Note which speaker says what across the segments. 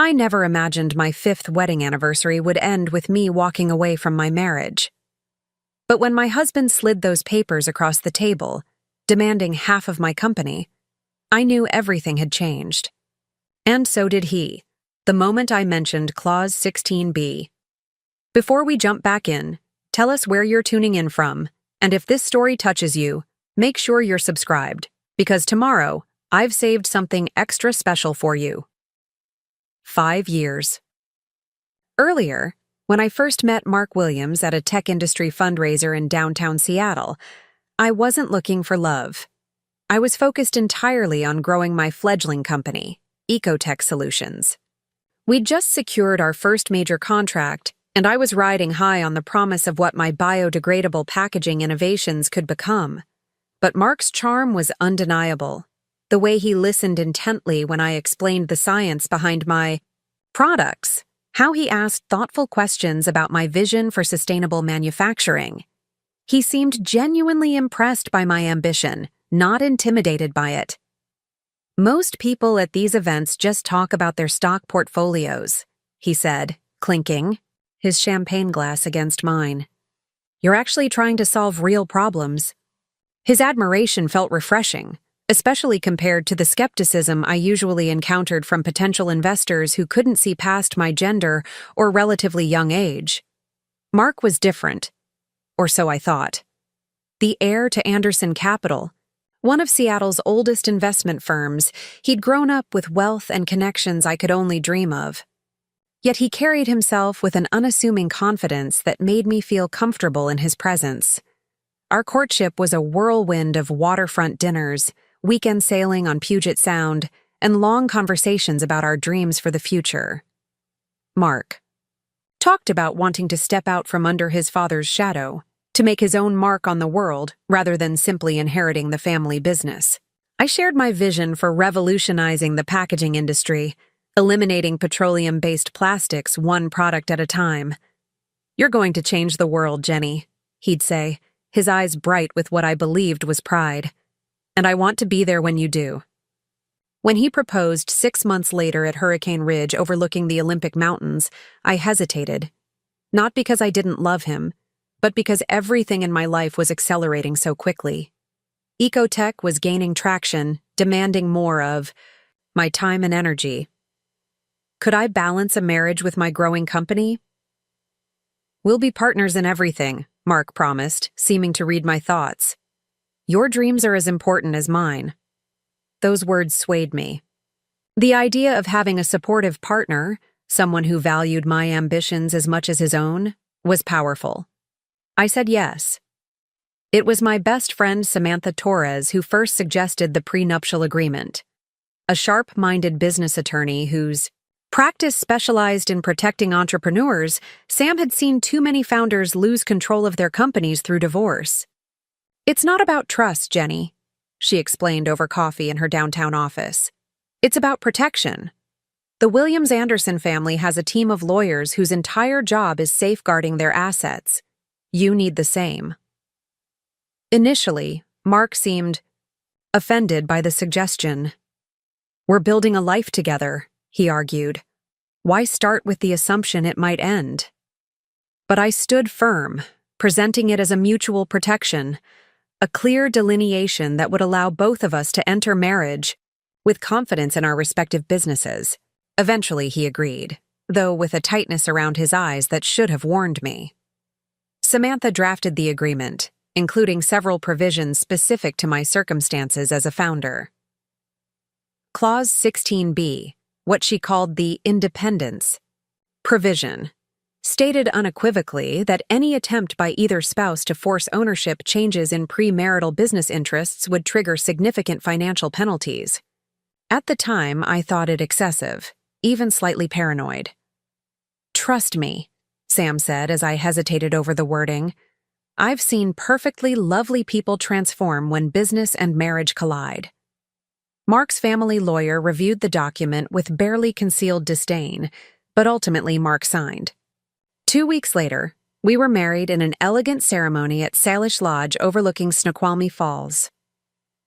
Speaker 1: I never imagined my 5th wedding anniversary would end with me walking away from my marriage. But when my husband slid those papers across the table, demanding half of my company, I knew everything had changed. And so did he, the moment I mentioned Clause 16b. Before we jump back in, tell us where you're tuning in from, and if this story touches you, make sure you're subscribed, because tomorrow, I've saved something extra special for you. 5 years. Earlier, when I first met Mark Williams at a tech industry fundraiser in downtown Seattle, I wasn't looking for love. I was focused entirely on growing my fledgling company, Ecotech Solutions. We'd just secured our first major contract, and I was riding high on the promise of what my biodegradable packaging innovations could become. But Mark's charm was undeniable. The way he listened intently when I explained the science behind my products, how he asked thoughtful questions about my vision for sustainable manufacturing. He seemed genuinely impressed by my ambition, not intimidated by it. Most people at these events just talk about their stock portfolios, he said, clinking his champagne glass against mine. You're actually trying to solve real problems. His admiration felt refreshing, especially compared to the skepticism I usually encountered from potential investors who couldn't see past my gender or relatively young age. Mark was different, or so I thought. The heir to Anderson Capital, one of Seattle's oldest investment firms, he'd grown up with wealth and connections I could only dream of. Yet he carried himself with an unassuming confidence that made me feel comfortable in his presence. Our courtship was a whirlwind of waterfront dinners, weekend sailing on Puget Sound, and long conversations about our dreams for the future. Mark talked about wanting to step out from under his father's shadow, to make his own mark on the world rather than simply inheriting the family business. I shared my vision for revolutionizing the packaging industry, eliminating petroleum-based plastics one product at a time. "You're going to change the world, Jenny," he'd say, his eyes bright with what I believed was pride. "And I want to be there when you do." When he proposed 6 months later at Hurricane Ridge overlooking the Olympic Mountains, I hesitated. Not because I didn't love him, but because everything in my life was accelerating so quickly. Ecotech was gaining traction, demanding more of my time and energy. Could I balance a marriage with my growing company? "We'll be partners in everything," Mark promised, seeming to read my thoughts. "Your dreams are as important as mine." Those words swayed me. The idea of having a supportive partner, someone who valued my ambitions as much as his own, was powerful. I said yes. It was my best friend Samantha Torres who first suggested the prenuptial agreement. A sharp-minded business attorney whose practice specialized in protecting entrepreneurs, Sam had seen too many founders lose control of their companies through divorce. "It's not about trust, Jenny," she explained over coffee in her downtown office. "It's about protection. The Williams-Anderson family has a team of lawyers whose entire job is safeguarding their assets. You need the same." Initially, Mark seemed offended by the suggestion. "We're building a life together," he argued. "Why start with the assumption it might end?" But I stood firm, presenting it as a mutual protection, a clear delineation that would allow both of us to enter marriage with confidence in our respective businesses. Eventually, he agreed, though with a tightness around his eyes that should have warned me. Samantha drafted the agreement, including several provisions specific to my circumstances as a founder. Clause 16b, what she called the independence provision, stated unequivocally that any attempt by either spouse to force ownership changes in premarital business interests would trigger significant financial penalties. At the time, I thought it excessive, even slightly paranoid. "Trust me," Sam said as I hesitated over the wording. "I've seen perfectly lovely people transform when business and marriage collide." Mark's family lawyer reviewed the document with barely concealed disdain, but ultimately Mark signed. 2 weeks later, we were married in an elegant ceremony at Salish Lodge overlooking Snoqualmie Falls.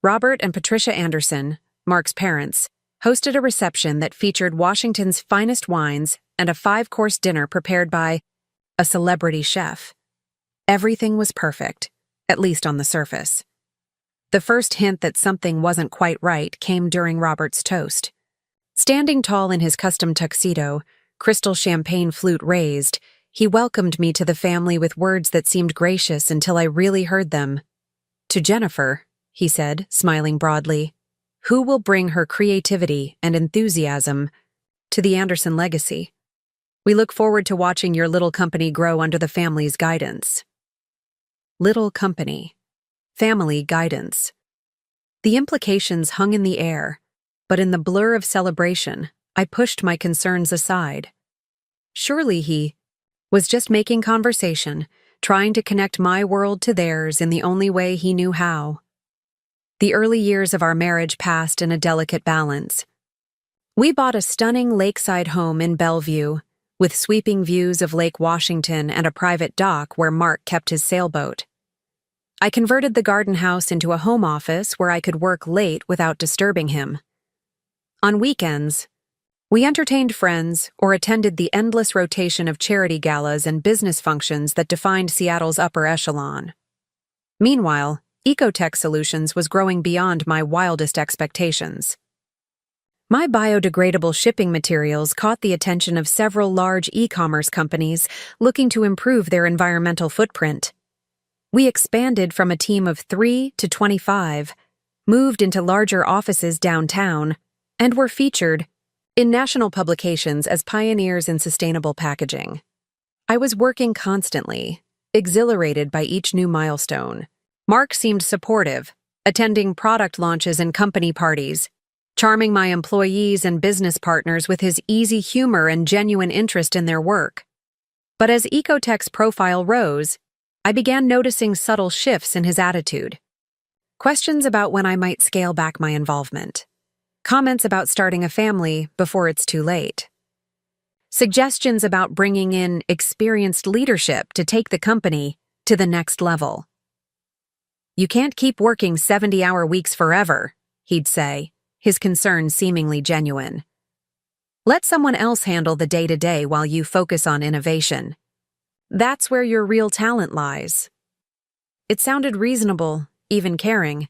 Speaker 1: Robert and Patricia Anderson, Mark's parents, hosted a reception that featured Washington's finest wines and a 5-course dinner prepared by a celebrity chef. Everything was perfect, at least on the surface. The first hint that something wasn't quite right came during Robert's toast. Standing tall in his custom tuxedo, crystal champagne flute raised, he welcomed me to the family with words that seemed gracious until I really heard them. "To Jennifer," he said, smiling broadly, "who will bring her creativity and enthusiasm to the Anderson legacy. We look forward to watching your little company grow under the family's guidance." Little company. Family guidance. The implications hung in the air, but in the blur of celebration, I pushed my concerns aside. Surely he was just making conversation, trying to connect my world to theirs in the only way he knew how. The early years of our marriage passed in a delicate balance. We bought a stunning lakeside home in Bellevue, with sweeping views of Lake Washington and a private dock where Mark kept his sailboat. I converted the garden house into a home office where I could work late without disturbing him. On weekends, we entertained friends or attended the endless rotation of charity galas and business functions that defined Seattle's upper echelon. Meanwhile, Ecotech Solutions was growing beyond my wildest expectations. My biodegradable shipping materials caught the attention of several large e-commerce companies looking to improve their environmental footprint. We expanded from a team of 3 to 25, moved into larger offices downtown, and were featured in national publications as pioneers in sustainable packaging. I was working constantly, exhilarated by each new milestone. Mark seemed supportive, attending product launches and company parties, charming my employees and business partners with his easy humor and genuine interest in their work. But as Ecotech's profile rose, I began noticing subtle shifts in his attitude. Questions about when I might scale back my involvement. Comments about starting a family before it's too late. Suggestions about bringing in experienced leadership to take the company to the next level. "You can't keep working 70-hour weeks forever," he'd say, his concern seemingly genuine. "Let someone else handle the day-to-day while you focus on innovation. That's where your real talent lies." It sounded reasonable, even caring.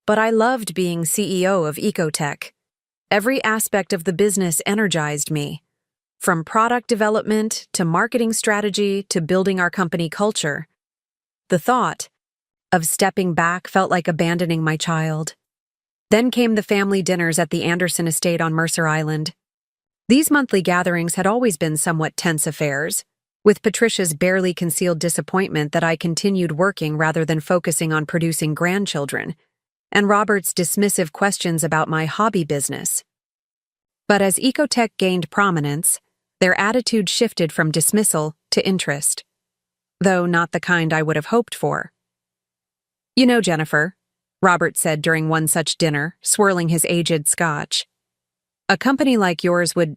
Speaker 1: But I loved being CEO of Ecotech. Every aspect of the business energized me, from product development to marketing strategy to building our company culture. The thought of stepping back felt like abandoning my child. Then came the family dinners at the Anderson estate on Mercer Island. These monthly gatherings had always been somewhat tense affairs, with Patricia's barely concealed disappointment that I continued working rather than focusing on producing grandchildren, and Robert's dismissive questions about my hobby business. But as Ecotech gained prominence, their attitude shifted from dismissal to interest, though not the kind I would have hoped for. "You know, Jennifer," Robert said during one such dinner, swirling his aged scotch, "a company like yours would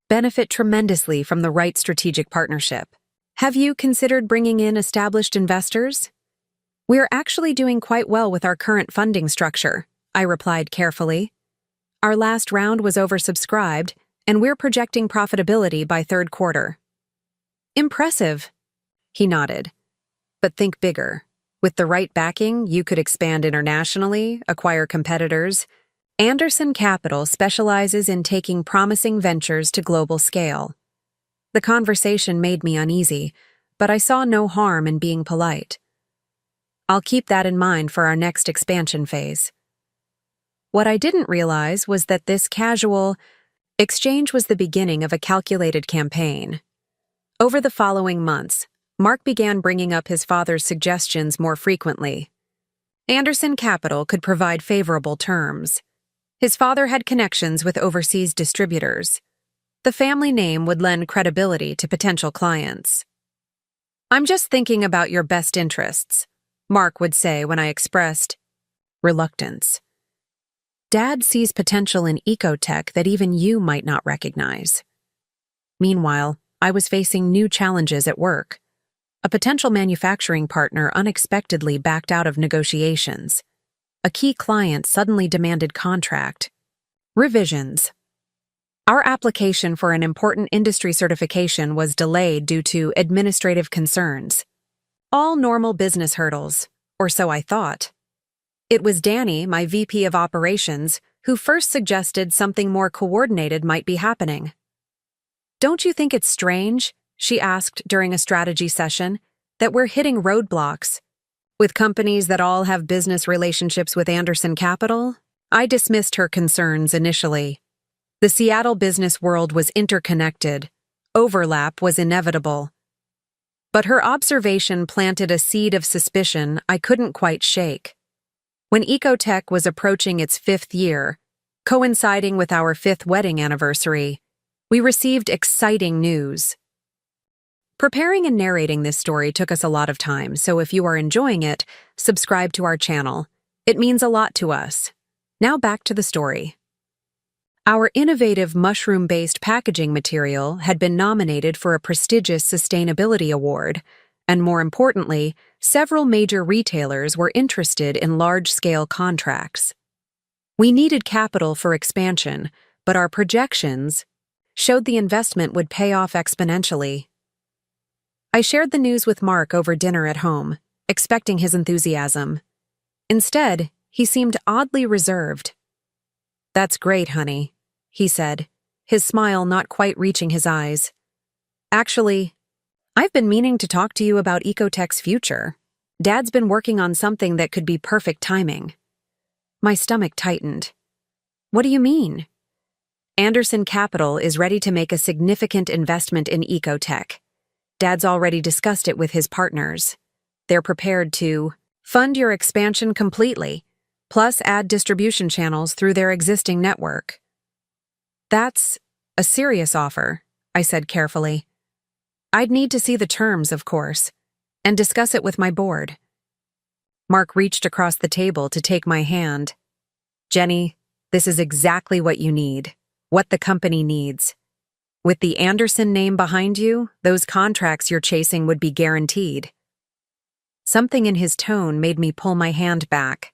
Speaker 1: benefit tremendously from the right strategic partnership. Have you considered bringing in established investors?" "We're actually doing quite well with our current funding structure," I replied carefully. "Our last round was oversubscribed, and we're projecting profitability by third quarter." "Impressive," he nodded. "But think bigger. With the right backing, you could expand internationally, acquire competitors. Anderson Capital specializes in taking promising ventures to global scale." The conversation made me uneasy, but I saw no harm in being polite. "I'll keep that in mind for our next expansion phase." What I didn't realize was that this casual exchange was the beginning of a calculated campaign. Over the following months, Mark began bringing up his father's suggestions more frequently. Anderson Capital could provide favorable terms. His father had connections with overseas distributors. The family name would lend credibility to potential clients. "I'm just thinking about your best interests," Mark would say when I expressed reluctance. "Dad sees potential in Ecotech that even you might not recognize." Meanwhile, I was facing new challenges at work. A potential manufacturing partner unexpectedly backed out of negotiations. A key client suddenly demanded contract. Revisions. Our application for an important industry certification was delayed due to administrative concerns. All normal business hurdles, or so I thought. It was Danny, my VP of Operations, who first suggested something more coordinated might be happening. "Don't you think it's strange," she asked during a strategy session, "that we're hitting roadblocks with companies that all have business relationships with Anderson Capital?" I dismissed her concerns initially. The Seattle business world was interconnected. Overlap was inevitable. But her observation planted a seed of suspicion I couldn't quite shake. When Ecotech was approaching its 5th year, coinciding with our 5th wedding anniversary, we received exciting news. Preparing and narrating this story took us a lot of time, so if you are enjoying it, subscribe to our channel. It means a lot to us. Now back to the story. Our innovative mushroom-based packaging material had been nominated for a prestigious sustainability award, and more importantly, several major retailers were interested in large-scale contracts. We needed capital for expansion, but our projections showed the investment would pay off exponentially. I shared the news with Mark over dinner at home, expecting his enthusiasm. Instead, he seemed oddly reserved. "That's great, honey," he said, his smile not quite reaching his eyes. "Actually, I've been meaning to talk to you about Ecotech's future. Dad's been working on something that could be perfect timing." My stomach tightened. "What do you mean?" "Anderson Capital is ready to make a significant investment in Ecotech. Dad's already discussed it with his partners. They're prepared to fund your expansion completely, plus add distribution channels through their existing network." "That's a serious offer," I said carefully. "I'd need to see the terms, of course, and discuss it with my board." Mark reached across the table to take my hand. "Jenny, this is exactly what you need, what the company needs. With the Anderson name behind you, those contracts you're chasing would be guaranteed." Something in his tone made me pull my hand back.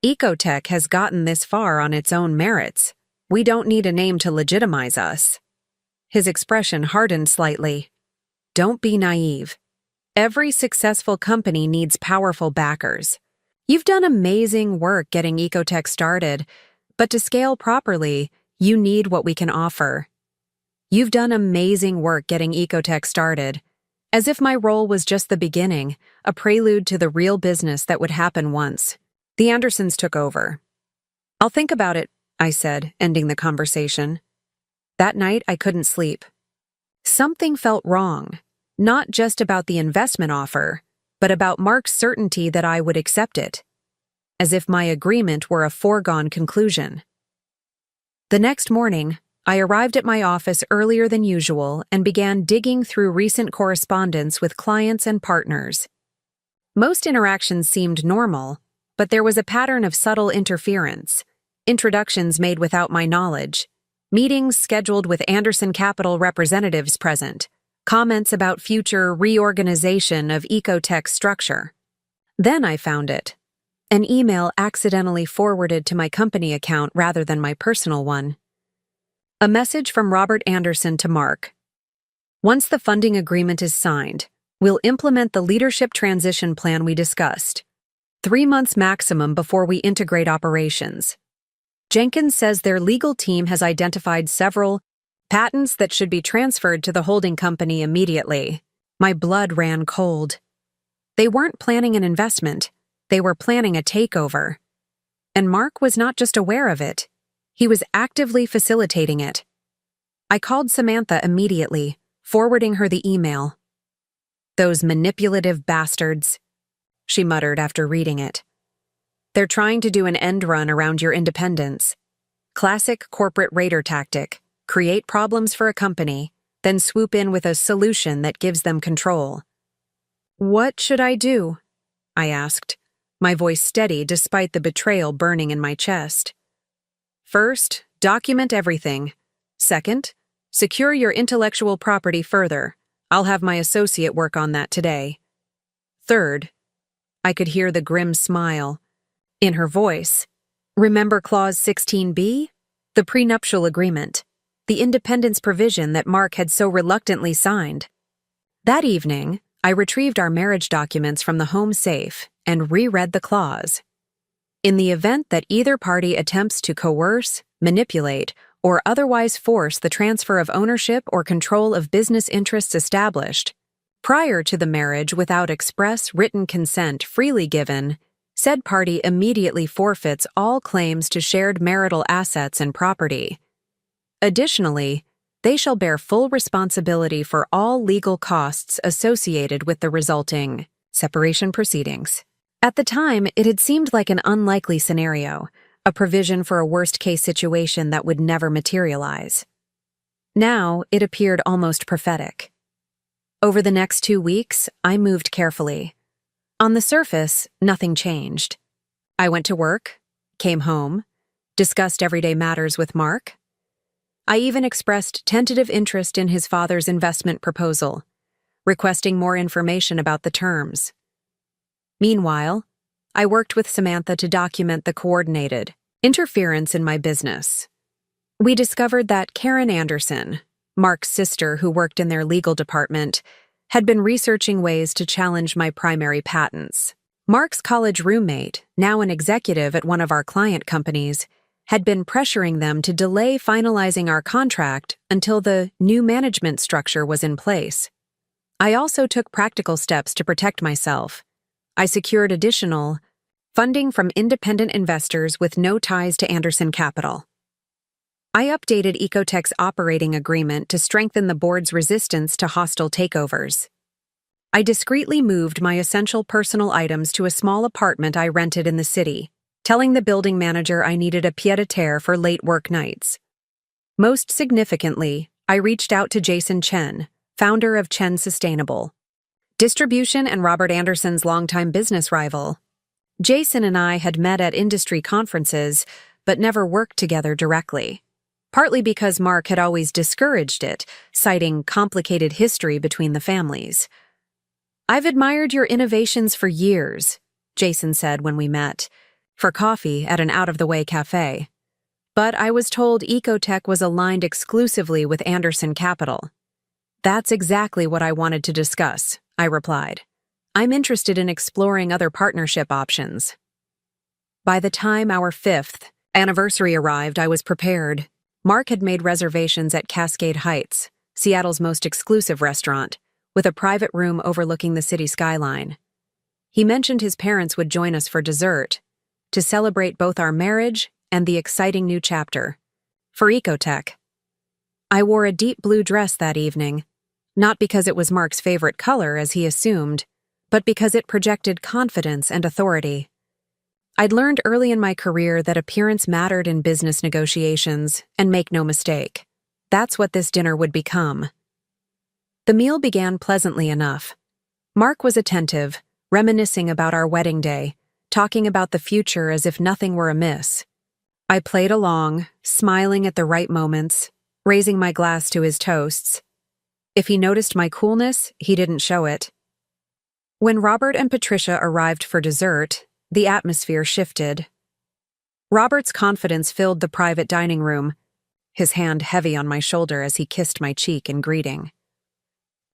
Speaker 1: Ecotech has gotten this far on its own merits. We don't need a name to legitimize us. His expression hardened slightly. "Don't be naive. Every successful company needs powerful backers. You've done amazing work getting Ecotech started, but to scale properly, you need what we can offer. You've done amazing work getting Ecotech started, as if my role was just the beginning, a prelude to the real business that would happen once the Andersons took over." "I'll think about it," I said, ending the conversation. That night, I couldn't sleep. Something felt wrong, not just about the investment offer, but about Mark's certainty that I would accept it, as if my agreement were a foregone conclusion. The next morning, I arrived at my office earlier than usual and began digging through recent correspondence with clients and partners. Most interactions seemed normal, but there was a pattern of subtle interference. Introductions made without my knowledge, meetings scheduled with Anderson Capital representatives present, comments about future reorganization of Ecotech's structure. Then I found it. An email accidentally forwarded to my company account rather than my personal one. A message from Robert Anderson to Mark. "Once the funding agreement is signed, we'll implement the leadership transition plan we discussed. 3 months maximum before we integrate operations. Jenkins says their legal team has identified several patents that should be transferred to the holding company immediately." My blood ran cold. They weren't planning an investment. They were planning a takeover. And Mark was not just aware of it. He was actively facilitating it. I called Samantha immediately, forwarding her the email. "Those manipulative bastards," she muttered after reading it. "They're trying to do an end run around your independence. Classic corporate raider tactic. Create problems for a company, then swoop in with a solution that gives them control." "What should I do?" I asked, my voice steady despite the betrayal burning in my chest. "First, document everything. Second, secure your intellectual property further. I'll have my associate work on that today. Third," I could hear the grim smile in her voice, "remember Clause 16b? The prenuptial agreement, the independence provision that Mark had so reluctantly signed. That evening, I retrieved our marriage documents from the home safe and reread the clause. In the event that either party attempts to coerce, manipulate, or otherwise force the transfer of ownership or control of business interests established, prior to the marriage without express written consent freely given, said party immediately forfeits all claims to shared marital assets and property. Additionally, they shall bear full responsibility for all legal costs associated with the resulting separation proceedings. At the time, it had seemed like an unlikely scenario, a provision for a worst-case situation that would never materialize. Now, it appeared almost prophetic. Over the next 2 weeks, I moved carefully. On the surface, nothing changed. I went to work, came home, discussed everyday matters with Mark. I even expressed tentative interest in his father's investment proposal, requesting more information about the terms. Meanwhile, I worked with Samantha to document the coordinated interference in my business. We discovered that Karen Anderson, Mark's sister who worked in their legal department, had been researching ways to challenge my primary patents. Mark's college roommate, now an executive at one of our client companies, had been pressuring them to delay finalizing our contract until the new management structure was in place. I also took practical steps to protect myself. I secured additional funding from independent investors with no ties to Anderson Capital. I updated Ecotech's operating agreement to strengthen the board's resistance to hostile takeovers. I discreetly moved my essential personal items to a small apartment I rented in the city, telling the building manager I needed a pied-à-terre for late work nights. Most significantly, I reached out to Jason Chen, founder of Chen Sustainable Distribution and Robert Anderson's longtime business rival. Jason and I had met at industry conferences, but never worked together directly, partly because Mark had always discouraged it, citing complicated history between the families. "I've admired your innovations for years," Jason said when we met, for coffee at an out-of-the-way cafe. But I was told Ecotech was aligned exclusively with Anderson Capital. "That's exactly what I wanted to discuss," I replied. "I'm interested in exploring other partnership options." By the time our 5th anniversary arrived, I was prepared. Mark had made reservations at Cascade Heights, Seattle's most exclusive restaurant, with a private room overlooking the city skyline. He mentioned his parents would join us for dessert, to celebrate both our marriage and the exciting new chapter for Ecotech. I wore a deep blue dress that evening, not because it was Mark's favorite color, as he assumed, but because it projected confidence and authority. I'd learned early in my career that appearance mattered in business negotiations, and make no mistake, that's what this dinner would become. The meal began pleasantly enough. Mark was attentive, reminiscing about our wedding day, talking about the future as if nothing were amiss. I played along, smiling at the right moments, raising my glass to his toasts. If he noticed my coolness, he didn't show it. When Robert and Patricia arrived for dessert, the atmosphere shifted. Robert's confidence filled the private dining room, his hand heavy on my shoulder as he kissed my cheek in greeting.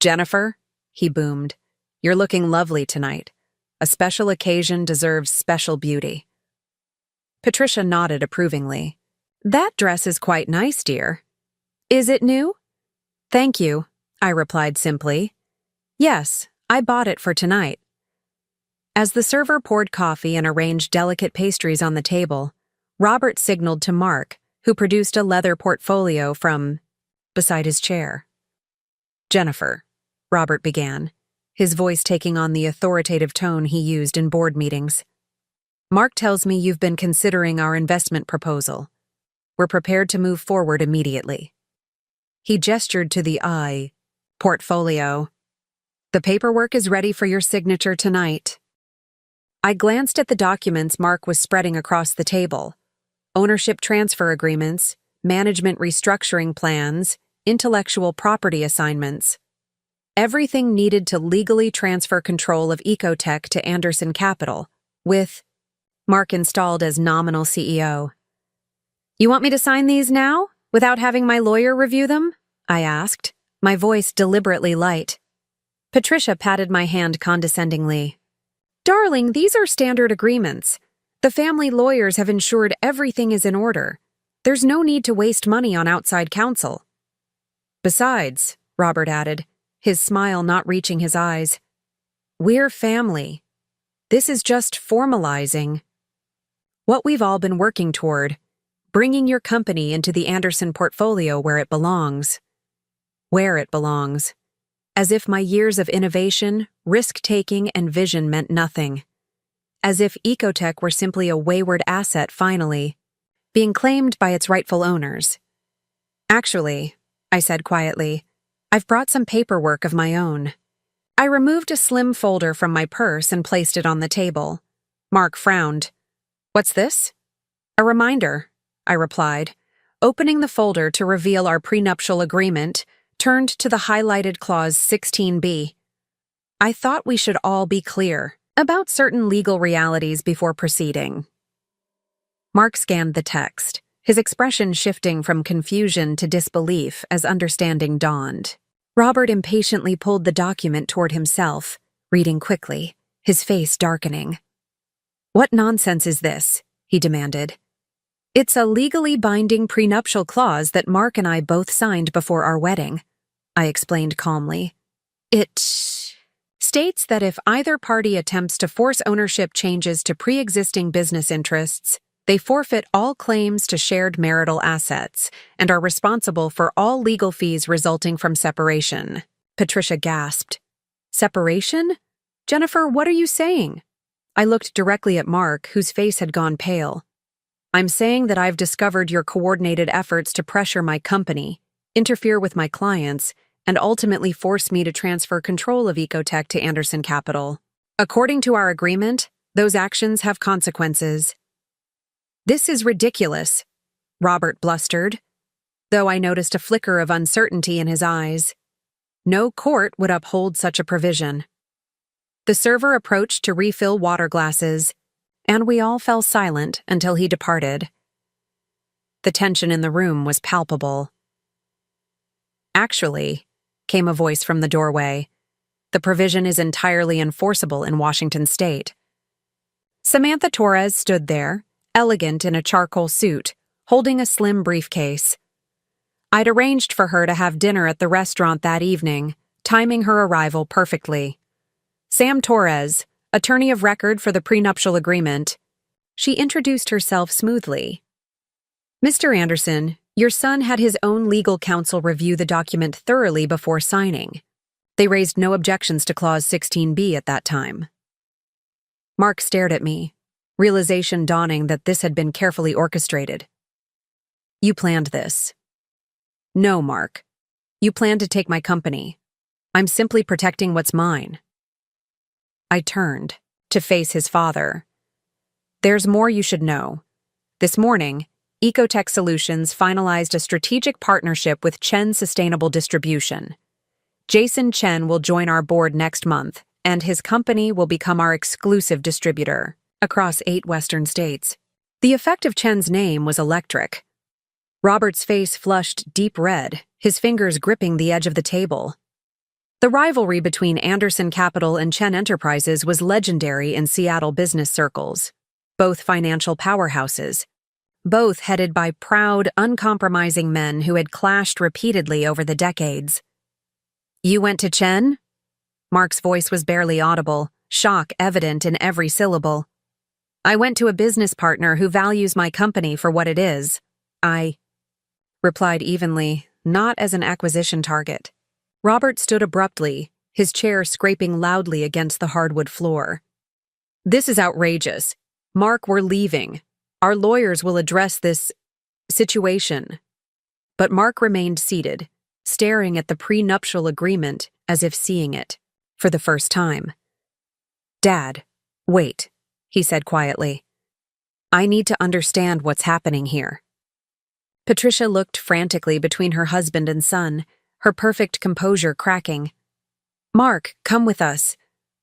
Speaker 1: "Jennifer," he boomed, "you're looking lovely tonight. A special occasion deserves special beauty." Patricia nodded approvingly. "That dress is quite nice, dear." "Is it new?" "Thank you," I replied simply. "Yes, I bought it for tonight." As the server poured coffee and arranged delicate pastries on the table, Robert signaled to Mark, who produced a leather portfolio from beside his chair. "Jennifer," Robert began, his voice taking on the authoritative tone he used in board meetings. "Mark tells me you've been considering our investment proposal. We're prepared to move forward immediately." He gestured to the portfolio. "The paperwork is ready for your signature tonight." I glanced at the documents Mark was spreading across the table. Ownership transfer agreements, management restructuring plans, intellectual property assignments. Everything needed to legally transfer control of Ecotech to Anderson Capital, with Mark installed as nominal CEO. You want me to sign these now, without having my lawyer review them? I asked, my voice deliberately light. Patricia patted my hand condescendingly. Darling, these are standard agreements. The family lawyers have ensured everything is in order. There's no need to waste money on outside counsel. Besides, Robert added, his smile not reaching his eyes, we're family. This is just formalizing what we've all been working toward, bringing your company into the Anderson portfolio where it belongs. Where it belongs. As if my years of innovation, risk-taking, and vision meant nothing. As if Ecotech were simply a wayward asset finally, being claimed by its rightful owners. Actually, I said quietly, I've brought some paperwork of my own. I removed a slim folder from my purse and placed it on the table. Mark frowned. What's this? A reminder, I replied, opening the folder to reveal our prenuptial agreement, turned to the highlighted clause 16b. I thought we should all be clear about certain legal realities before proceeding. Mark scanned the text, his expression shifting from confusion to disbelief as understanding dawned. Robert impatiently pulled the document toward himself, reading quickly, his face darkening. What nonsense is this? He demanded. It's a legally binding prenuptial clause that Mark and I both signed before our wedding, I explained calmly. It states that if either party attempts to force ownership changes to pre-existing business interests, they forfeit all claims to shared marital assets and are responsible for all legal fees resulting from separation. Patricia gasped. Separation? Jennifer, what are you saying? I looked directly at Mark, whose face had gone pale. I'm saying that I've discovered your coordinated efforts to pressure my company, interfere with my clients, and ultimately force me to transfer control of Ecotech to Anderson Capital. According to our agreement, those actions have consequences. This is ridiculous, Robert blustered, though I noticed a flicker of uncertainty in his eyes. No court would uphold such a provision. The server approached to refill water glasses, and we all fell silent until he departed. The tension in the room was palpable. Actually, came a voice from the doorway, the provision is entirely enforceable in Washington state. Samantha Torres stood there, elegant in a charcoal suit, holding a slim briefcase. I'd arranged for her to have dinner at the restaurant that evening, timing her arrival perfectly. Sam Torres, attorney of record for the prenuptial agreement. She introduced herself smoothly. Mr. Anderson, your son had his own legal counsel review the document thoroughly before signing. They raised no objections to Clause 16b at that time. Mark stared at me, realization dawning that this had been carefully orchestrated. You planned this. No, Mark. You planned to take my company. I'm simply protecting what's mine. I turned to face his father. There's more you should know. This morning, Ecotech Solutions finalized a strategic partnership with Chen Sustainable Distribution. Jason Chen will join our board next month, and his company will become our exclusive distributor across 8 Western states. The effect of Chen's name was electric. Robert's face flushed deep red, his fingers gripping the edge of the table. The rivalry between Anderson Capital and Chen Enterprises was legendary in Seattle business circles. Both financial powerhouses. Both headed by proud, uncompromising men who had clashed repeatedly over the decades. You went to Chen? Mark's voice was barely audible, shock evident in every syllable. I went to a business partner who values my company for what it is. I replied evenly, not as an acquisition target. Robert stood abruptly, his chair scraping loudly against the hardwood floor. This is outrageous. Mark, we're leaving. Our lawyers will address this situation. But Mark remained seated, staring at the prenuptial agreement as if seeing it for the first time. Dad, wait, he said quietly. I need to understand what's happening here. Patricia looked frantically between her husband and son, her perfect composure cracking. Mark, come with us.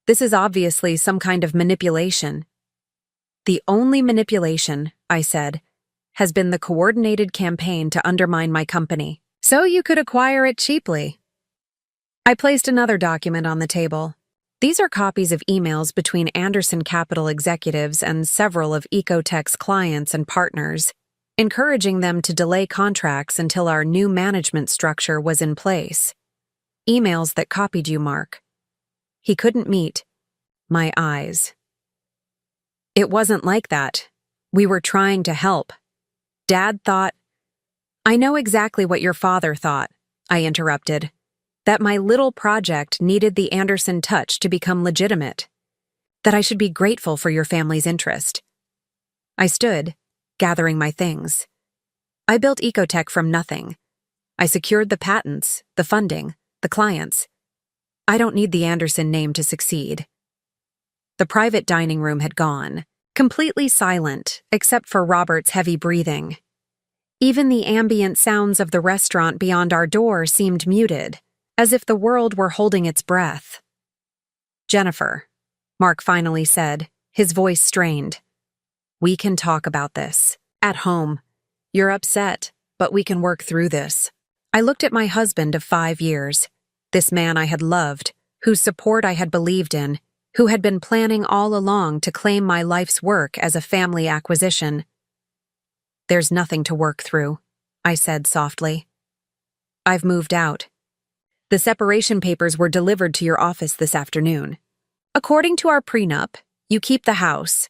Speaker 1: This is obviously some kind of manipulation. The only manipulation, I said, has been the coordinated campaign to undermine my company, so you could acquire it cheaply. I placed another document on the table. These are copies of emails between Anderson Capital executives and several of Ecotech's clients and partners, encouraging them to delay contracts until our new management structure was in place. Emails that copied you, Mark. He couldn't meet my eyes. It wasn't like that. We were trying to help. Dad thought— I know exactly what your father thought, I interrupted. That my little project needed the Anderson touch to become legitimate. That I should be grateful for your family's interest. I stood, gathering my things. I built Ecotech from nothing. I secured the patents, the funding, the clients. I don't need the Anderson name to succeed. The private dining room had gone, completely silent except for Robert's heavy breathing. Even the ambient sounds of the restaurant beyond our door seemed muted, as if the world were holding its breath. Jennifer, Mark finally said, his voice strained. We can talk about this. At home. You're upset, but we can work through this. I looked at my husband of 5 years, this man I had loved, whose support I had believed in, who had been planning all along to claim my life's work as a family acquisition. There's nothing to work through, I said softly. I've moved out. The separation papers were delivered to your office this afternoon. According to our prenup, you keep the house.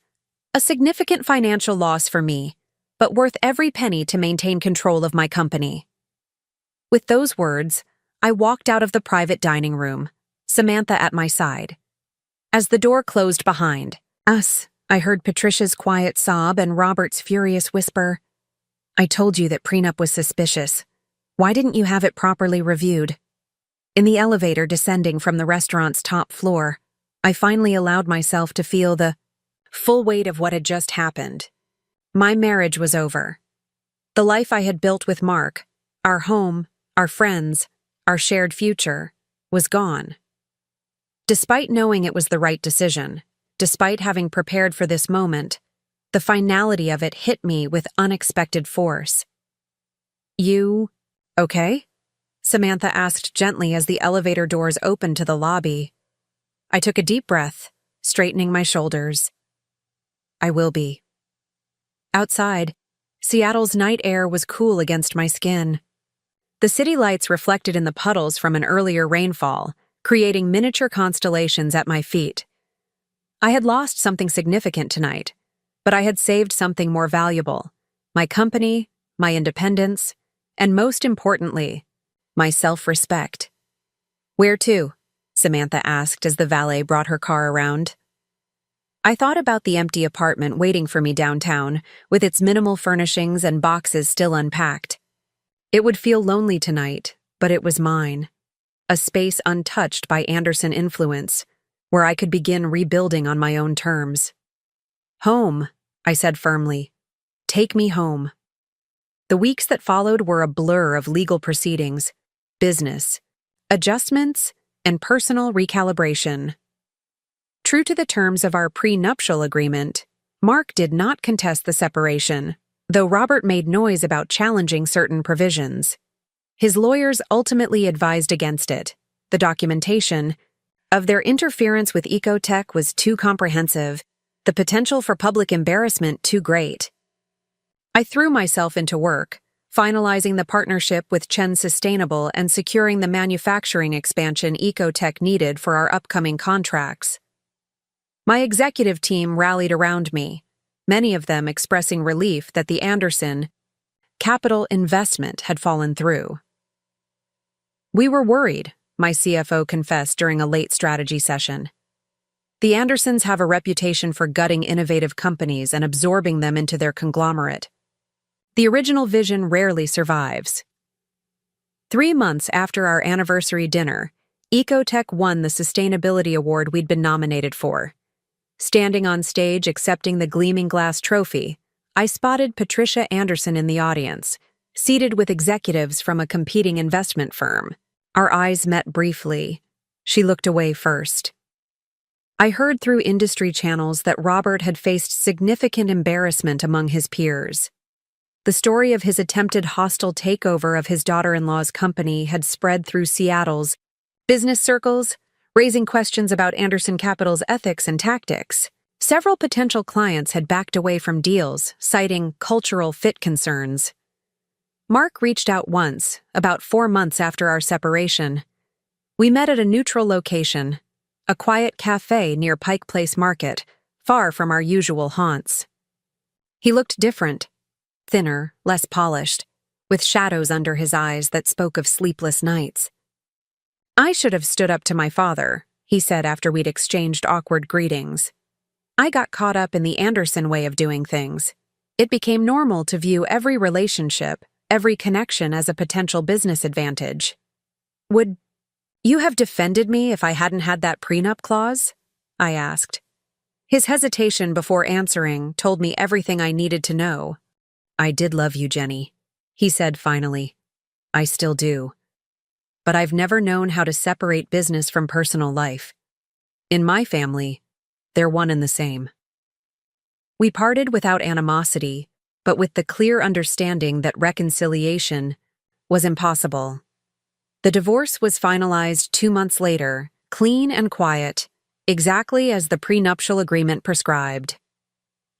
Speaker 1: A significant financial loss for me, but worth every penny to maintain control of my company. With those words, I walked out of the private dining room, Samantha at my side. As the door closed behind us, I heard Patricia's quiet sob and Robert's furious whisper. I told you that prenup was suspicious. Why didn't you have it properly reviewed? In the elevator descending from the restaurant's top floor, I finally allowed myself to feel the full weight of what had just happened. My marriage was over. The life I had built with Mark, our home, our friends, our shared future, was gone. Despite knowing it was the right decision, despite having prepared for this moment, the finality of it hit me with unexpected force. You okay? Samantha asked gently as the elevator doors opened to the lobby. I took a deep breath, straightening my shoulders. I will be. Outside, Seattle's night air was cool against my skin. The city lights reflected in the puddles from an earlier rainfall, creating miniature constellations at my feet. I had lost something significant tonight, but I had saved something more valuable: my company, my independence, and most importantly, my self-respect. Where to? Samantha asked as the valet brought her car around. I thought about the empty apartment waiting for me downtown, with its minimal furnishings and boxes still unpacked. It would feel lonely tonight, but it was mine. A space untouched by Anderson influence, where I could begin rebuilding on my own terms. Home, I said firmly. Take me home. The weeks that followed were a blur of legal proceedings, business, adjustments, and personal recalibration. True to the terms of our prenuptial agreement, Mark did not contest the separation, though Robert made noise about challenging certain provisions. His lawyers ultimately advised against it. The documentation of their interference with Ecotech was too comprehensive, the potential for public embarrassment too great. I threw myself into work, finalizing the partnership with Chen Sustainable and securing the manufacturing expansion Ecotech needed for our upcoming contracts. My executive team rallied around me, many of them expressing relief that the Anderson capital investment had fallen through. We were worried, my CFO confessed during a late strategy session. The Andersons have a reputation for gutting innovative companies and absorbing them into their conglomerate. The original vision rarely survives. 3 months after our anniversary dinner, Ecotech won the sustainability award we'd been nominated for. Standing on stage accepting the Gleaming Glass trophy, I spotted Patricia Anderson in the audience, seated with executives from a competing investment firm. Our eyes met briefly. She looked away first. I heard through industry channels that Robert had faced significant embarrassment among his peers. The story of his attempted hostile takeover of his daughter-in-law's company had spread through Seattle's business circles, raising questions about Anderson Capital's ethics and tactics. Several potential clients had backed away from deals, citing cultural fit concerns. Mark reached out once, about 4 months after our separation. We met at a neutral location, a quiet cafe near Pike Place Market, far from our usual haunts. He looked different, thinner, less polished, with shadows under his eyes that spoke of sleepless nights. "I should have stood up to my father," he said after we'd exchanged awkward greetings. "I got caught up in the Anderson way of doing things. It became normal to view every relationship, every connection as a potential business advantage. Would you have defended me if I hadn't had that prenup clause?" I asked. His hesitation before answering told me everything I needed to know. "I did love you, Jenny," he said finally. "I still do. But I've never known how to separate business from personal life. In my family, they're one and the same." We parted without animosity, but with the clear understanding that reconciliation was impossible. The divorce was finalized 2 months later, clean and quiet, exactly as the prenuptial agreement prescribed.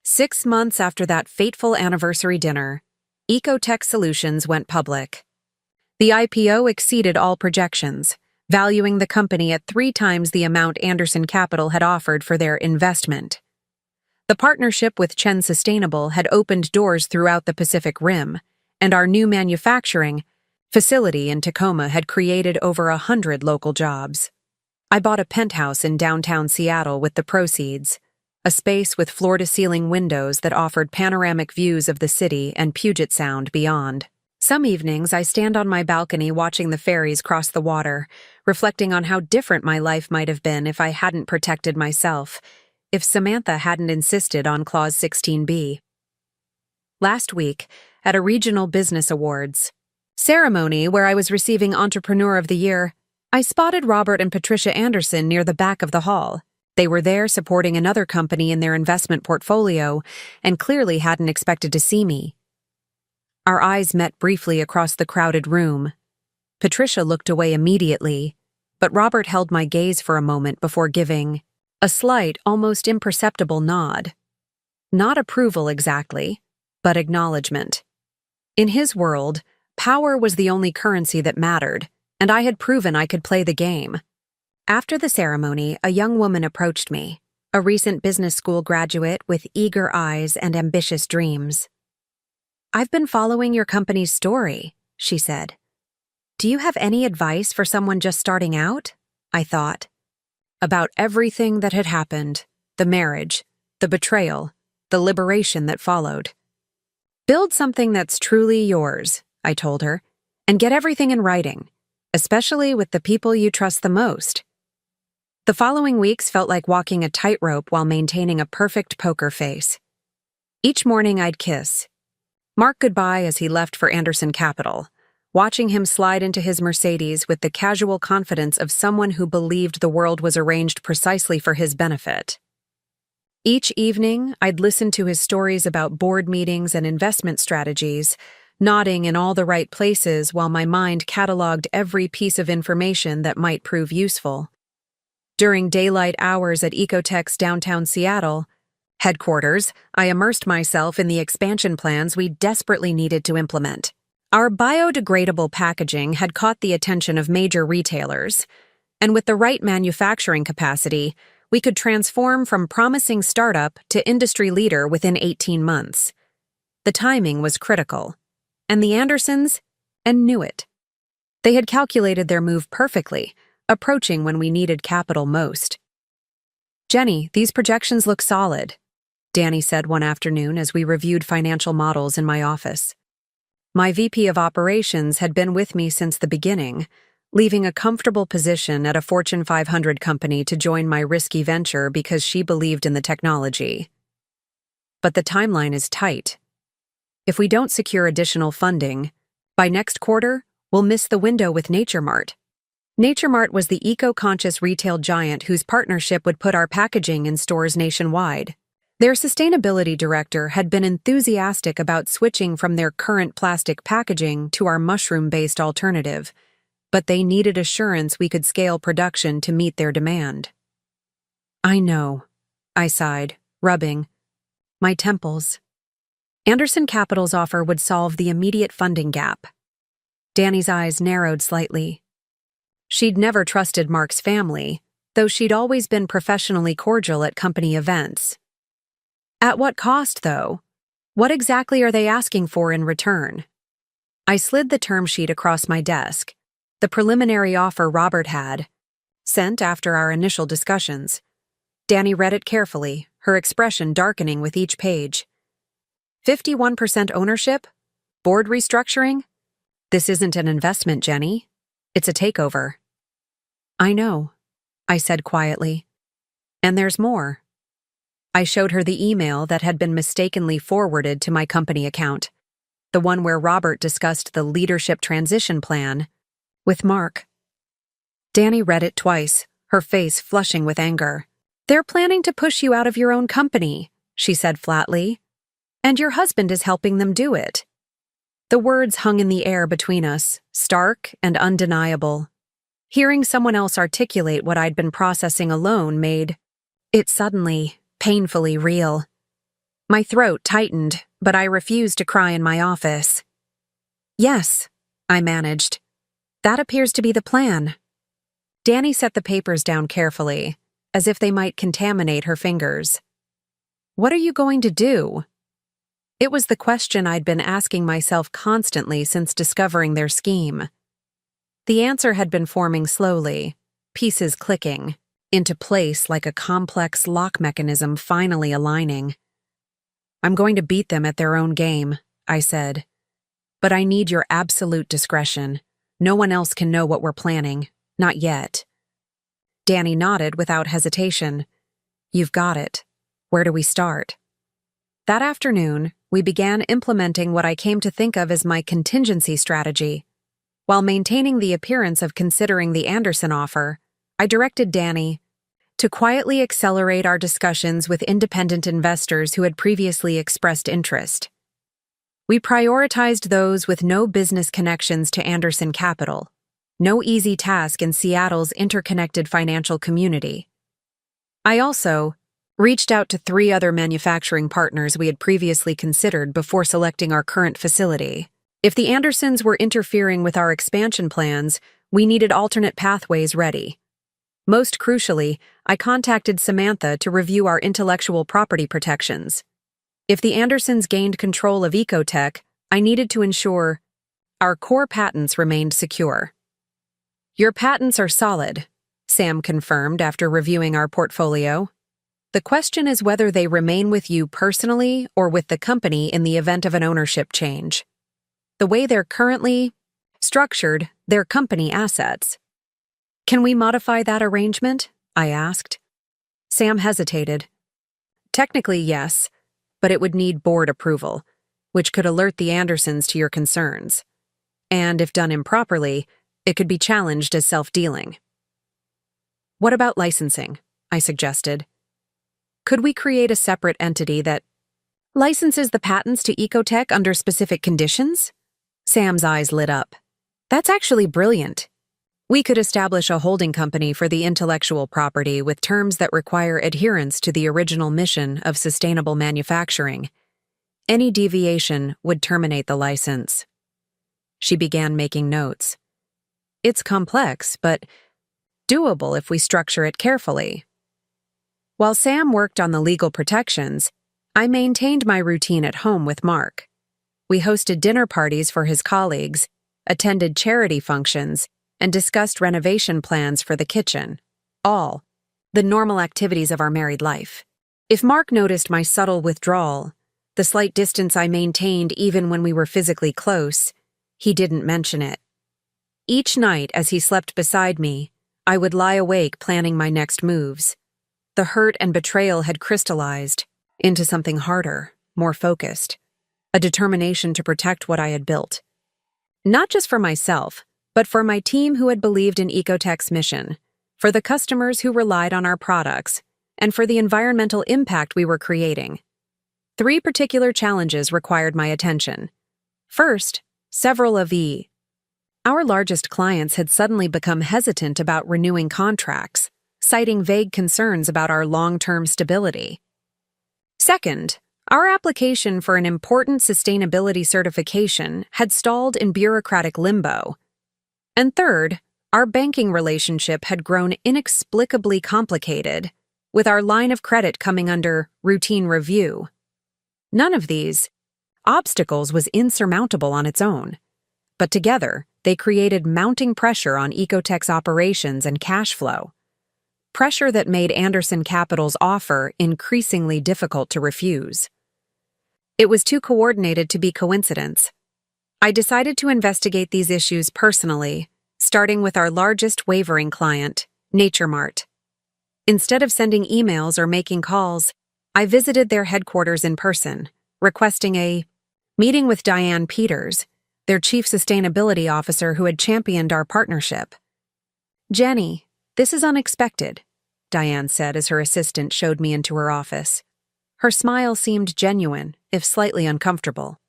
Speaker 1: 6 months after that fateful anniversary dinner, Ecotech Solutions went public. The IPO exceeded all projections, valuing the company at 3 times the amount Anderson Capital had offered for their investment. The partnership with Chen Sustainable had opened doors throughout the Pacific Rim, and our new manufacturing facility in Tacoma had created over 100 local jobs. I bought a penthouse in downtown Seattle with the proceeds, a space with floor-to-ceiling windows that offered panoramic views of the city and Puget Sound beyond. Some evenings I stand on my balcony watching the ferries cross the water, reflecting on how different my life might have been if I hadn't protected myself, if Samantha hadn't insisted on Clause 16B. Last week, at a regional business awards ceremony where I was receiving Entrepreneur of the Year, I spotted Robert and Patricia Anderson near the back of the hall. They were there supporting another company in their investment portfolio and clearly hadn't expected to see me. Our eyes met briefly across the crowded room. Patricia looked away immediately, but Robert held my gaze for a moment before giving a slight, almost imperceptible nod. Not approval exactly, but acknowledgement. In his world, power was the only currency that mattered, and I had proven I could play the game. After the ceremony, a young woman approached me, a recent business school graduate with eager eyes and ambitious dreams. "I've been following your company's story," she said. "Do you have any advice for someone just starting out?" I thought. About everything that had happened, the marriage, the betrayal, the liberation that followed. "Build something that's truly yours," I told her, "and get everything in writing, especially with the people you trust the most." The following weeks felt like walking a tightrope while maintaining a perfect poker face. Each morning I'd kiss Mark goodbye as he left for Anderson Capital, watching him slide into his Mercedes with the casual confidence of someone who believed the world was arranged precisely for his benefit. Each evening, I'd listen to his stories about board meetings and investment strategies, nodding in all the right places while my mind cataloged every piece of information that might prove useful. During daylight hours at Ecotech's downtown Seattle headquarters, I immersed myself in the expansion plans we desperately needed to implement. Our biodegradable packaging had caught the attention of major retailers, and with the right manufacturing capacity, we could transform from promising startup to industry leader within 18 months. The timing was critical, and the Andersons knew it. They had calculated their move perfectly, approaching when we needed capital most. "Jenny, these projections look solid," Danny said one afternoon as we reviewed financial models in my office. My VP of Operations had been with me since the beginning, leaving a comfortable position at a Fortune 500 company to join my risky venture because she believed in the technology. But the timeline is tight. If we don't secure additional funding, by next quarter, we'll miss the window with NatureMart. NatureMart was the eco-conscious retail giant whose partnership would put our packaging in stores nationwide. Their sustainability director had been enthusiastic about switching from their current plastic packaging to our mushroom-based alternative, but they needed assurance we could scale production to meet their demand. I know, I sighed, rubbing my temples. Anderson Capital's offer would solve the immediate funding gap. Danny's eyes narrowed slightly. She'd never trusted Mark's family, though she'd always been professionally cordial at company events. At what cost, though? What exactly are they asking for in return? I slid the term sheet across my desk, the preliminary offer Robert had, sent after our initial discussions. Danny read it carefully, her expression darkening with each page. 51% ownership? Board restructuring? This isn't an investment, Jenny. It's a takeover. I know, I said quietly. And there's more. I showed her the email that had been mistakenly forwarded to my company account, the one where Robert discussed the leadership transition plan with Mark. Danny read it twice, her face flushing with anger. They're planning to push you out of your own company, she said flatly, and your husband is helping them do it. The words hung in the air between us, stark and undeniable. Hearing someone else articulate what I'd been processing alone made it suddenly, painfully real. My throat tightened, but I refused to cry in my office. Yes, I managed. That appears to be the plan. Danny set the papers down carefully, as if they might contaminate her fingers. What are you going to do? It was the question I'd been asking myself constantly since discovering their scheme. The answer had been forming slowly, pieces clicking, into place like a complex lock mechanism finally aligning. I'm going to beat them at their own game, I said. But I need your absolute discretion. No one else can know what we're planning, not yet. Danny nodded without hesitation. You've got it. Where do we start? That afternoon, we began implementing what I came to think of as my contingency strategy. While maintaining the appearance of considering the Anderson offer, I directed Danny to quietly accelerate our discussions with independent investors who had previously expressed interest. We prioritized those with no business connections to Anderson Capital, no easy task in Seattle's interconnected financial community. I also reached out to 3 other manufacturing partners we had previously considered before selecting our current facility. If the Andersons were interfering with our expansion plans, we needed alternate pathways ready. Most crucially, I contacted Samantha to review our intellectual property protections. If the Andersons gained control of Ecotech, I needed to ensure our core patents remained secure. Your patents are solid, Sam confirmed after reviewing our portfolio. The question is whether they remain with you personally or with the company in the event of an ownership change. The way they're currently structured, they're company assets. Can we modify that arrangement? I asked. Sam hesitated. Technically, yes, but it would need board approval, which could alert the Andersons to your concerns. And if done improperly, it could be challenged as self-dealing. What about licensing? I suggested. Could we create a separate entity that licenses the patents to Ecotech under specific conditions? Sam's eyes lit up. That's actually brilliant. We could establish a holding company for the intellectual property with terms that require adherence to the original mission of sustainable manufacturing. Any deviation would terminate the license. She began making notes. It's complex, but doable if we structure it carefully. While Sam worked on the legal protections, I maintained my routine at home with Mark. We hosted dinner parties for his colleagues, attended charity functions, and discussed renovation plans for the kitchen. All the normal activities of our married life. If Mark noticed my subtle withdrawal, the slight distance I maintained even when we were physically close, he didn't mention it. Each night as he slept beside me, I would lie awake planning my next moves. The hurt and betrayal had crystallized into something harder, more focused, a determination to protect what I had built. Not just for myself, but for my team who had believed in Ecotech's mission, for the customers who relied on our products, and for the environmental impact we were creating. 3 particular challenges required my attention. First, several of our largest clients had suddenly become hesitant about renewing contracts, citing vague concerns about our long-term stability. Second, our application for an important sustainability certification had stalled in bureaucratic limbo. And third, our banking relationship had grown inexplicably complicated, with our line of credit coming under routine review. None of these obstacles was insurmountable on its own, but together they created mounting pressure on Ecotech's operations and cash flow. Pressure that made Anderson Capital's offer increasingly difficult to refuse. It was too coordinated to be coincidence. I decided to investigate these issues personally, starting with our largest wavering client, NatureMart. Instead of sending emails or making calls, I visited their headquarters in person, requesting a meeting with Diane Peters, their chief sustainability officer who had championed our partnership. "Jenny, this is unexpected," Diane said as her assistant showed me into her office. Her smile seemed genuine, if slightly uncomfortable.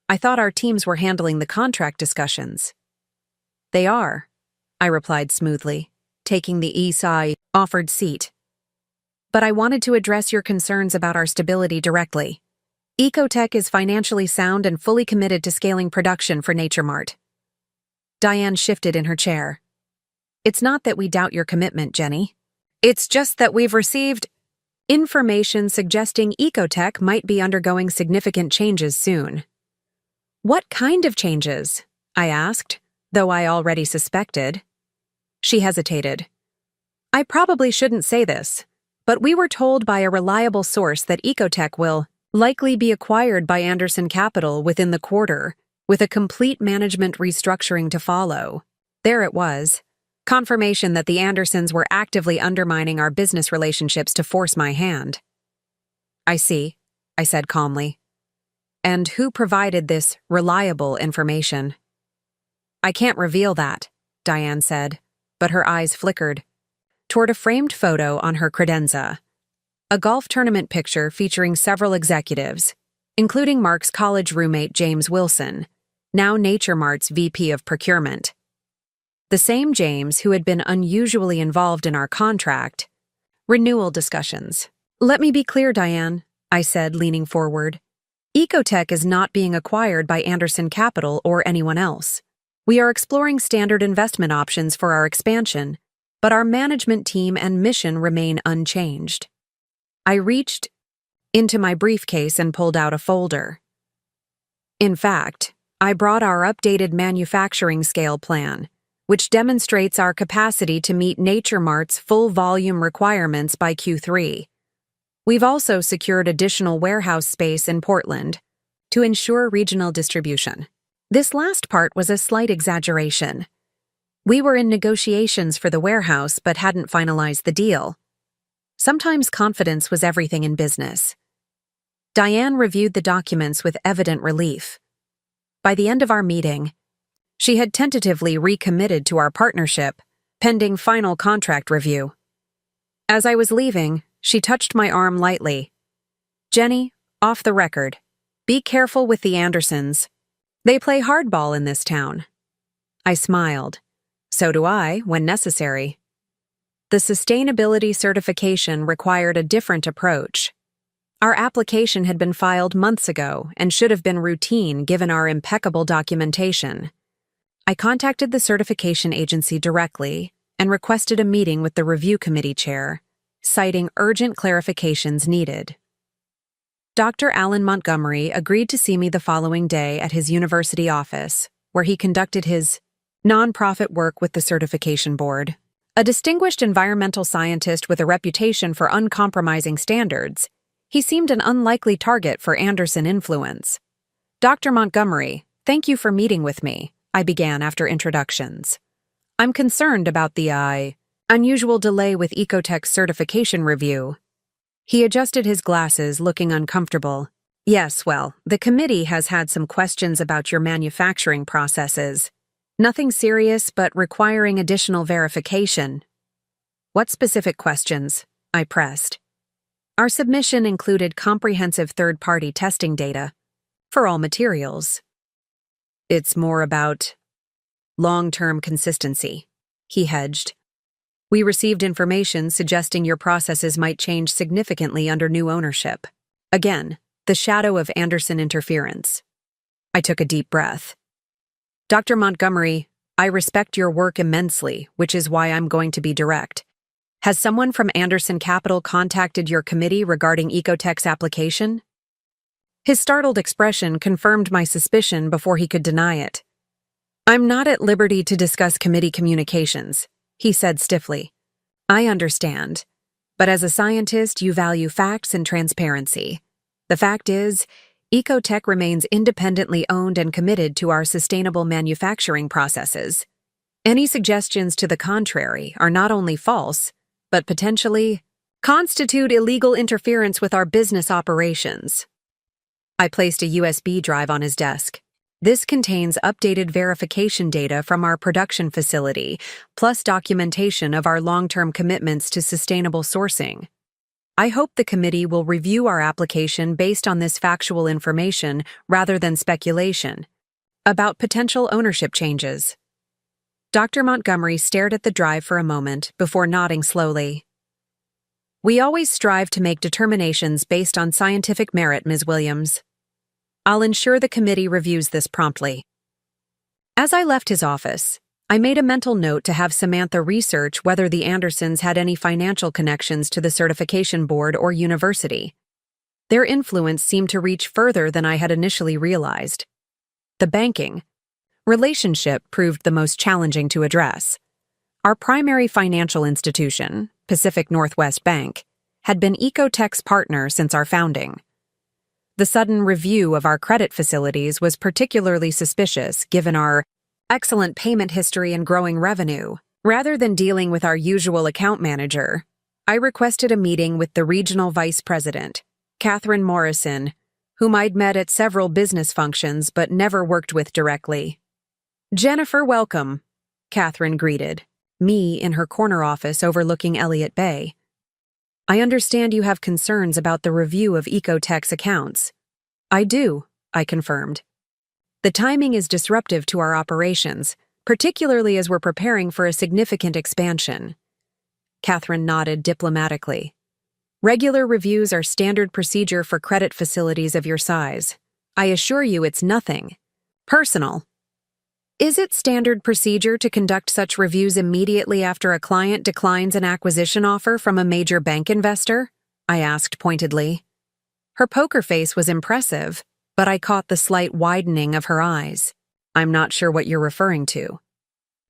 Speaker 1: I thought our teams were handling the contract discussions. "They are," I replied smoothly, taking the ESI offered seat. "But I wanted to address your concerns about our stability directly. Ecotech is financially sound and fully committed to scaling production for NatureMart." Diane shifted in her chair. "It's not that we doubt your commitment, Jenny. It's just that we've received information suggesting Ecotech might be undergoing significant changes soon." "What kind of changes?" I asked, though I already suspected. She hesitated. "I probably shouldn't say this, but we were told by a reliable source that Ecotech will likely be acquired by Anderson Capital within the quarter, with a complete management restructuring to follow." There it was. Confirmation that the Andersons were actively undermining our business relationships to force my hand. "I see," I said calmly. "And who provided this reliable information?" "I can't reveal that," Diane said, but her eyes flickered toward a framed photo on her credenza. A golf tournament picture featuring several executives, including Mark's college roommate James Wilson, now NatureMart's VP of Procurement. The same James who had been unusually involved in our contract renewal discussions. "Let me be clear, Diane," I said, leaning forward. "Ecotech is not being acquired by Anderson Capital or anyone else. We are exploring standard investment options for our expansion, but our management team and mission remain unchanged." I reached into my briefcase and pulled out a folder. In fact, I brought our updated manufacturing scale plan, which demonstrates our capacity to meet NatureMart's full volume requirements by Q3. We've also secured additional warehouse space in Portland to ensure regional distribution. This last part was a slight exaggeration. We were in negotiations for the warehouse but hadn't finalized the deal. Sometimes confidence was everything in business. Diane reviewed the documents with evident relief. By the end of our meeting, she had tentatively recommitted to our partnership, pending final contract review. As I was leaving, she touched my arm lightly. "Jenny, off the record. Be careful with the Andersons. They play hardball in this town." I smiled. So do I, when necessary. The sustainability certification required a different approach. Our application had been filed months ago and should have been routine given our impeccable documentation. I contacted the certification agency directly and requested a meeting with the review committee chair, citing urgent clarifications needed. Dr. Alan Montgomery agreed to see me the following day at his university office, where he conducted his nonprofit work with the certification board. A distinguished environmental scientist with a reputation for uncompromising standards, he seemed an unlikely target for Anderson influence. "Dr. Montgomery, thank you for meeting with me," I began after introductions. "I'm concerned about the unusual delay with Ecotech's certification review." He adjusted his glasses, looking uncomfortable. "Yes, well, the committee has had some questions about your manufacturing processes. Nothing serious, but requiring additional verification." "What specific questions?" I pressed. Our submission included comprehensive third-party testing data for all materials. It's more about long-term consistency, he hedged. We received information suggesting your processes might change significantly under new ownership. Again, the shadow of Anderson interference. I took a deep breath. Dr. Montgomery, I respect your work immensely, which is why I'm going to be direct. Has someone from Anderson Capital contacted your committee regarding Ecotech's application? His startled expression confirmed my suspicion before he could deny it. I'm not at liberty to discuss committee communications, he said stiffly. I understand, but as a scientist, you value facts and transparency. The fact is, Ecotech remains independently owned and committed to our sustainable manufacturing processes. Any suggestions to the contrary are not only false, but potentially constitute illegal interference with our business operations. I placed a USB drive on his desk. This contains updated verification data from our production facility, plus documentation of our long-term commitments to sustainable sourcing. I hope the committee will review our application based on this factual information rather than speculation about potential ownership changes. Dr. Montgomery stared at the drive for a moment before nodding slowly. We always strive to make determinations based on scientific merit, Ms. Williams. I'll ensure the committee reviews this promptly. As I left his office, I made a mental note to have Samantha research whether the Andersons had any financial connections to the certification board or university. Their influence seemed to reach further than I had initially realized. The banking relationship proved the most challenging to address. Our primary financial institution, Pacific Northwest Bank, had been Ecotech's partner since our founding. The sudden review of our credit facilities was particularly suspicious given our excellent payment history and growing revenue. Rather than dealing with our usual account manager, I requested a meeting with the regional vice president, Catherine Morrison, whom I'd met at several business functions but never worked with directly. Jennifer, welcome, Catherine greeted, me in her corner office overlooking Elliott Bay. I understand you have concerns about the review of Ecotech's accounts. I do, I confirmed. The timing is disruptive to our operations, particularly as we're preparing for a significant expansion. Catherine nodded diplomatically. Regular reviews are standard procedure for credit facilities of your size. I assure you it's nothing personal. Is it standard procedure to conduct such reviews immediately after a client declines an acquisition offer from a major bank investor? I asked pointedly. Her poker face was impressive, but I caught the slight widening of her eyes. I'm not sure what you're referring to.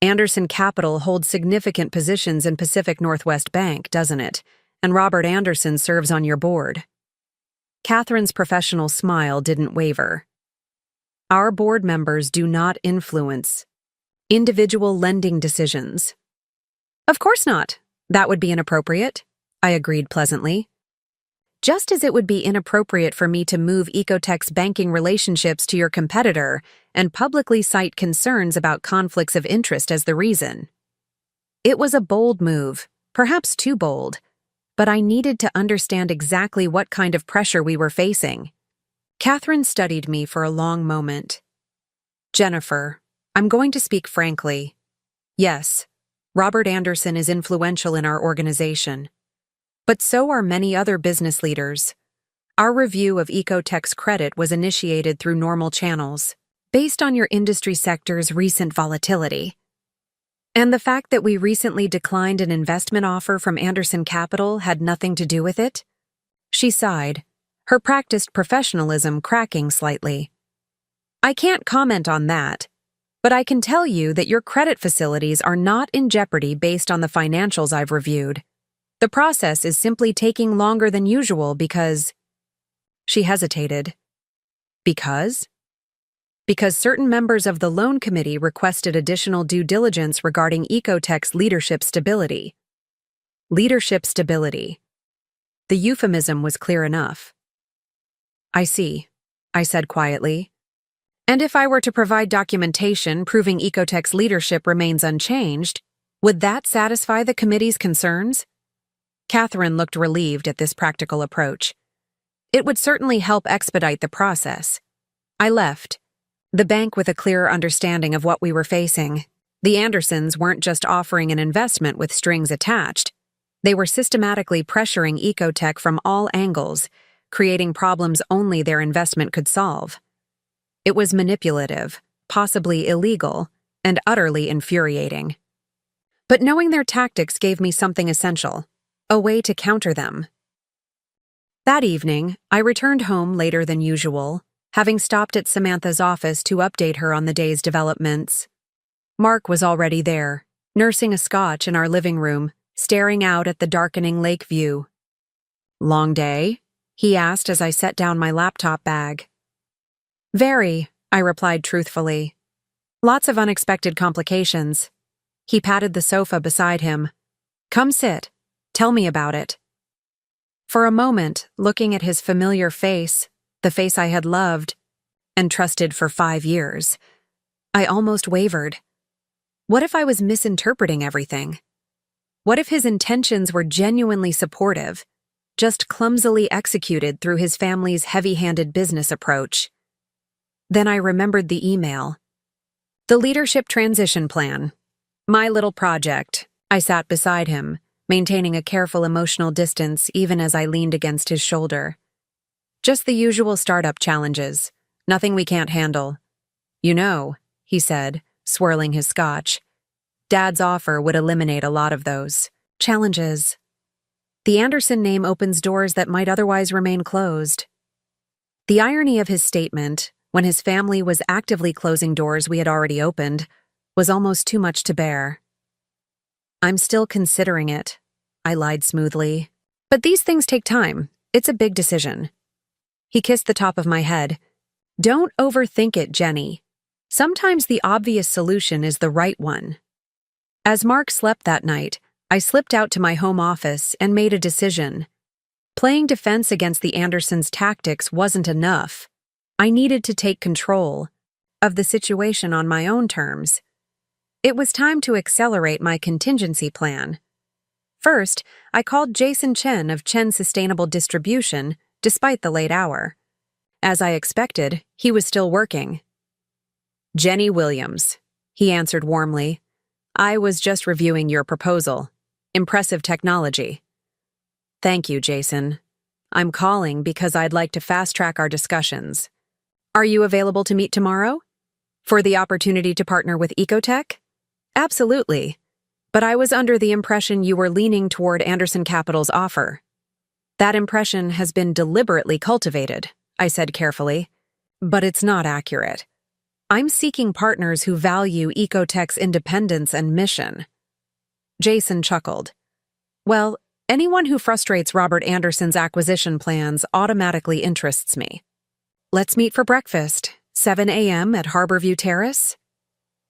Speaker 1: Anderson Capital holds significant positions in Pacific Northwest Bank, doesn't it? And Robert Anderson serves on your board. Catherine's professional smile didn't waver. Our board members do not influence individual lending decisions. Of course not. That would be inappropriate, I agreed pleasantly. Just as it would be inappropriate for me to move Ecotech's banking relationships to your competitor and publicly cite concerns about conflicts of interest as the reason. It was a bold move, perhaps too bold, but I needed to understand exactly what kind of pressure we were facing. Catherine studied me for a long moment. Jennifer, I'm going to speak frankly. Yes, Robert Anderson is influential in our organization. But so are many other business leaders. Our review of Ecotech's credit was initiated through normal channels, based on your industry sector's recent volatility. And the fact that we recently declined an investment offer from Anderson Capital had nothing to do with it? She sighed, her practiced professionalism cracking slightly. I can't comment on that, but I can tell you that your credit facilities are not in jeopardy based on the financials I've reviewed. The process is simply taking longer than usual because… She hesitated. Because? Because certain members of the loan committee requested additional due diligence regarding Ecotech's leadership stability. Leadership stability. The euphemism was clear enough. I see, I said quietly. And if I were to provide documentation proving Ecotech's leadership remains unchanged, would that satisfy the committee's concerns? Catherine looked relieved at this practical approach. It would certainly help expedite the process. I left, the bank with a clearer understanding of what we were facing. The Andersons weren't just offering an investment with strings attached. They were systematically pressuring Ecotech from all angles, creating problems only their investment could solve. It was manipulative, possibly illegal, and utterly infuriating. But knowing their tactics gave me something essential, a way to counter them. That evening, I returned home later than usual, having stopped at Samantha's office to update her on the day's developments. Mark was already there, nursing a scotch in our living room, staring out at the darkening lake view. "Long day?" he asked as I set down my laptop bag. "Very," I replied truthfully. "Lots of unexpected complications." He patted the sofa beside him. "Come sit. Tell me about it." For a moment, looking at his familiar face, the face I had loved and trusted for 5 years, I almost wavered. What if I was misinterpreting everything? What if his intentions were genuinely supportive, just clumsily executed through his family's heavy-handed business approach? Then I remembered the email. The leadership transition plan. My little project. I sat beside him, maintaining a careful emotional distance even as I leaned against his shoulder. Just the usual startup challenges. Nothing we can't handle. "You know," he said, swirling his scotch, "Dad's offer would eliminate a lot of those challenges. The Anderson name opens doors that might otherwise remain closed." The irony of his statement, when his family was actively closing doors we had already opened, was almost too much to bear. "I'm still considering it," I lied smoothly. "But these things take time. It's a big decision." He kissed the top of my head. "Don't overthink it, Jenny. Sometimes the obvious solution is the right one." As Mark slept that night, I slipped out to my home office and made a decision. Playing defense against the Andersons' tactics wasn't enough. I needed to take control of the situation on my own terms. It was time to accelerate my contingency plan. First, I called Jason Chen of Chen Sustainable Distribution, despite the late hour. As I expected, he was still working. "Jenny Williams," he answered warmly. "I was just reviewing your proposal. Impressive technology." "Thank you, Jason. I'm calling because I'd like to fast-track our discussions. Are you available to meet tomorrow? For the opportunity to partner with Ecotech?" "Absolutely. But I was under the impression you were leaning toward Anderson Capital's offer." "That impression has been deliberately cultivated," I said carefully. "But it's not accurate. I'm seeking partners who value Ecotech's independence and mission." Jason chuckled. "Well, anyone who frustrates Robert Anderson's acquisition plans automatically interests me. Let's meet for breakfast, 7 a.m. at Harborview Terrace."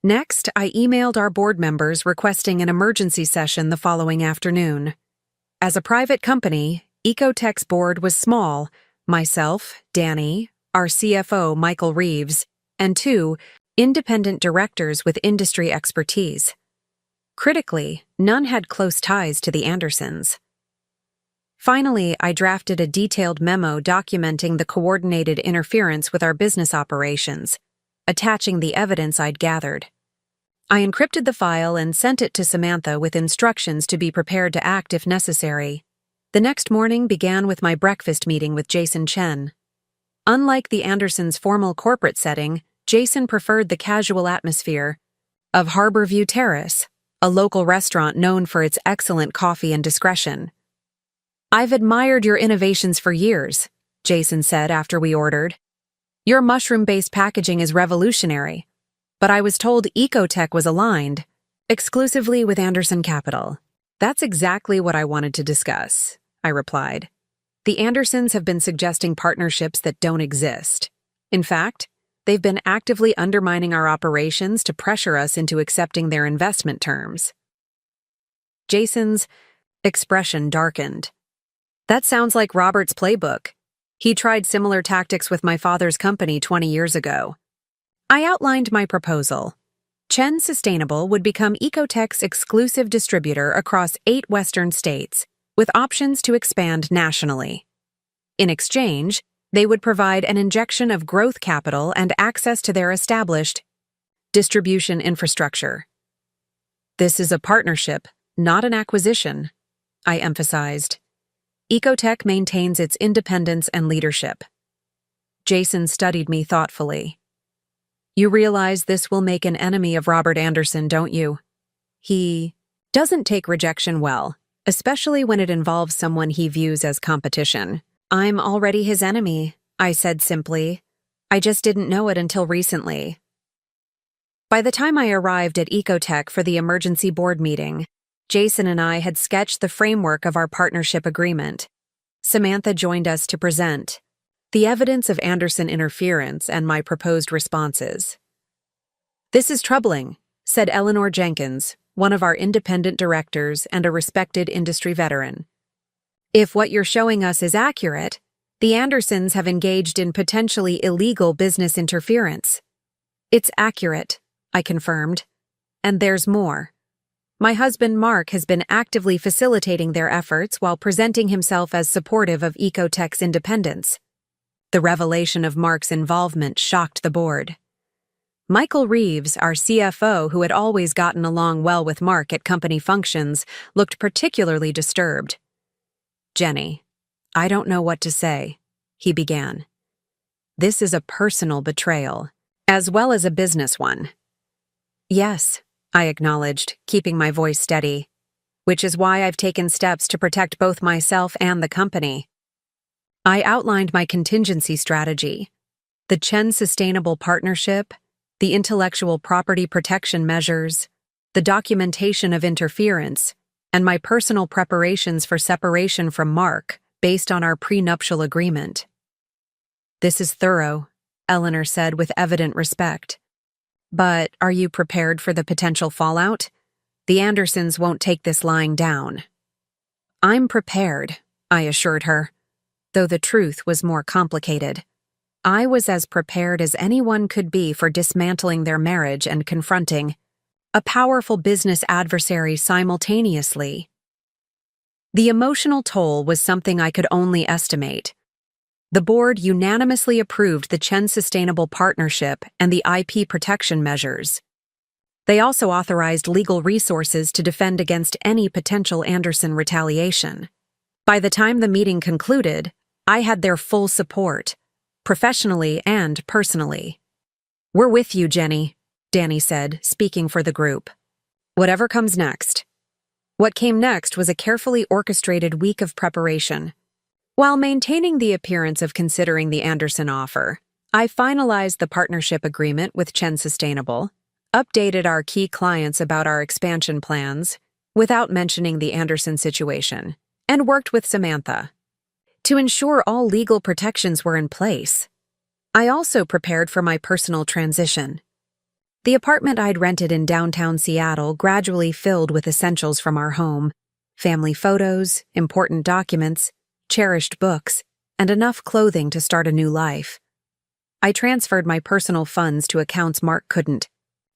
Speaker 1: Next, I emailed our board members requesting an emergency session the following afternoon. As a private company, Ecotech's board was small: myself, Danny, our CFO, Michael Reeves, and 2 independent directors with industry expertise. Critically, none had close ties to the Andersons. Finally, I drafted a detailed memo documenting the coordinated interference with our business operations, attaching the evidence I'd gathered. I encrypted the file and sent it to Samantha with instructions to be prepared to act if necessary. The next morning began with my breakfast meeting with Jason Chen. Unlike the Andersons' formal corporate setting, Jason preferred the casual atmosphere of Harborview Terrace, a local restaurant known for its excellent coffee and discretion. "I've admired your innovations for years," Jason said after we ordered. "Your mushroom-based packaging is revolutionary, but I was told Ecotech was aligned exclusively with Anderson Capital." "That's exactly what I wanted to discuss," I replied. "The Andersons have been suggesting partnerships that don't exist. In fact, they've been actively undermining our operations to pressure us into accepting their investment terms." Jason's expression darkened. "That sounds like Robert's playbook. He tried similar tactics with my father's company 20 years ago." I outlined my proposal. Chen Sustainable would become Ecotech's exclusive distributor across 8 Western states, with options to expand nationally. In exchange, they would provide an injection of growth capital and access to their established distribution infrastructure. This is a partnership, not an acquisition, I emphasized. Ecotech maintains its independence and leadership. Jason studied me thoughtfully. You realize this will make an enemy of Robert Anderson, don't you? He doesn't take rejection well, especially when it involves someone he views as competition. I'm already his enemy, I said simply. I just didn't know it until recently. By the time I arrived at Ecotech for the emergency board meeting, Jason and I had sketched the framework of our partnership agreement. Samantha joined us to present the evidence of Anderson interference and my proposed responses. This is troubling, said Eleanor Jenkins, one of our independent directors and a respected industry veteran. If what you're showing us is accurate, the Andersons have engaged in potentially illegal business interference. It's accurate, I confirmed. And there's more. My husband Mark has been actively facilitating their efforts while presenting himself as supportive of Ecotech's independence. The revelation of Mark's involvement shocked the board. Michael Reeves, our CFO, who had always gotten along well with Mark at company functions, looked particularly disturbed. Jenny, I don't know what to say, he began. This is a personal betrayal, as well as a business one. Yes, I acknowledged, keeping my voice steady, which is why I've taken steps to protect both myself and the company. I outlined my contingency strategy, the Chen Sustainable Partnership, the intellectual property protection measures, the documentation of interference, and my personal preparations for separation from Mark based on our prenuptial agreement. This is thorough, Eleanor said with evident respect. But are you prepared for the potential fallout? The Andersons won't take this lying down. I'm prepared, I assured her, though the truth was more complicated. I was as prepared as anyone could be for dismantling their marriage and confronting a powerful business adversary simultaneously. The emotional toll was something I could only estimate. The board unanimously approved the Chen Sustainable Partnership and the IP protection measures. They also authorized legal resources to defend against any potential Anderson retaliation. By the time the meeting concluded, I had their full support, professionally and personally. We're with you, Jenny, Danny said, speaking for the group. Whatever comes next. What came next was a carefully orchestrated week of preparation. While maintaining the appearance of considering the Anderson offer, I finalized the partnership agreement with Chen Sustainable, updated our key clients about our expansion plans, without mentioning the Anderson situation, and worked with Samantha to ensure all legal protections were in place. I also prepared for my personal transition. The apartment I'd rented in downtown Seattle gradually filled with essentials from our home: family photos, important documents, cherished books, and enough clothing to start a new life. I transferred my personal funds to accounts Mark couldn't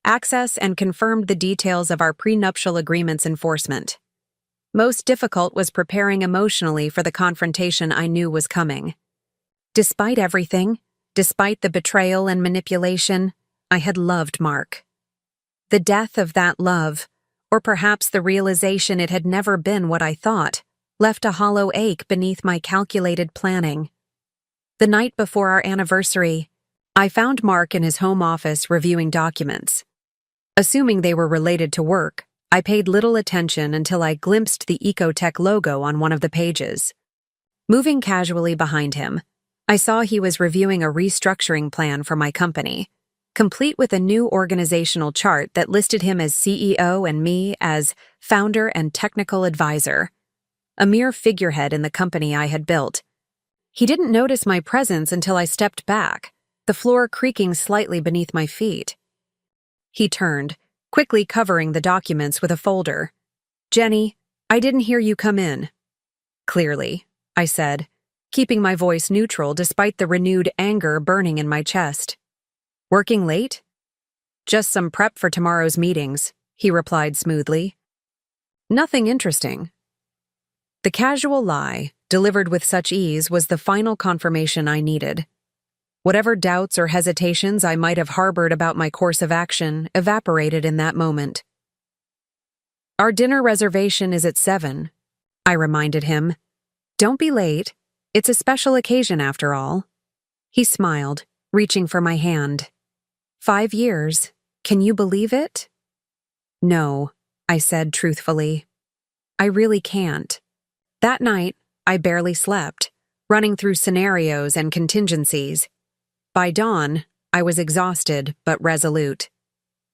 Speaker 1: access and confirmed the details of our prenuptial agreement's enforcement. Most difficult was preparing emotionally for the confrontation I knew was coming. Despite everything, despite the betrayal and manipulation, I had loved Mark. The death of that love, or perhaps the realization it had never been what I thought, left a hollow ache beneath my calculated planning. The night before our anniversary, I found Mark in his home office reviewing documents. Assuming they were related to work, I paid little attention until I glimpsed the Ecotech logo on one of the pages. Moving casually behind him, I saw he was reviewing a restructuring plan for my company, complete with a new organizational chart that listed him as CEO and me as founder and technical advisor, a mere figurehead in the company I had built. He didn't notice my presence until I stepped back, the floor creaking slightly beneath my feet. He turned, quickly covering the documents with a folder. Jenny, I didn't hear you come in. Clearly, I said, keeping my voice neutral despite the renewed anger burning in my chest. Working late? Just some prep for tomorrow's meetings, he replied smoothly. Nothing interesting. The casual lie, delivered with such ease, was the final confirmation I needed. Whatever doubts or hesitations I might have harbored about my course of action evaporated in that moment. "Our dinner reservation is at 7, I reminded him. "Don't be late. It's a special occasion after all." He smiled, reaching for my hand. 5 years. Can you believe it? "No," I said truthfully. "I really can't." That night, I barely slept, running through scenarios and contingencies. By dawn, I was exhausted but resolute.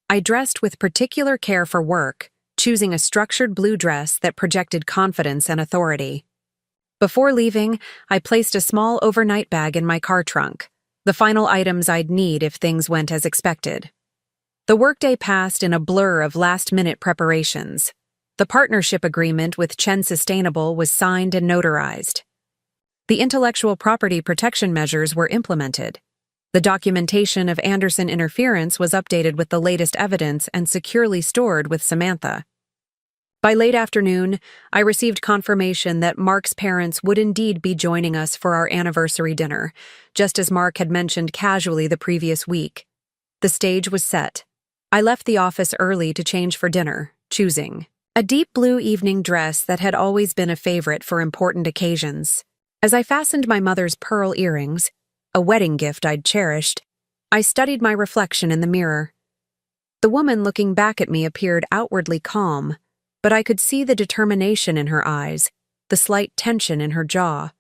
Speaker 1: I dressed with particular care for work, choosing a structured blue dress that projected confidence and authority. Before leaving, I placed a small overnight bag in my car trunk, the final items I'd need if things went as expected. The workday passed in a blur of last-minute preparations. The partnership agreement with Chen Sustainable was signed and notarized. The intellectual property protection measures were implemented. The documentation of Anderson interference was updated with the latest evidence and securely stored with Samantha. By late afternoon, I received confirmation that Mark's parents would indeed be joining us for our anniversary dinner, just as Mark had mentioned casually the previous week. The stage was set. I left the office early to change for dinner, choosing a deep blue evening dress that had always been a favorite for important occasions. As I fastened my mother's pearl earrings, a wedding gift I'd cherished, I studied my reflection in the mirror. The woman looking back at me appeared outwardly calm, but I could see the determination in her eyes, the slight tension in her jaw.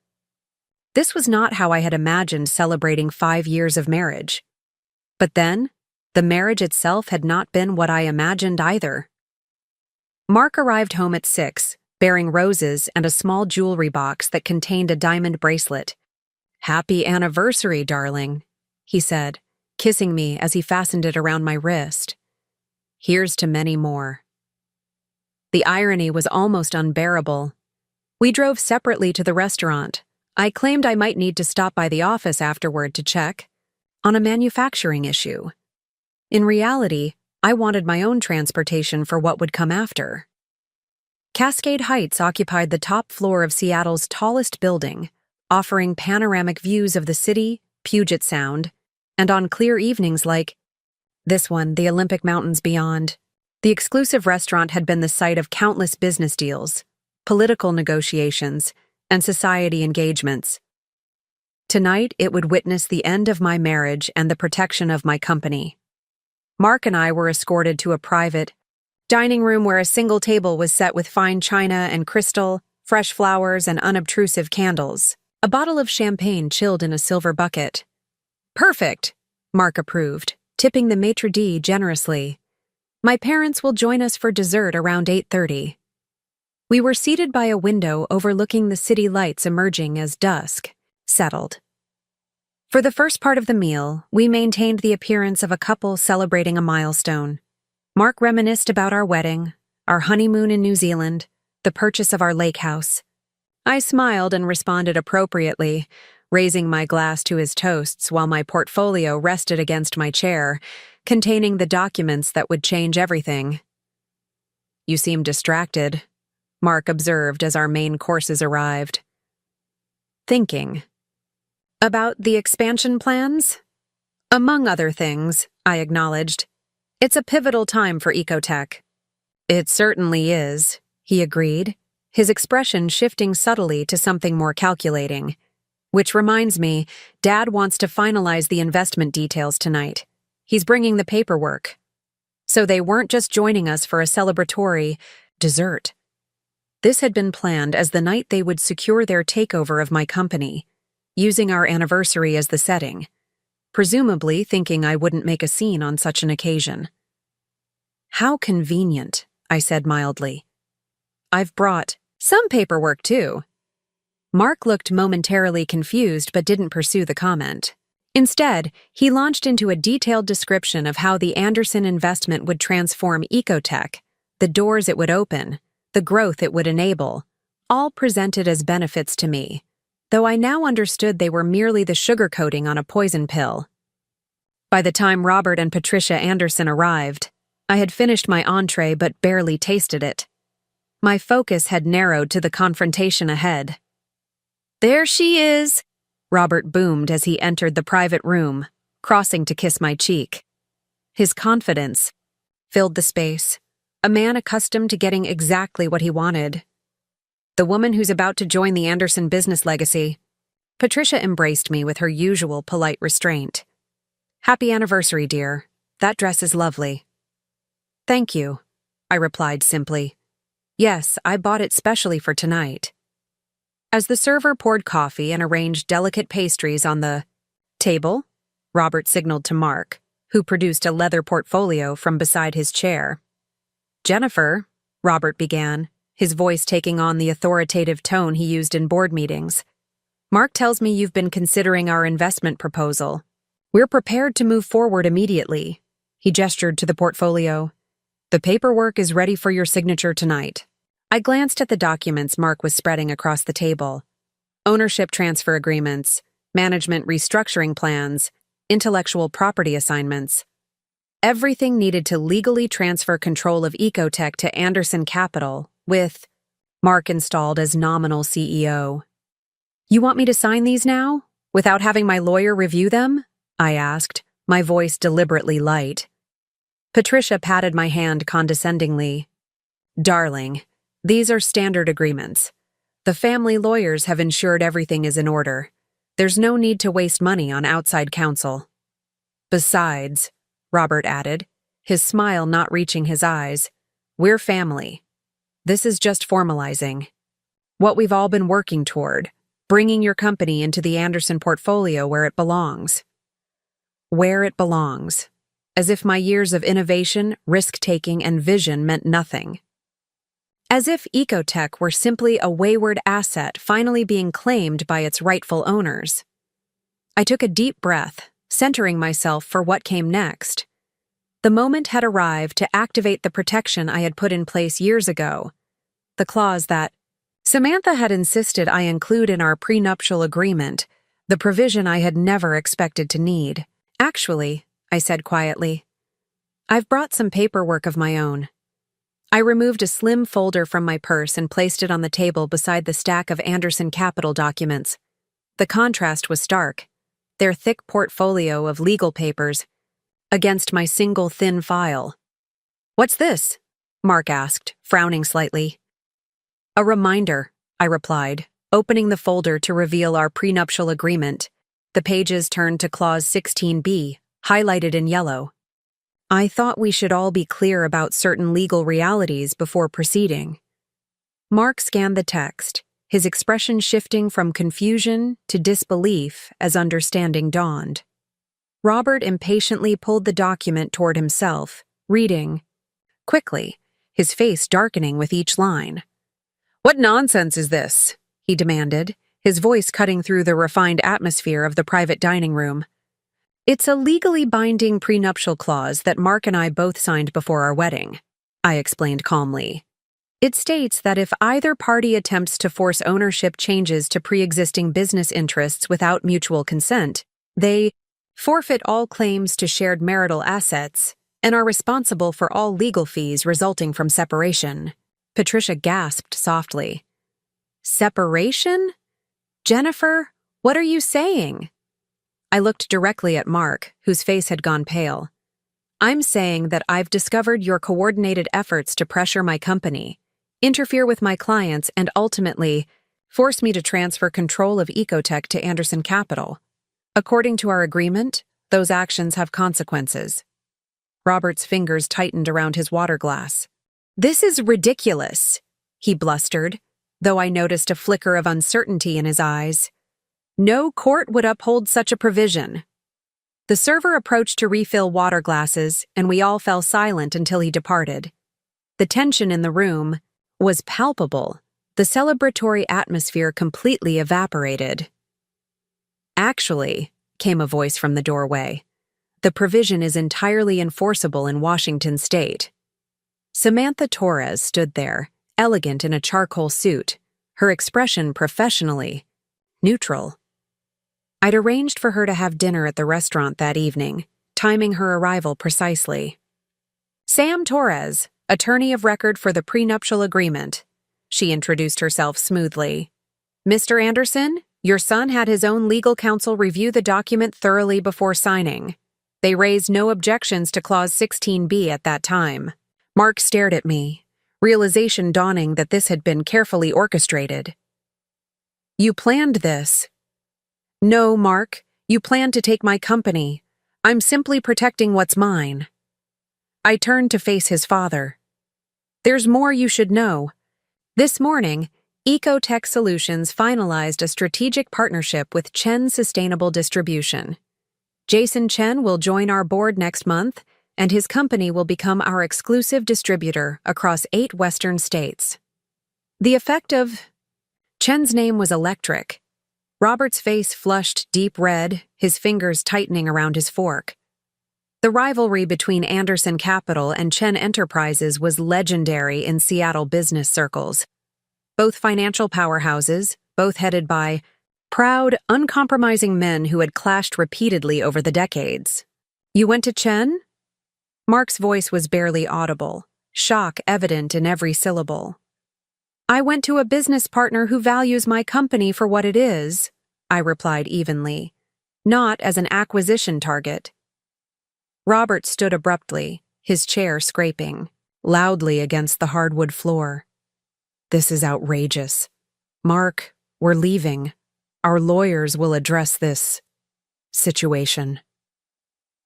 Speaker 1: This was not how I had imagined celebrating 5 years of marriage. But then, the marriage itself had not been what I imagined either. Mark arrived home at 6, bearing roses and a small jewelry box that contained a diamond bracelet. "Happy anniversary, darling," he said, kissing me as he fastened it around my wrist. "Here's to many more." The irony was almost unbearable. We drove separately to the restaurant. I claimed I might need to stop by the office afterward to check on a manufacturing issue. In reality, I wanted my own transportation for what would come after. Cascade Heights occupied the top floor of Seattle's tallest building, offering panoramic views of the city, Puget Sound, and on clear evenings like this one, the Olympic Mountains beyond. The exclusive restaurant had been the site of countless business deals, political negotiations, and society engagements. Tonight, it would witness the end of my marriage and the protection of my company. Mark and I were escorted to a private dining room where a single table was set with fine china and crystal, fresh flowers, and unobtrusive candles. A bottle of champagne chilled in a silver bucket. "Perfect," Mark approved, tipping the maitre d' generously. "My parents will join us for dessert around 8:30. We were seated by a window overlooking the city lights emerging as dusk settled. For the first part of the meal, we maintained the appearance of a couple celebrating a milestone. Mark reminisced about our wedding, our honeymoon in New Zealand, the purchase of our lake house. I smiled and responded appropriately, raising my glass to his toasts while my portfolio rested against my chair, containing the documents that would change everything. "You seem distracted," Mark observed as our main courses arrived. "Thinking. About the expansion plans?" "Among other things," I acknowledged. "It's a pivotal time for ecotech." "It certainly is," he agreed, his expression shifting subtly to something more calculating. "Which reminds me, Dad wants to finalize the investment details tonight. He's bringing the paperwork." So they weren't just joining us for a celebratory dessert. This had been planned as the night they would secure their takeover of my company, using our anniversary as the setting, presumably thinking I wouldn't make a scene on such an occasion. "How convenient," I said mildly. "I've brought some paperwork, too." Mark looked momentarily confused but didn't pursue the comment. Instead, he launched into a detailed description of how the Anderson investment would transform ecotech, the doors it would open, the growth it would enable, all presented as benefits to me, though I now understood they were merely the sugarcoating on a poison pill. By the time Robert and Patricia Anderson arrived, I had finished my entree but barely tasted it. My focus had narrowed to the confrontation ahead. "There she is," Robert boomed as he entered the private room, crossing to kiss my cheek. His confidence filled the space, a man accustomed to getting exactly what he wanted. "The woman who's about to join the Anderson business legacy." Patricia embraced me with her usual polite restraint. "Happy anniversary, dear. That dress is lovely." "Thank you," I replied simply. "Yes, I bought it specially for tonight." As the server poured coffee and arranged delicate pastries on the table, Robert signaled to Mark, who produced a leather portfolio from beside his chair. "Jennifer," Robert began, his voice taking on the authoritative tone he used in board meetings, "Mark tells me you've been considering our investment proposal. We're prepared to move forward immediately." He gestured to the portfolio. "The paperwork is ready for your signature tonight." I glanced at the documents Mark was spreading across the table. Ownership transfer agreements, management restructuring plans, intellectual property assignments. Everything needed to legally transfer control of Ecotech to Anderson Capital, with Mark installed as nominal CEO. "You want me to sign these now, without having my lawyer review them?" I asked, my voice deliberately light. Patricia patted my hand condescendingly. "Darling, these are standard agreements. The family lawyers have ensured everything is in order. There's no need to waste money on outside counsel." "Besides," Robert added, his smile not reaching his eyes, "we're family. This is just formalizing what we've all been working toward, bringing your company into the Anderson portfolio where it belongs." Where it belongs. As if my years of innovation, risk-taking, and vision meant nothing. As if Ecotech were simply a wayward asset finally being claimed by its rightful owners. I took a deep breath, centering myself for what came next. The moment had arrived to activate the protection I had put in place years ago, the clause that Samantha had insisted I include in our prenuptial agreement, the provision I had never expected to need. "Actually," I said quietly, "I've brought some paperwork of my own." I removed a slim folder from my purse and placed it on the table beside the stack of Anderson Capital documents. The contrast was stark, their thick portfolio of legal papers against my single thin file. "What's this?" Mark asked, frowning slightly. "A reminder," I replied, opening the folder to reveal our prenuptial agreement. The pages turned to Clause 16B, highlighted in yellow. "I thought we should all be clear about certain legal realities before proceeding." Mark scanned the text, his expression shifting from confusion to disbelief as understanding dawned. Robert impatiently pulled the document toward himself, reading quickly, his face darkening with each line. "What nonsense is this?" he demanded, his voice cutting through the refined atmosphere of the private dining room. "It's a legally binding prenuptial clause that Mark and I both signed before our wedding," I explained calmly. "It states that if either party attempts to force ownership changes to pre-existing business interests without mutual consent, they forfeit all claims to shared marital assets and are responsible for all legal fees resulting from separation." Patricia gasped softly. "Separation? Jennifer, what are you saying?" I looked directly at Mark, whose face had gone pale. "I'm saying that I've discovered your coordinated efforts to pressure my company, interfere with my clients, and ultimately force me to transfer control of Ecotech to Anderson Capital. According to our agreement, those actions have consequences." Robert's fingers tightened around his water glass. "This is ridiculous," he blustered, though I noticed a flicker of uncertainty in his eyes. "No court would uphold such a provision." The server approached to refill water glasses, and we all fell silent until he departed. The tension in the room was palpable, the celebratory atmosphere completely evaporated. "Actually," came a voice from the doorway, "the provision is entirely enforceable in Washington state." Samantha Torres stood there, elegant in a charcoal suit, her expression professionally neutral. I'd arranged for her to have dinner at the restaurant that evening, timing her arrival precisely. "Sam Torres, attorney of record for the prenuptial agreement," she introduced herself smoothly. Mr. Anderson, your son had his own legal counsel review the document thoroughly before signing. They raised no objections to Clause 16B at that time. Mark stared at me, realization dawning that this had been carefully orchestrated. You planned this. No, Mark, you planned to take my company. I'm simply protecting what's mine. I turned to face his father. There's more you should know. This morning, Ecotech Solutions finalized a strategic partnership with Chen Sustainable Distribution. Jason Chen will join our board next month, and his company will become our exclusive distributor across 8 Western states. The effect of... Chen's name was electric. Robert's face flushed deep red, his fingers tightening around his fork. The rivalry between Anderson Capital and Chen Enterprises was legendary in Seattle business circles. Both financial powerhouses, both headed by proud, uncompromising men who had clashed repeatedly over the decades. You went to Chen? Mark's voice was barely audible, shock evident in every syllable. I went to a business partner who values my company for what it is, I replied evenly, not as an acquisition target. Robert stood abruptly, his chair scraping loudly against the hardwood floor. This is outrageous. Mark, we're leaving. Our lawyers will address this situation.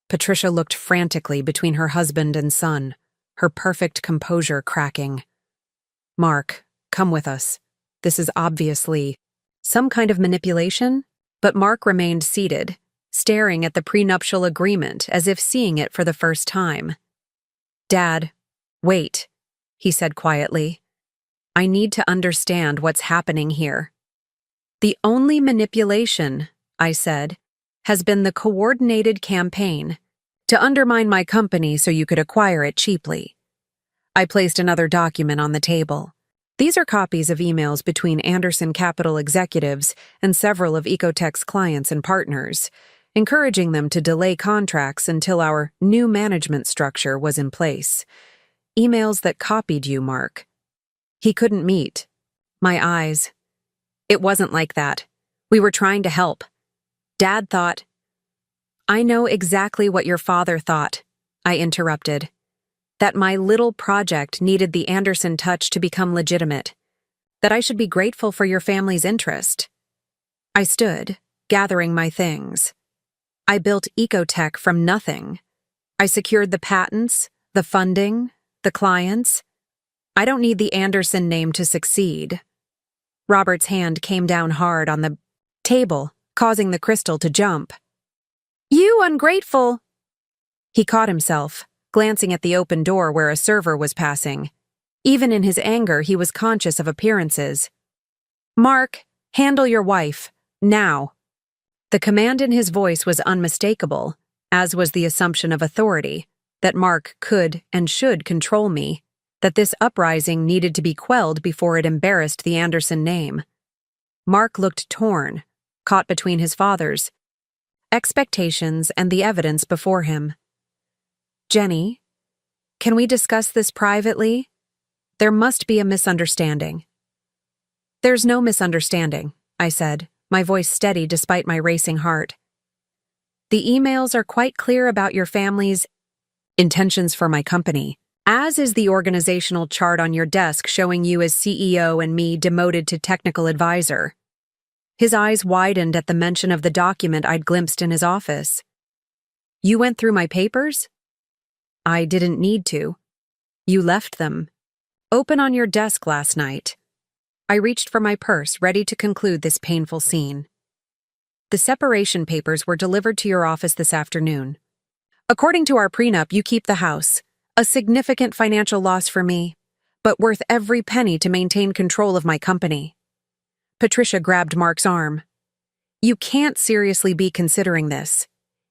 Speaker 1: Patricia looked frantically between her husband and son, her perfect composure cracking. Mark, come with us. This is obviously some kind of manipulation, but Mark remained seated, staring at the prenuptial agreement as if seeing it for the first time. Dad, wait, he said quietly. I need to understand what's happening here. The only manipulation, I said, has been the coordinated campaign to undermine my company so you could acquire it cheaply. I placed another document on the table. These are copies of emails between Anderson Capital executives and several of Ecotech's clients and partners, encouraging them to delay contracts until our new management structure was in place. Emails that copied you, Mark. He couldn't meet. My eyes. It wasn't like that. We were trying to help. Dad thought... I know exactly what your father thought, I interrupted. That my little project needed the Anderson touch to become legitimate. That I should be grateful for your family's interest. I stood, gathering my things. I built Ecotech from nothing. I secured the patents, the funding, the clients. I don't need the Anderson name to succeed. Robert's hand came down hard on the table, causing the crystal to jump. You ungrateful! He caught himself, glancing at the open door where a server was passing. Even in his anger, he was conscious of appearances. Mark, handle your wife, now. The command in his voice was unmistakable, as was the assumption of authority, that Mark could and should control me, that this uprising needed to be quelled before it embarrassed the Anderson name. Mark looked torn, caught between his father's expectations and the evidence before him. Jenny, can we discuss this privately? There must be a misunderstanding. There's no misunderstanding, I said, my voice steady despite my racing heart. The emails are quite clear about your family's intentions for my company, as is the organizational chart on your desk showing you as CEO and me demoted to technical advisor. His eyes widened at the mention of the document I'd glimpsed in his office. You went through my papers? I didn't need to. You left them open on your desk last night. I reached for my purse, ready to conclude this painful scene. The separation papers were delivered to your office this afternoon. According to our prenup, you keep the house. A significant financial loss for me, but worth every penny to maintain control of my company. Patricia grabbed Mark's arm. You can't seriously be considering this.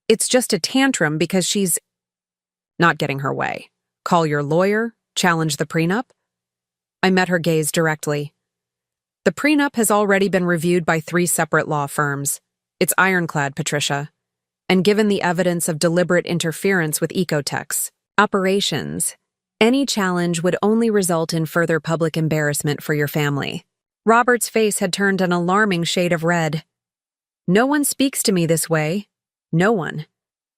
Speaker 1: It's just a tantrum because she's not getting her way. Call your lawyer, challenge the prenup. I met her gaze directly. The prenup has already been reviewed by 3 separate law firms. It's ironclad, Patricia. And given the evidence of deliberate interference with Ecotech's operations, Any challenge would only result in further public embarrassment for your family. Robert's face had turned an alarming shade of red. No one speaks to me this way. No one.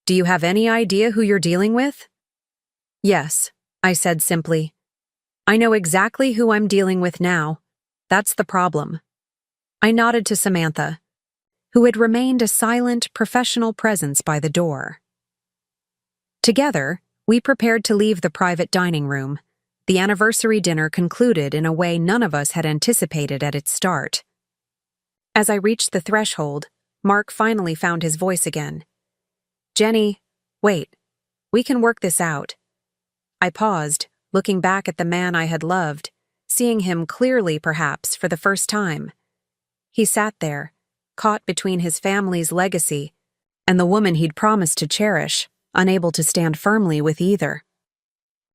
Speaker 1: Do you have any idea who you're dealing with? Yes, I said simply. I know exactly who I'm dealing with now. That's the problem. I nodded to Samantha, who had remained a silent, professional presence by the door. Together, we prepared to leave the private dining room. The anniversary dinner concluded in a way none of us had anticipated at its start. As I reached the threshold, Mark finally found his voice again. Jenny, wait. We can work this out. I paused, looking back at the man I had loved, seeing him clearly perhaps for the first time. He sat there, caught between his family's legacy and the woman he'd promised to cherish, unable to stand firmly with either.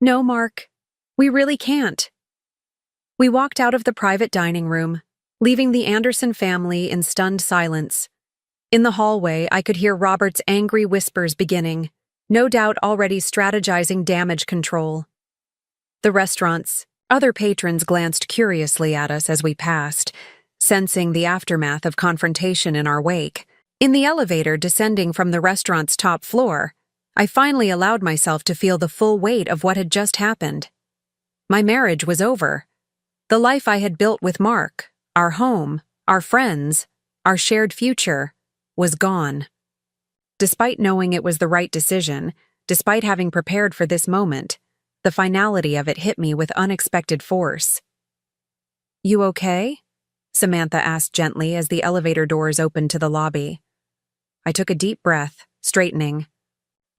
Speaker 1: No, Mark, we really can't. We walked out of the private dining room, leaving the Anderson family in stunned silence. In the hallway, I could hear Robert's angry whispers beginning, no doubt already strategizing damage control. The restaurant's other patrons glanced curiously at us as we passed, sensing the aftermath of confrontation in our wake. In the elevator descending from the restaurant's top floor, I finally allowed myself to feel the full weight of what had just happened. My marriage was over. The life I had built with Mark, our home, our friends, our shared future, was gone. Despite knowing it was the right decision, despite having prepared for this moment, the finality of it hit me with unexpected force. You okay? Samantha asked gently as the elevator doors opened to the lobby. I took a deep breath, straightening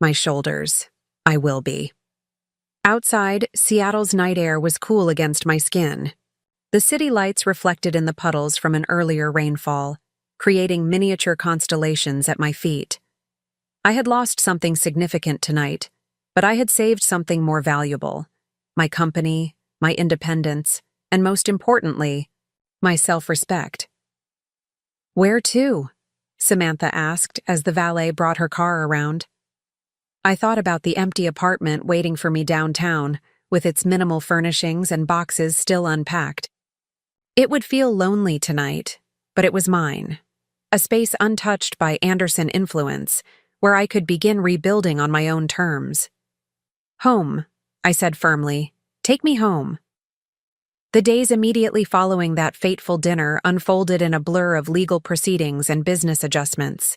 Speaker 1: my shoulders. I will be. Outside, Seattle's night air was cool against my skin. The city lights reflected in the puddles from an earlier rainfall, creating miniature constellations at my feet. I had lost something significant tonight, but I had saved something more valuable: my company, my independence, and most importantly, my self-respect. Where to? Samantha asked as the valet brought her car around. I thought about the empty apartment waiting for me downtown, with its minimal furnishings and boxes still unpacked. It would feel lonely tonight, but it was mine. A space untouched by Anderson influence, where I could begin rebuilding on my own terms. Home, I said firmly. Take me home. The days immediately following that fateful dinner unfolded in a blur of legal proceedings and business adjustments.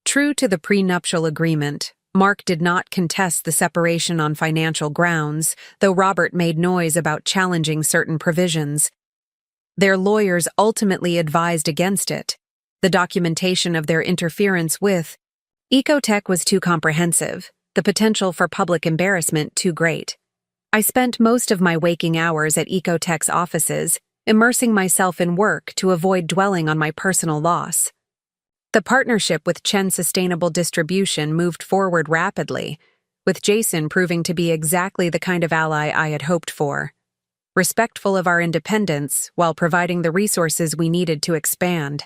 Speaker 1: True to the prenuptial agreement, Mark did not contest the separation on financial grounds, though Robert made noise about challenging certain provisions. Their lawyers ultimately advised against it. The documentation of their interference with Ecotech was too comprehensive, the potential for public embarrassment too great. I spent most of my waking hours at Ecotech's offices, immersing myself in work to avoid dwelling on my personal loss. The partnership with Chen Sustainable Distribution moved forward rapidly, with Jason proving to be exactly the kind of ally I had hoped for. Respectful of our independence while providing the resources we needed to expand.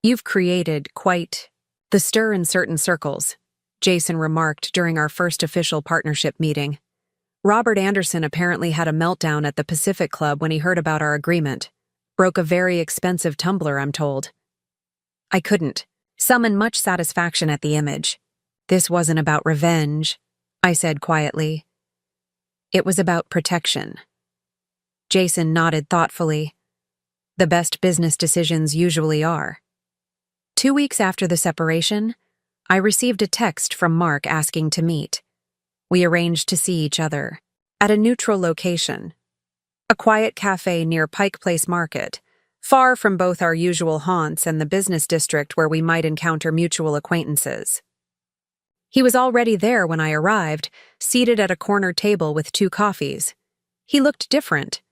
Speaker 1: You've created quite the stir in certain circles, Jason remarked during our first official partnership meeting. Robert Anderson apparently had a meltdown at the Pacific Club when he heard about our agreement. Broke a very expensive tumbler, I'm told. I couldn't summon much satisfaction at the image. This wasn't about revenge, I said quietly. It was about protection. Jason nodded thoughtfully. The best business decisions usually are. 2 weeks after the separation, I received a text from Mark asking to meet. We arranged to see each other at a neutral location, a quiet cafe near Pike Place Market, far from both our usual haunts and the business district where we might encounter mutual acquaintances. He was already there when I arrived, seated at a corner table with 2 coffees. He looked different,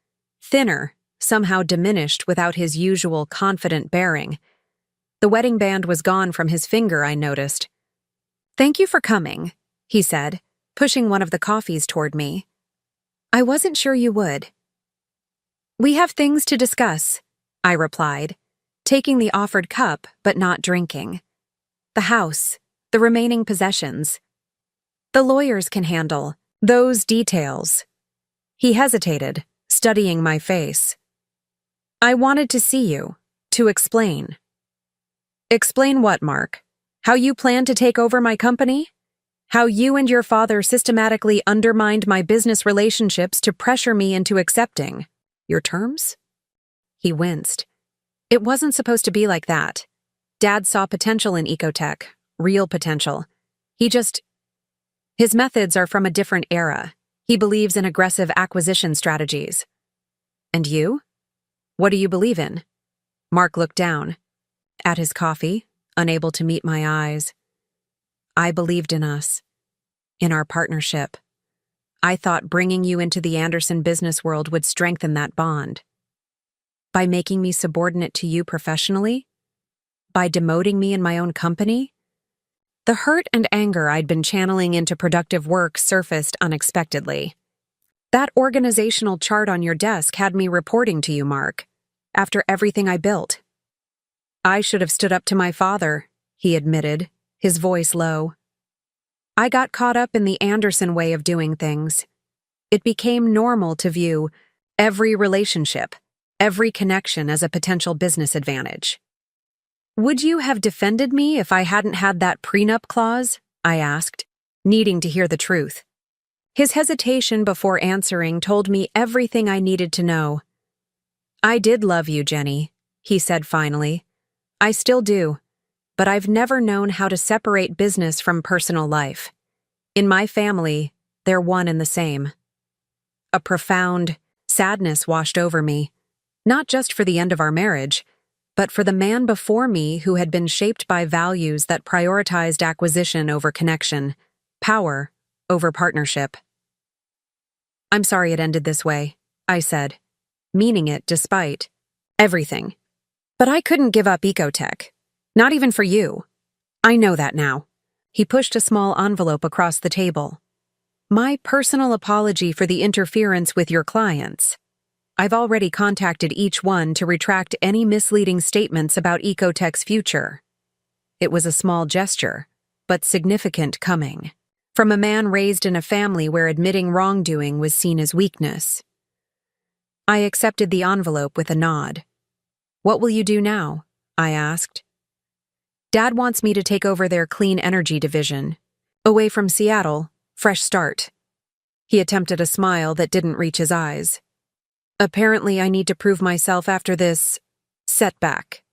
Speaker 1: thinner, somehow diminished without his usual confident bearing. The wedding band was gone from his finger, I noticed. Thank you for coming, he said, pushing one of the coffees toward me. I wasn't sure you would. We have things to discuss, I replied, taking the offered cup but not drinking. The house, the remaining possessions. The lawyers can handle, Those details. He hesitated, studying my face. I wanted to see you, to explain. Explain what, Mark? How you plan to take over my company? How you and your father systematically undermined my business relationships to pressure me into accepting your terms? He winced. It wasn't supposed to be like that. Dad saw potential in ecotech, real potential. His methods are from a different era. He believes in aggressive acquisition strategies. And you? What do you believe in? Mark looked down at his coffee, unable to meet my eyes. I believed in us, in our partnership. I thought bringing you into the Anderson business world would strengthen that bond. By making me subordinate to you professionally? By demoting me in my own company? The hurt and anger I'd been channeling into productive work surfaced unexpectedly. That organizational chart on your desk had me reporting to you, Mark, after everything I built. I should have stood up to my father, he admitted, his voice low. I got caught up in the Anderson way of doing things. It became normal to view every relationship, every connection as a potential business advantage. Would you have defended me if I hadn't had that prenup clause? I asked, needing to hear the truth. His hesitation before answering told me everything I needed to know. I did love you, Jenny, he said finally. I still do, but I've never known how to separate business from personal life. In my family, they're one and the same. A profound sadness washed over me, not just for the end of our marriage, but for the man before me who had been shaped by values that prioritized acquisition over connection, power over partnership. I'm sorry it ended this way, I said, meaning it despite everything. But I couldn't give up ecotech, not even for you. I know that now. He pushed a small envelope across the table. My personal apology for the interference with your clients. I've already contacted each one to retract any misleading statements about ecotech's future. It was a small gesture, but significant coming, from a man raised in a family where admitting wrongdoing was seen as weakness. I accepted the envelope with a nod. What will you do now? I asked. Dad wants me to take over their clean energy division. Away from Seattle, fresh start. He attempted a smile that didn't reach his eyes. Apparently, I need to prove myself after this setback.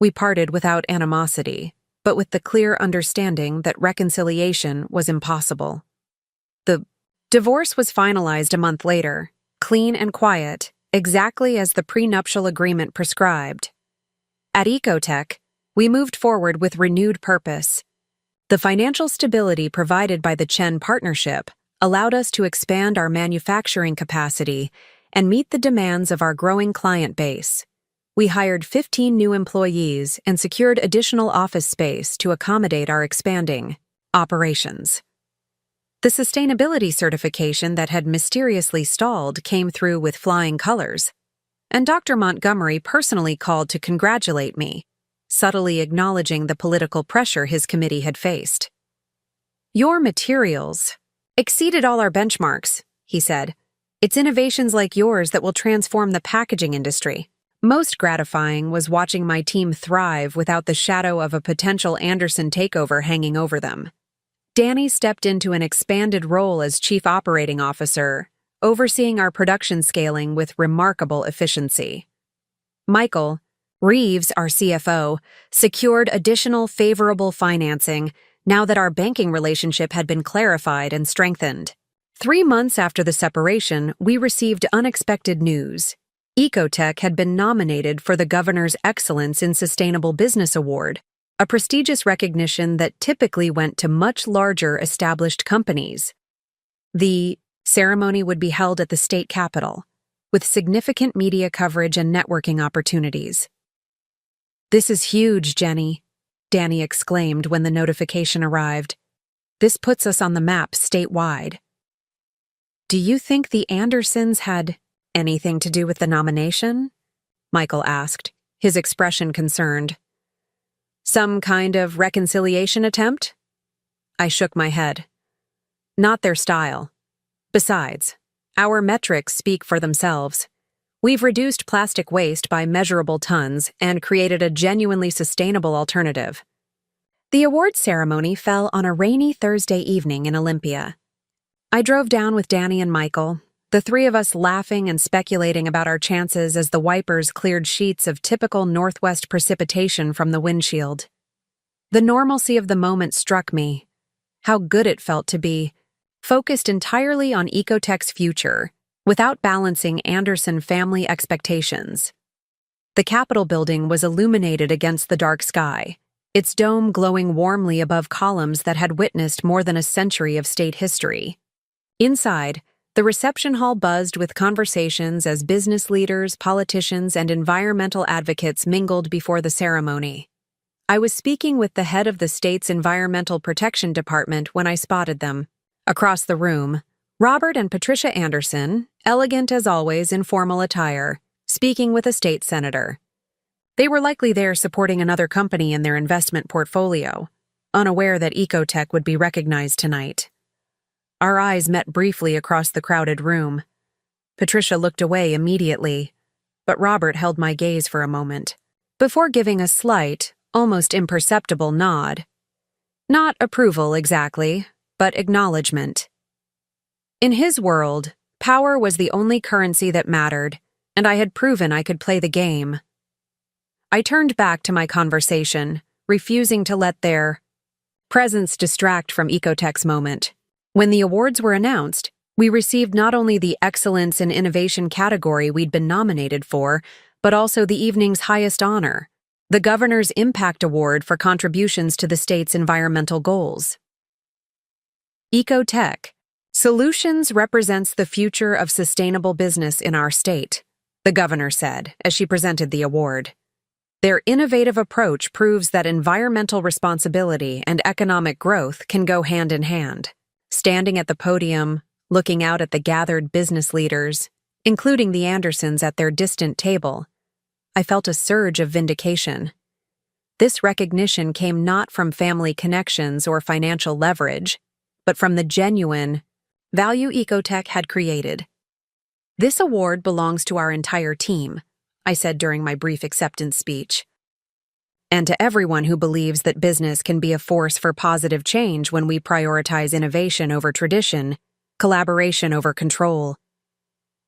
Speaker 1: We parted without animosity, but with the clear understanding that reconciliation was impossible. The divorce was finalized a month later, clean and quiet, exactly as the prenuptial agreement prescribed. At Ecotech, we moved forward with renewed purpose. The financial stability provided by the Chen partnership allowed us to expand our manufacturing capacity and meet the demands of our growing client base. We hired 15 new employees and secured additional office space to accommodate our expanding operations. The sustainability certification that had mysteriously stalled came through with flying colors, and Dr. Montgomery personally called to congratulate me, subtly acknowledging the political pressure his committee had faced. Your materials exceeded all our benchmarks, he said. It's innovations like yours that will transform the packaging industry. Most gratifying was watching my team thrive without the shadow of a potential Anderson takeover hanging over them. Danny stepped into an expanded role as Chief Operating Officer, overseeing our production scaling with remarkable efficiency. Michael Reeves, our CFO, secured additional favorable financing now that our banking relationship had been clarified and strengthened. 3 months after the separation, we received unexpected news. Ecotech had been nominated for the Governor's Excellence in Sustainable Business Award, a prestigious recognition that typically went to much larger established companies. The ceremony would be held at the state capitol, with significant media coverage and networking opportunities. This is huge, Jenny, Danny exclaimed when the notification arrived. This puts us on the map statewide. Do you think the Andersons had anything to do with the nomination? Michael asked, his expression concerned. Some kind of reconciliation attempt? I shook my head. Not their style. Besides, our metrics speak for themselves. We've reduced plastic waste by measurable tons and created a genuinely sustainable alternative. The awards ceremony fell on a rainy Thursday evening in Olympia. I drove down with Danny and Michael, the three of us laughing and speculating about our chances as the wipers cleared sheets of typical Northwest precipitation from the windshield. The normalcy of the moment struck me. How good it felt to be focused entirely on Ecotech's future, without balancing Anderson family expectations. The Capitol building was illuminated against the dark sky, its dome glowing warmly above columns that had witnessed more than a century of state history. Inside, the reception hall buzzed with conversations as business leaders, politicians, and environmental advocates mingled before the ceremony. I was speaking with the head of the state's Environmental Protection Department when I spotted them. Across the room, Robert and Patricia Anderson, elegant as always in formal attire, speaking with a state senator. They were likely there supporting another company in their investment portfolio, unaware that Ecotech would be recognized tonight. Our eyes met briefly across the crowded room. Patricia looked away immediately, but Robert held my gaze for a moment, before giving a slight, almost imperceptible nod. Not approval exactly, but acknowledgement. In his world, power was the only currency that mattered, and I had proven I could play the game. I turned back to my conversation, refusing to let their presence distract from Ecotech's moment. When the awards were announced, we received not only the Excellence in Innovation category we'd been nominated for, but also the evening's highest honor, the Governor's Impact Award for contributions to the state's environmental goals. Ecotech Solutions represents the future of sustainable business in our state, the governor said as she presented the award. Their innovative approach proves that environmental responsibility and economic growth can go hand in hand. Standing at the podium, looking out at the gathered business leaders, including the Andersons at their distant table, I felt a surge of vindication. This recognition came not from family connections or financial leverage, but from the genuine value Ecotech had created. This award belongs to our entire team, I said during my brief acceptance speech. And to everyone who believes that business can be a force for positive change when we prioritize innovation over tradition, collaboration over control.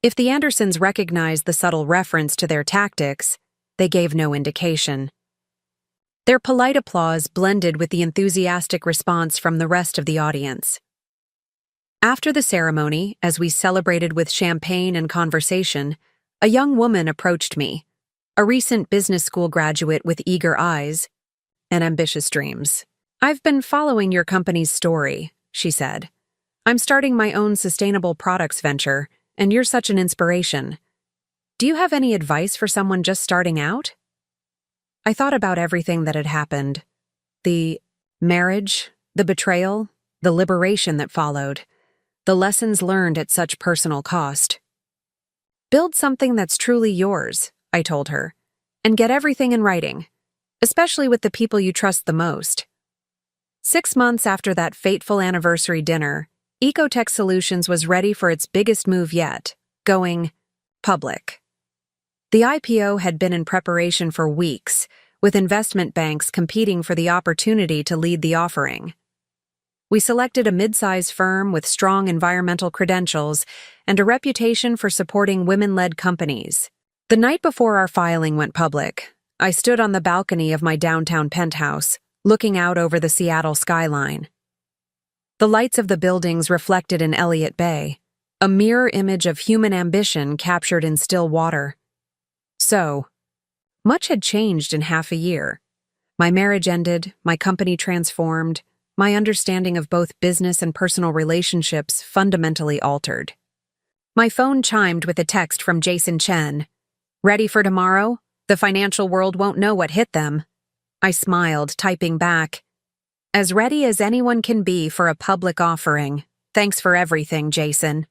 Speaker 1: If the Andersons recognized the subtle reference to their tactics, they gave no indication. Their polite applause blended with the enthusiastic response from the rest of the audience. After the ceremony, as we celebrated with champagne and conversation, a young woman approached me, a recent business school graduate with eager eyes and ambitious dreams. "I've been following your company's story," she said. "I'm starting my own sustainable products venture, and you're such an inspiration. Do you have any advice for someone just starting out?" I thought about everything that had happened. The marriage, the betrayal, the liberation that followed, the lessons learned at such personal cost. "Build something that's truly yours," I told her, "and get everything in writing, especially with the people you trust the most." 6 months after that fateful anniversary dinner, Ecotech Solutions was ready for its biggest move yet, going public. The IPO had been in preparation for weeks, with investment banks competing for the opportunity to lead the offering. We selected a mid-size firm with strong environmental credentials and a reputation for supporting women-led companies. The night before our filing went public, I stood on the balcony of my downtown penthouse, looking out over the Seattle skyline. The lights of the buildings reflected in Elliott Bay, a mirror image of human ambition captured in still water. So, much had changed in half a year. My marriage ended, my company transformed, my understanding of both business and personal relationships fundamentally altered. My phone chimed with a text from Jason Chen. "Ready for tomorrow? The financial world won't know what hit them." I smiled, typing back, "As ready as anyone can be for a public offering. Thanks for everything, Jason."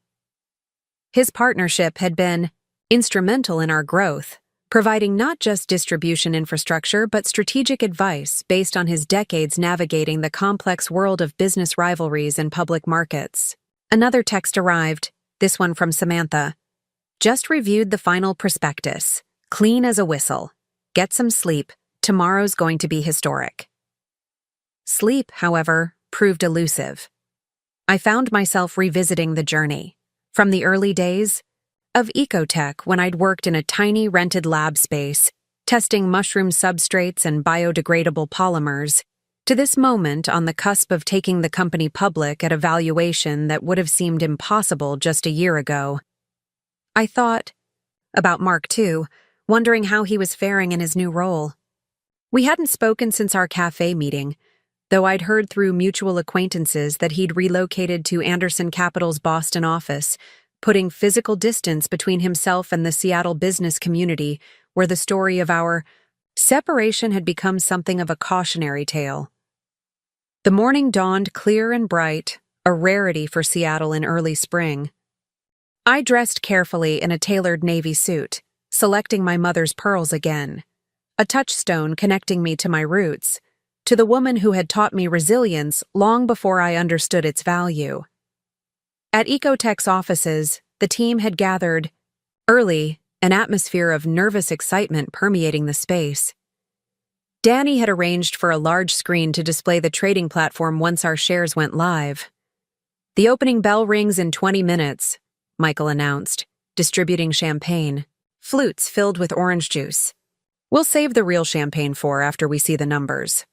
Speaker 1: His partnership had been instrumental in our growth, providing not just distribution infrastructure but strategic advice based on his decades navigating the complex world of business rivalries and public markets. Another text arrived, this one from Samantha. Just reviewed the final prospectus. Clean as a whistle. Get some sleep. Tomorrow's going to be historic. Sleep, however, proved elusive. I found myself revisiting the journey, from the early days of ecotech when I'd worked in a tiny rented lab space, testing mushroom substrates and biodegradable polymers, to this moment on the cusp of taking the company public at a valuation that would have seemed impossible just a year ago. I thought about Mark, too, wondering how he was faring in his new role. We hadn't spoken since our cafe meeting, though I'd heard through mutual acquaintances that he'd relocated to Anderson Capital's Boston office, putting physical distance between himself and the Seattle business community, where the story of our separation had become something of a cautionary tale. The morning dawned clear and bright, a rarity for Seattle in early spring. I dressed carefully in a tailored navy suit, selecting my mother's pearls again, a touchstone connecting me to my roots, to the woman who had taught me resilience long before I understood its value. At Ecotech's offices, the team had gathered early, an atmosphere of nervous excitement permeating the space. Danny had arranged for a large screen to display the trading platform once our shares went live. The opening bell rings in 20 minutes, Michael announced, distributing champagne, flutes filled with orange juice. We'll save the real champagne for after we see the numbers.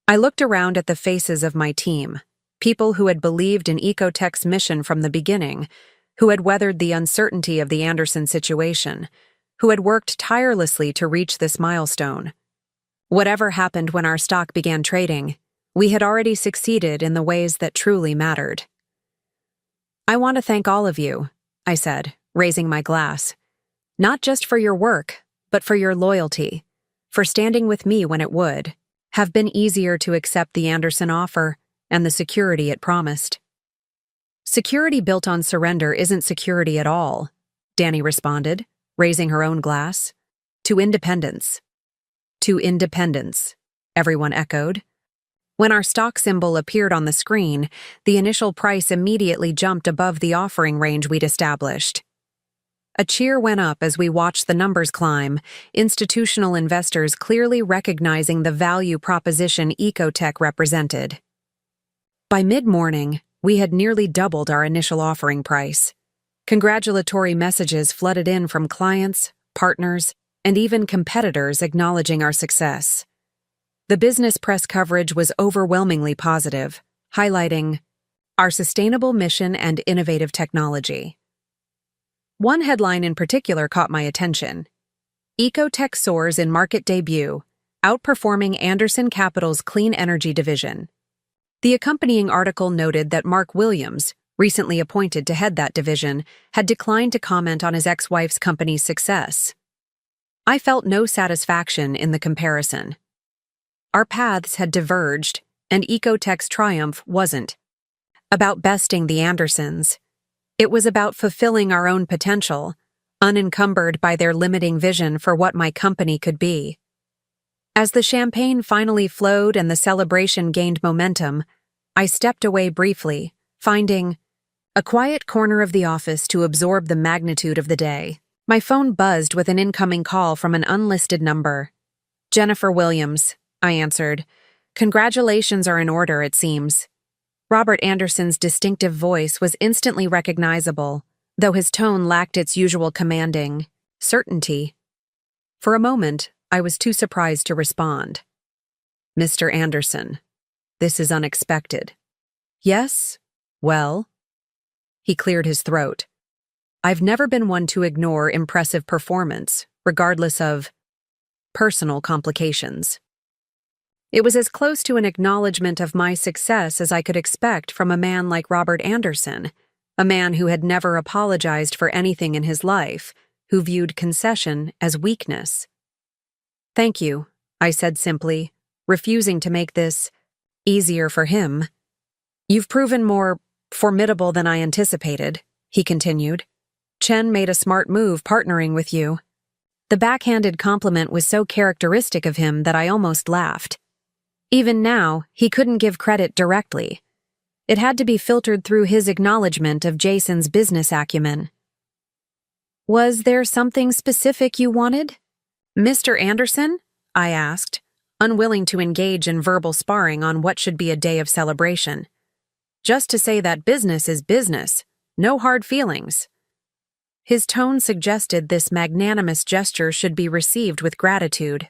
Speaker 1: I looked around at the faces of my team, people who had believed in Ecotech's mission from the beginning, who had weathered the uncertainty of the Anderson situation, who had worked tirelessly to reach this milestone. Whatever happened when our stock began trading, we had already succeeded in the ways that truly mattered. I want to thank all of you, I said, raising my glass. Not just for your work, but for your loyalty, for standing with me when it would have been easier to accept the Anderson offer and the security it promised. Security built on surrender isn't security at all, Danny responded, raising her own glass. To independence. To independence, everyone echoed. When our stock symbol appeared on the screen, the initial price immediately jumped above the offering range we'd established. A cheer went up as we watched the numbers climb, institutional investors clearly recognizing the value proposition Ecotech represented. By mid-morning, we had nearly doubled our initial offering price. Congratulatory messages flooded in from clients, partners, and even competitors acknowledging our success. The business press coverage was overwhelmingly positive, highlighting our sustainable mission and innovative technology. One headline in particular caught my attention. Ecotech soars in market debut, outperforming Anderson Capital's clean energy division. The accompanying article noted that Mark Williams, recently appointed to head that division, had declined to comment on his ex-wife's company's success. I felt no satisfaction in the comparison. Our paths had diverged, and Ecotech's triumph wasn't about besting the Andersons. It was about fulfilling our own potential, unencumbered by their limiting vision for what my company could be. As the champagne finally flowed and the celebration gained momentum, I stepped away briefly, finding a quiet corner of the office to absorb the magnitude of the day. My phone buzzed with an incoming call from an unlisted number. Jennifer Williams, I answered. Congratulations are in order, it seems. Robert Anderson's distinctive voice was instantly recognizable, though his tone lacked its usual commanding certainty. For a moment, I was too surprised to respond. Mr. Anderson, this is unexpected. Yes? Well? He cleared his throat. I've never been one to ignore impressive performance, regardless of personal complications. It was as close to an acknowledgement of my success as I could expect from a man like Robert Anderson, a man who had never apologized for anything in his life, who viewed concession as weakness. Thank you, I said simply, refusing to make this easier for him. You've proven more formidable than I anticipated, he continued. Chen made a smart move partnering with you. The backhanded compliment was so characteristic of him that I almost laughed. Even now, he couldn't give credit directly. It had to be filtered through his acknowledgement of Jason's business acumen. "Was there something specific you wanted?" "Mr. Anderson?" I asked, unwilling to engage in verbal sparring on what should be a day of celebration. "Just to say that business is business. No hard feelings." His tone suggested this magnanimous gesture should be received with gratitude.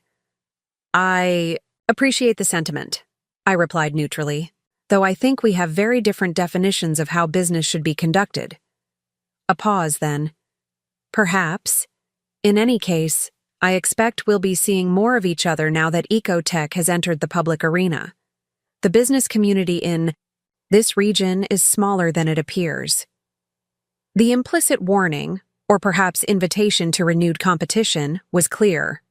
Speaker 1: "I appreciate the sentiment," I replied neutrally, "though I think we have very different definitions of how business should be conducted." A pause then. "Perhaps. In any case, I expect we'll be seeing more of each other now that ecotech has entered the public arena. The business community in this region is smaller than it appears." The implicit warning, or perhaps invitation to renewed competition, was clear.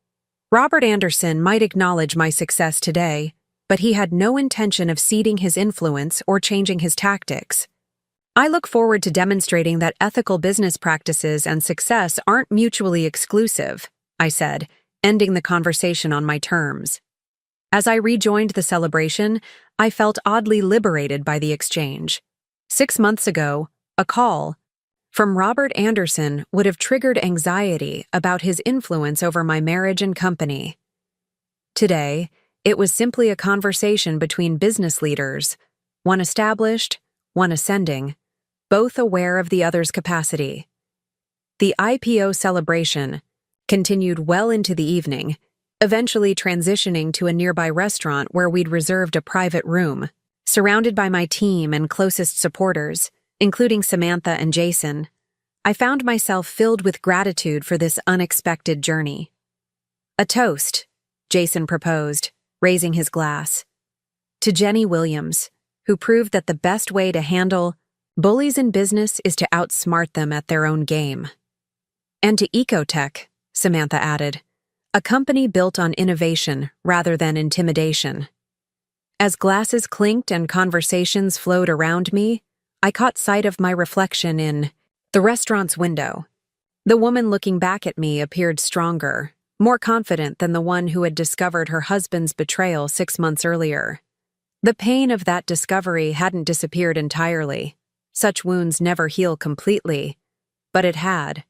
Speaker 1: Robert Anderson might acknowledge my success today, but he had no intention of ceding his influence or changing his tactics. "I look forward to demonstrating that ethical business practices and success aren't mutually exclusive," I said, ending the conversation on my terms. As I rejoined the celebration, I felt oddly liberated by the exchange. 6 months ago, a call from Robert Anderson would have triggered anxiety about his influence over my marriage and company. Today, it was simply a conversation between business leaders, one established, one ascending, both aware of the other's capacity. The IPO celebration continued well into the evening, eventually transitioning to a nearby restaurant where we'd reserved a private room. Surrounded by my team and closest supporters, including Samantha and Jason, I found myself filled with gratitude for this unexpected journey. "A toast," Jason proposed, raising his glass. "To Jenny Williams, who proved that the best way to handle bullies in business is to outsmart them at their own game." "And to ecotech," Samantha added, "a company built on innovation rather than intimidation." As glasses clinked and conversations flowed around me, I caught sight of my reflection in the restaurant's window. The woman looking back at me appeared stronger, more confident than the one who had discovered her husband's betrayal 6 months earlier. The pain of that discovery hadn't disappeared entirely. Such wounds never heal completely, but it had.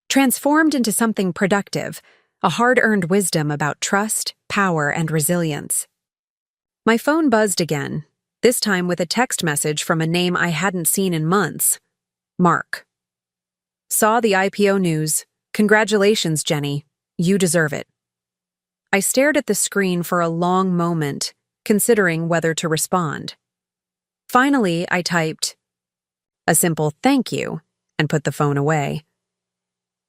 Speaker 1: Transformed into something productive, a hard-earned wisdom about trust, power, and resilience. My phone buzzed again, this time with a text message from a name I hadn't seen in months. Mark. "Saw the IPO news. Congratulations, Jenny. You deserve it." I stared at the screen for a long moment, considering whether to respond. Finally, I typed a simple "thank you" and put the phone away.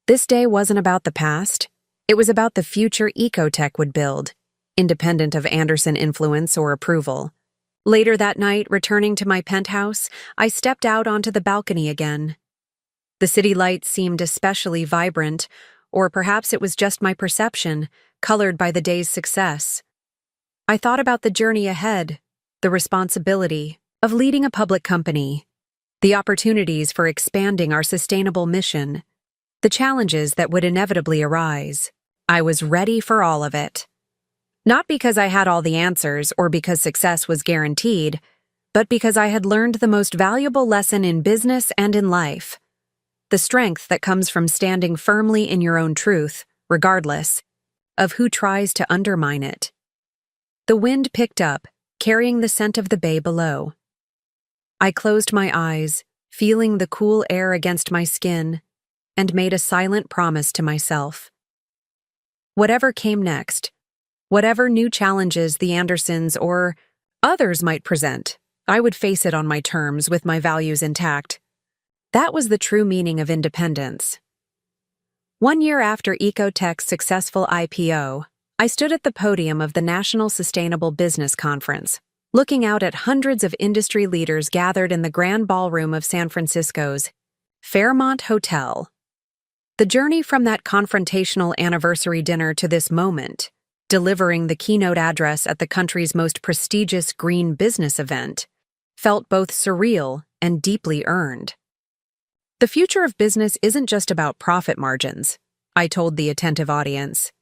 Speaker 1: This day wasn't about the past. It was about the future ecotech would build, independent of Anderson influence or approval. Later that night, returning to my penthouse, I stepped out onto the balcony again. The city lights seemed especially vibrant, or perhaps it was just my perception, colored by the day's success. I thought about the journey ahead, the responsibility of leading a public company, the opportunities for expanding our sustainable mission, the challenges that would inevitably arise. I was ready for all of it. Not because I had all the answers or because success was guaranteed, but because I had learned the most valuable lesson in business and in life: the strength that comes from standing firmly in your own truth, regardless of who tries to undermine it. The wind picked up, carrying the scent of the bay below. I closed my eyes, feeling the cool air against my skin, and made a silent promise to myself. Whatever came next, whatever new challenges the Andersons or others might present, I would face it on my terms with my values intact. That was the true meaning of independence. 1 year after ecotech's successful IPO, I stood at the podium of the National Sustainable Business Conference, looking out at hundreds of industry leaders gathered in the grand ballroom of San Francisco's Fairmont Hotel. The journey from that confrontational anniversary dinner to this moment, delivering the keynote address at the country's most prestigious green business event, felt both surreal and deeply earned. The future of business isn't just about profit margins, I told the attentive audience.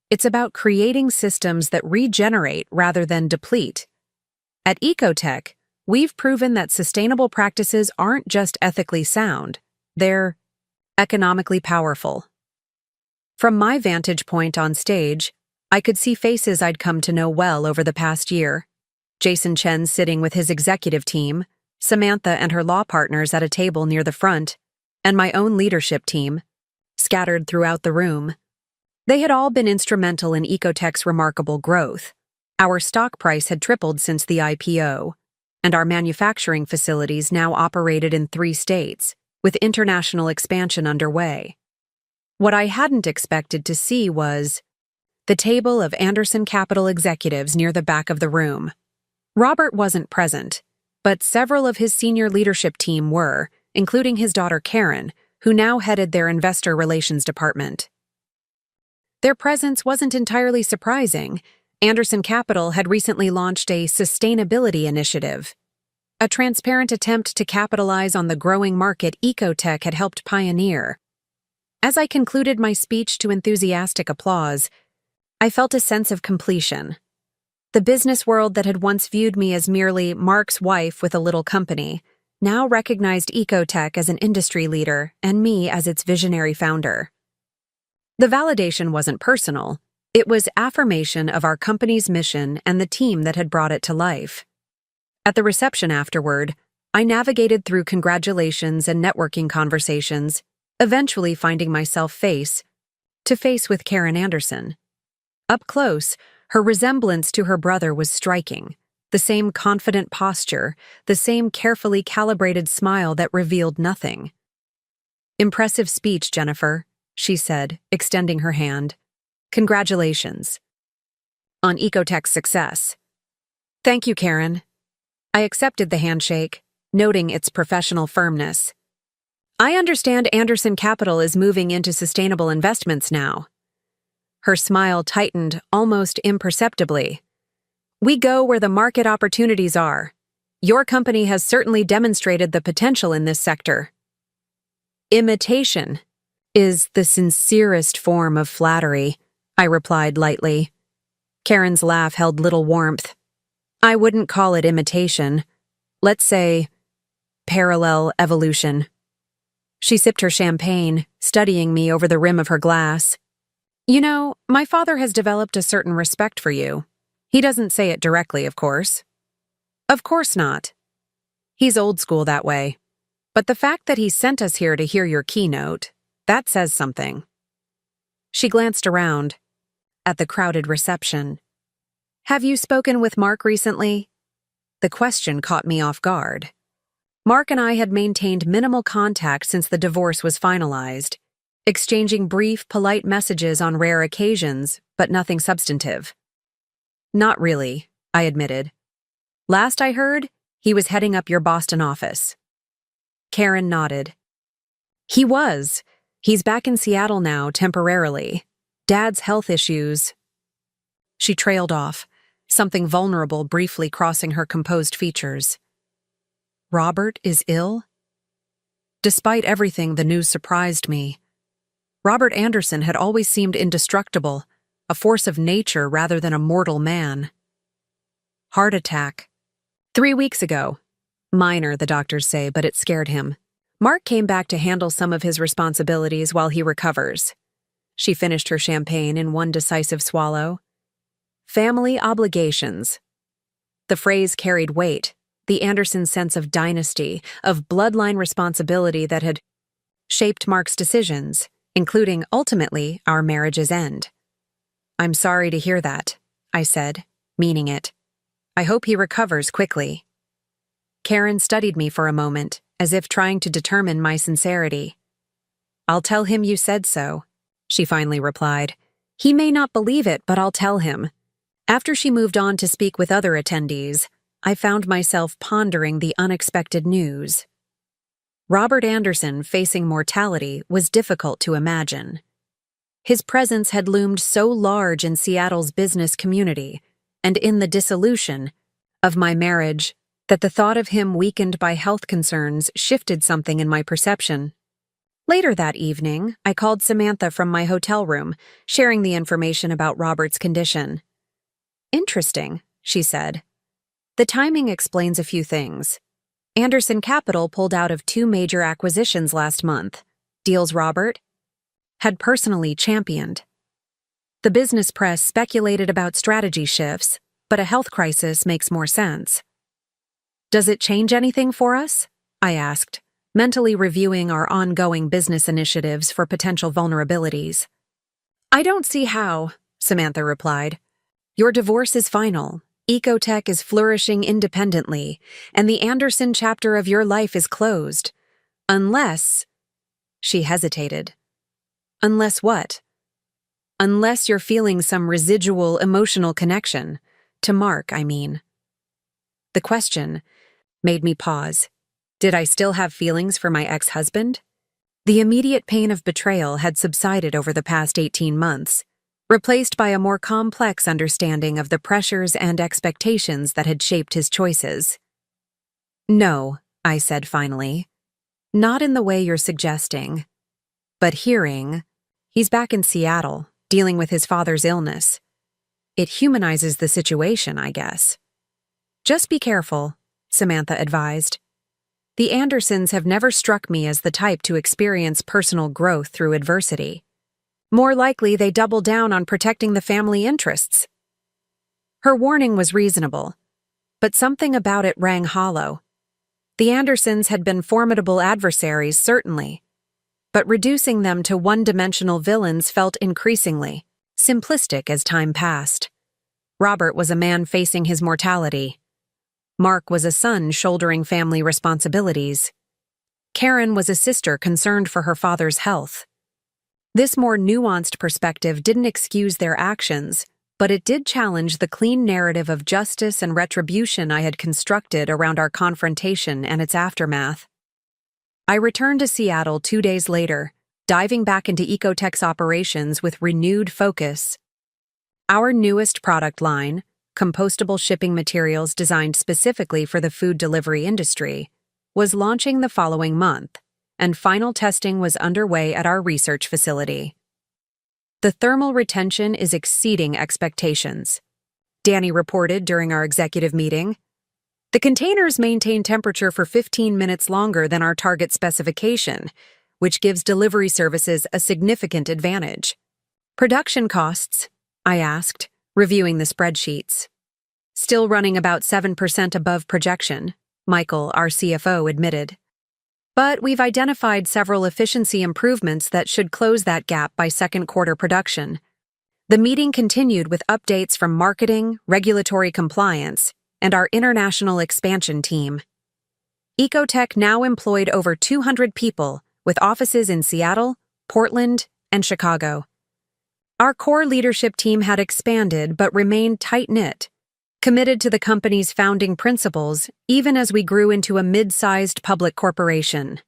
Speaker 1: It's about creating systems that regenerate rather than deplete. At ecotech, we've proven that sustainable practices aren't just ethically sound, they're economically powerful. From my vantage point on stage, I could see faces I'd come to know well over the past year. Jason Chen sitting with his executive team, Samantha and her law partners at a table near the front, and my own leadership team, scattered throughout the room. They had all been instrumental in Ecotech's remarkable growth. Our stock price had tripled since the IPO, and our manufacturing facilities now operated in 3 states, with international expansion underway. What I hadn't expected to see was the table of Anderson Capital executives near the back of the room. Robert wasn't present, but several of his senior leadership team were, including his daughter Karen, who now headed their investor relations department. Their presence wasn't entirely surprising. Anderson Capital had recently launched a sustainability initiative, a transparent attempt to capitalize on the growing market Ecotech had helped pioneer. As I concluded my speech to enthusiastic applause, I felt a sense of completion. The business world that had once viewed me as merely Mark's wife with a little company now recognized Ecotech as an industry leader and me as its visionary founder. The validation wasn't personal. It was affirmation of our company's mission and the team that had brought it to life. At the reception afterward, I navigated through congratulations and networking conversations, eventually finding myself face to face with Karen Anderson. Up close, her resemblance to her brother was striking. The same confident posture, the same carefully calibrated smile that revealed nothing. "Impressive speech, Jennifer," she said, extending her hand. "Congratulations on Ecotech's success." "Thank you, Karen." I accepted the handshake, noting its professional firmness. "I understand Anderson Capital is moving into sustainable investments now." Her smile tightened almost imperceptibly. "We go where the market opportunities are. Your company has certainly demonstrated the potential in this sector." "Imitation is the sincerest form of flattery," I replied lightly. Karen's laugh held little warmth. "I wouldn't call it imitation. Let's say parallel evolution." She sipped her champagne, studying me over the rim of her glass. "You know, my father has developed a certain respect for you. He doesn't say it directly, of course." "Of course not. He's old school that way. But the fact that he sent us here to hear your keynote, that says something." She glanced around at the crowded reception. "Have you spoken with Mark recently?" The question caught me off guard. Mark and I had maintained minimal contact since the divorce was finalized, exchanging brief, polite messages on rare occasions, but nothing substantive. "Not really," I admitted. "Last I heard, he was heading up your Boston office." Karen nodded. "He was. He's back in Seattle now, temporarily. Dad's health issues." She trailed off, something vulnerable briefly crossing her composed features. "Robert is ill?" Despite everything, the news surprised me. Robert Anderson had always seemed indestructible, a force of nature rather than a mortal man. "Heart attack. 3 weeks ago. Minor, the doctors say, but it scared him. Mark came back to handle some of his responsibilities while he recovers." She finished her champagne in one decisive swallow. "Family obligations." The phrase carried weight, the Anderson sense of dynasty, of bloodline responsibility that had shaped Mark's decisions, including, ultimately, our marriage's end. "I'm sorry to hear that," I said, meaning it. "I hope he recovers quickly." Karen studied me for a moment, as if trying to determine my sincerity. "I'll tell him you said so," she finally replied. "He may not believe it, but I'll tell him." After she moved on to speak with other attendees, I found myself pondering the unexpected news. Robert Anderson facing mortality was difficult to imagine. His presence had loomed so large in Seattle's business community, and in the dissolution of my marriage, that the thought of him weakened by health concerns shifted something in my perception. Later that evening, I called Samantha from my hotel room, sharing the information about Robert's condition. "Interesting," she said. The timing explains a few things. Anderson Capital pulled out of 2 major acquisitions last month, deals Robert had personally championed. The business press speculated about strategy shifts, but a health crisis makes more sense. Does it change anything for us? I asked, mentally reviewing our ongoing business initiatives for potential vulnerabilities. I don't see how, Samantha replied. Your divorce is final. Ecotech is flourishing independently, and the Anderson chapter of your life is closed. Unless... She hesitated. Unless what? Unless you're feeling some residual emotional connection. To Mark, I mean. The question made me pause. Did I still have feelings for my ex-husband? The immediate pain of betrayal had subsided over the past 18 months, replaced by a more complex understanding of the pressures and expectations that had shaped his choices. No, I said finally. Not in the way you're suggesting. But he's back in Seattle, dealing with his father's illness. It humanizes the situation, I guess. Just be careful, Samantha advised. The Andersons have never struck me as the type to experience personal growth through adversity. More likely, they double down on protecting the family interests. Her warning was reasonable, but something about it rang hollow. The Andersons had been formidable adversaries, certainly, but reducing them to one-dimensional villains felt increasingly simplistic as time passed. Robert was a man facing his mortality. Mark was a son shouldering family responsibilities. Karen was a sister concerned for her father's health. This more nuanced perspective didn't excuse their actions, but it did challenge the clean narrative of justice and retribution I had constructed around our confrontation and its aftermath. I returned to Seattle 2 days later, diving back into Ecotech's operations with renewed focus. Our newest product line, compostable shipping materials designed specifically for the food delivery industry, was launching the following month, and final testing was underway at our research facility. The thermal retention is exceeding expectations, Danny reported during our executive meeting. The containers maintain temperature for 15 minutes longer than our target specification, which gives delivery services a significant advantage. Production costs? I asked, reviewing the spreadsheets. Still running about 7% above projection, Michael, our CFO, admitted. But we've identified several efficiency improvements that should close that gap by second quarter production. The meeting continued with updates from marketing, regulatory compliance, and our international expansion team. Ecotech now employed over 200 people, with offices in Seattle, Portland, and Chicago. Our core leadership team had expanded but remained tight-knit, committed to the company's founding principles even as we grew into a mid-sized public corporation.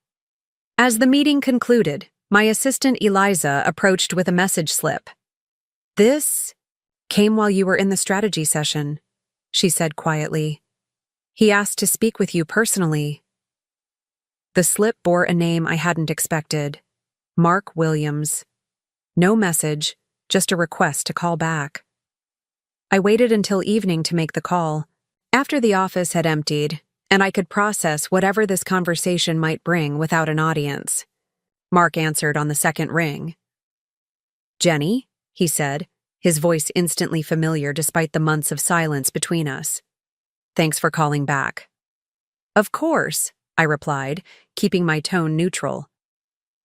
Speaker 1: As the meeting concluded, my assistant Eliza approached with a message slip. "This came while you were in the strategy session," she said quietly. "He asked to speak with you personally." The slip bore a name I hadn't expected. Mark Williams. No message, just a request to call back. I waited until evening to make the call, after the office had emptied, and I could process whatever this conversation might bring without an audience. Mark answered on the second ring. "Jenny," he said, his voice instantly familiar despite the months of silence between us. "Thanks for calling back." "Of course," I replied, keeping my tone neutral.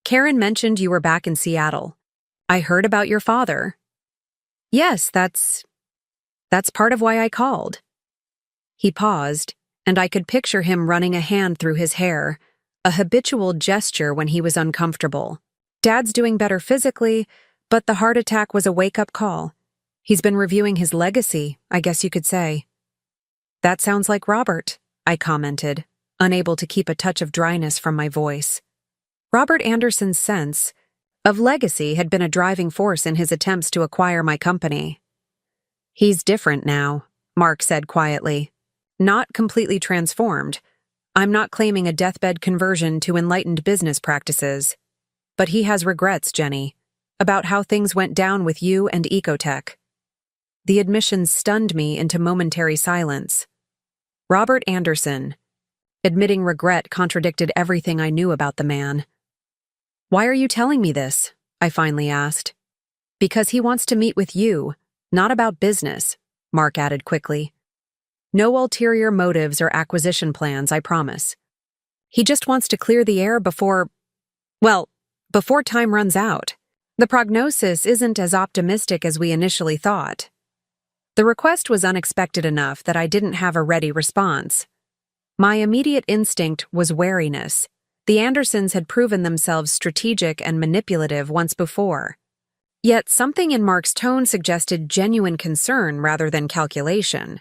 Speaker 1: "Karen mentioned you were back in Seattle. I heard about your father." "Yes, that's part of why I called." He paused, and I could picture him running a hand through his hair, a habitual gesture when he was uncomfortable. Dad's doing better physically, but the heart attack was a wake-up call. He's been reviewing his legacy, I guess you could say. "That sounds like Robert," I commented, unable to keep a touch of dryness from my voice. Robert Anderson's sense of legacy had been a driving force in his attempts to acquire my company. "He's different now," Mark said quietly. "Not completely transformed. I'm not claiming a deathbed conversion to enlightened business practices. But he has regrets, Jenny, about how things went down with you and Ecotech." The admission stunned me into momentary silence. Robert Anderson. Admitting regret contradicted everything I knew about the man. "Why are you telling me this?" I finally asked. "Because he wants to meet with you, not about business," Mark added quickly. "No ulterior motives or acquisition plans, I promise. He just wants to clear the air before time runs out. The prognosis isn't as optimistic as we initially thought." The request was unexpected enough that I didn't have a ready response. My immediate instinct was wariness. The Andersons had proven themselves strategic and manipulative once before. Yet something in Mark's tone suggested genuine concern rather than calculation.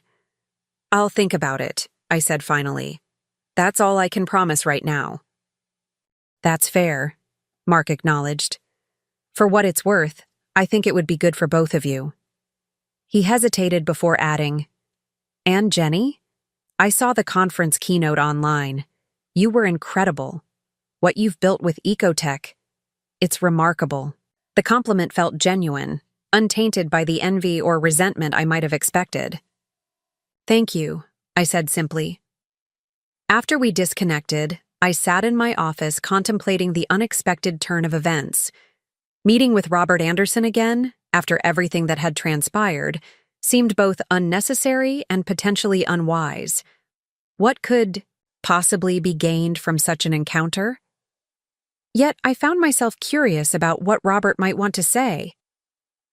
Speaker 1: "I'll think about it," I said finally. "That's all I can promise right now." "That's fair," Mark acknowledged. "For what it's worth, I think it would be good for both of you." He hesitated before adding, "And Jenny? I saw the conference keynote online. You were incredible. What you've built with Ecotech, it's remarkable." The compliment felt genuine, untainted by the envy or resentment I might have expected. "Thank you," I said simply. After we disconnected, I sat in my office contemplating the unexpected turn of events. Meeting with Robert Anderson again, after everything that had transpired, seemed both unnecessary and potentially unwise. What could possibly be gained from such an encounter? Yet I found myself curious about what Robert might want to say.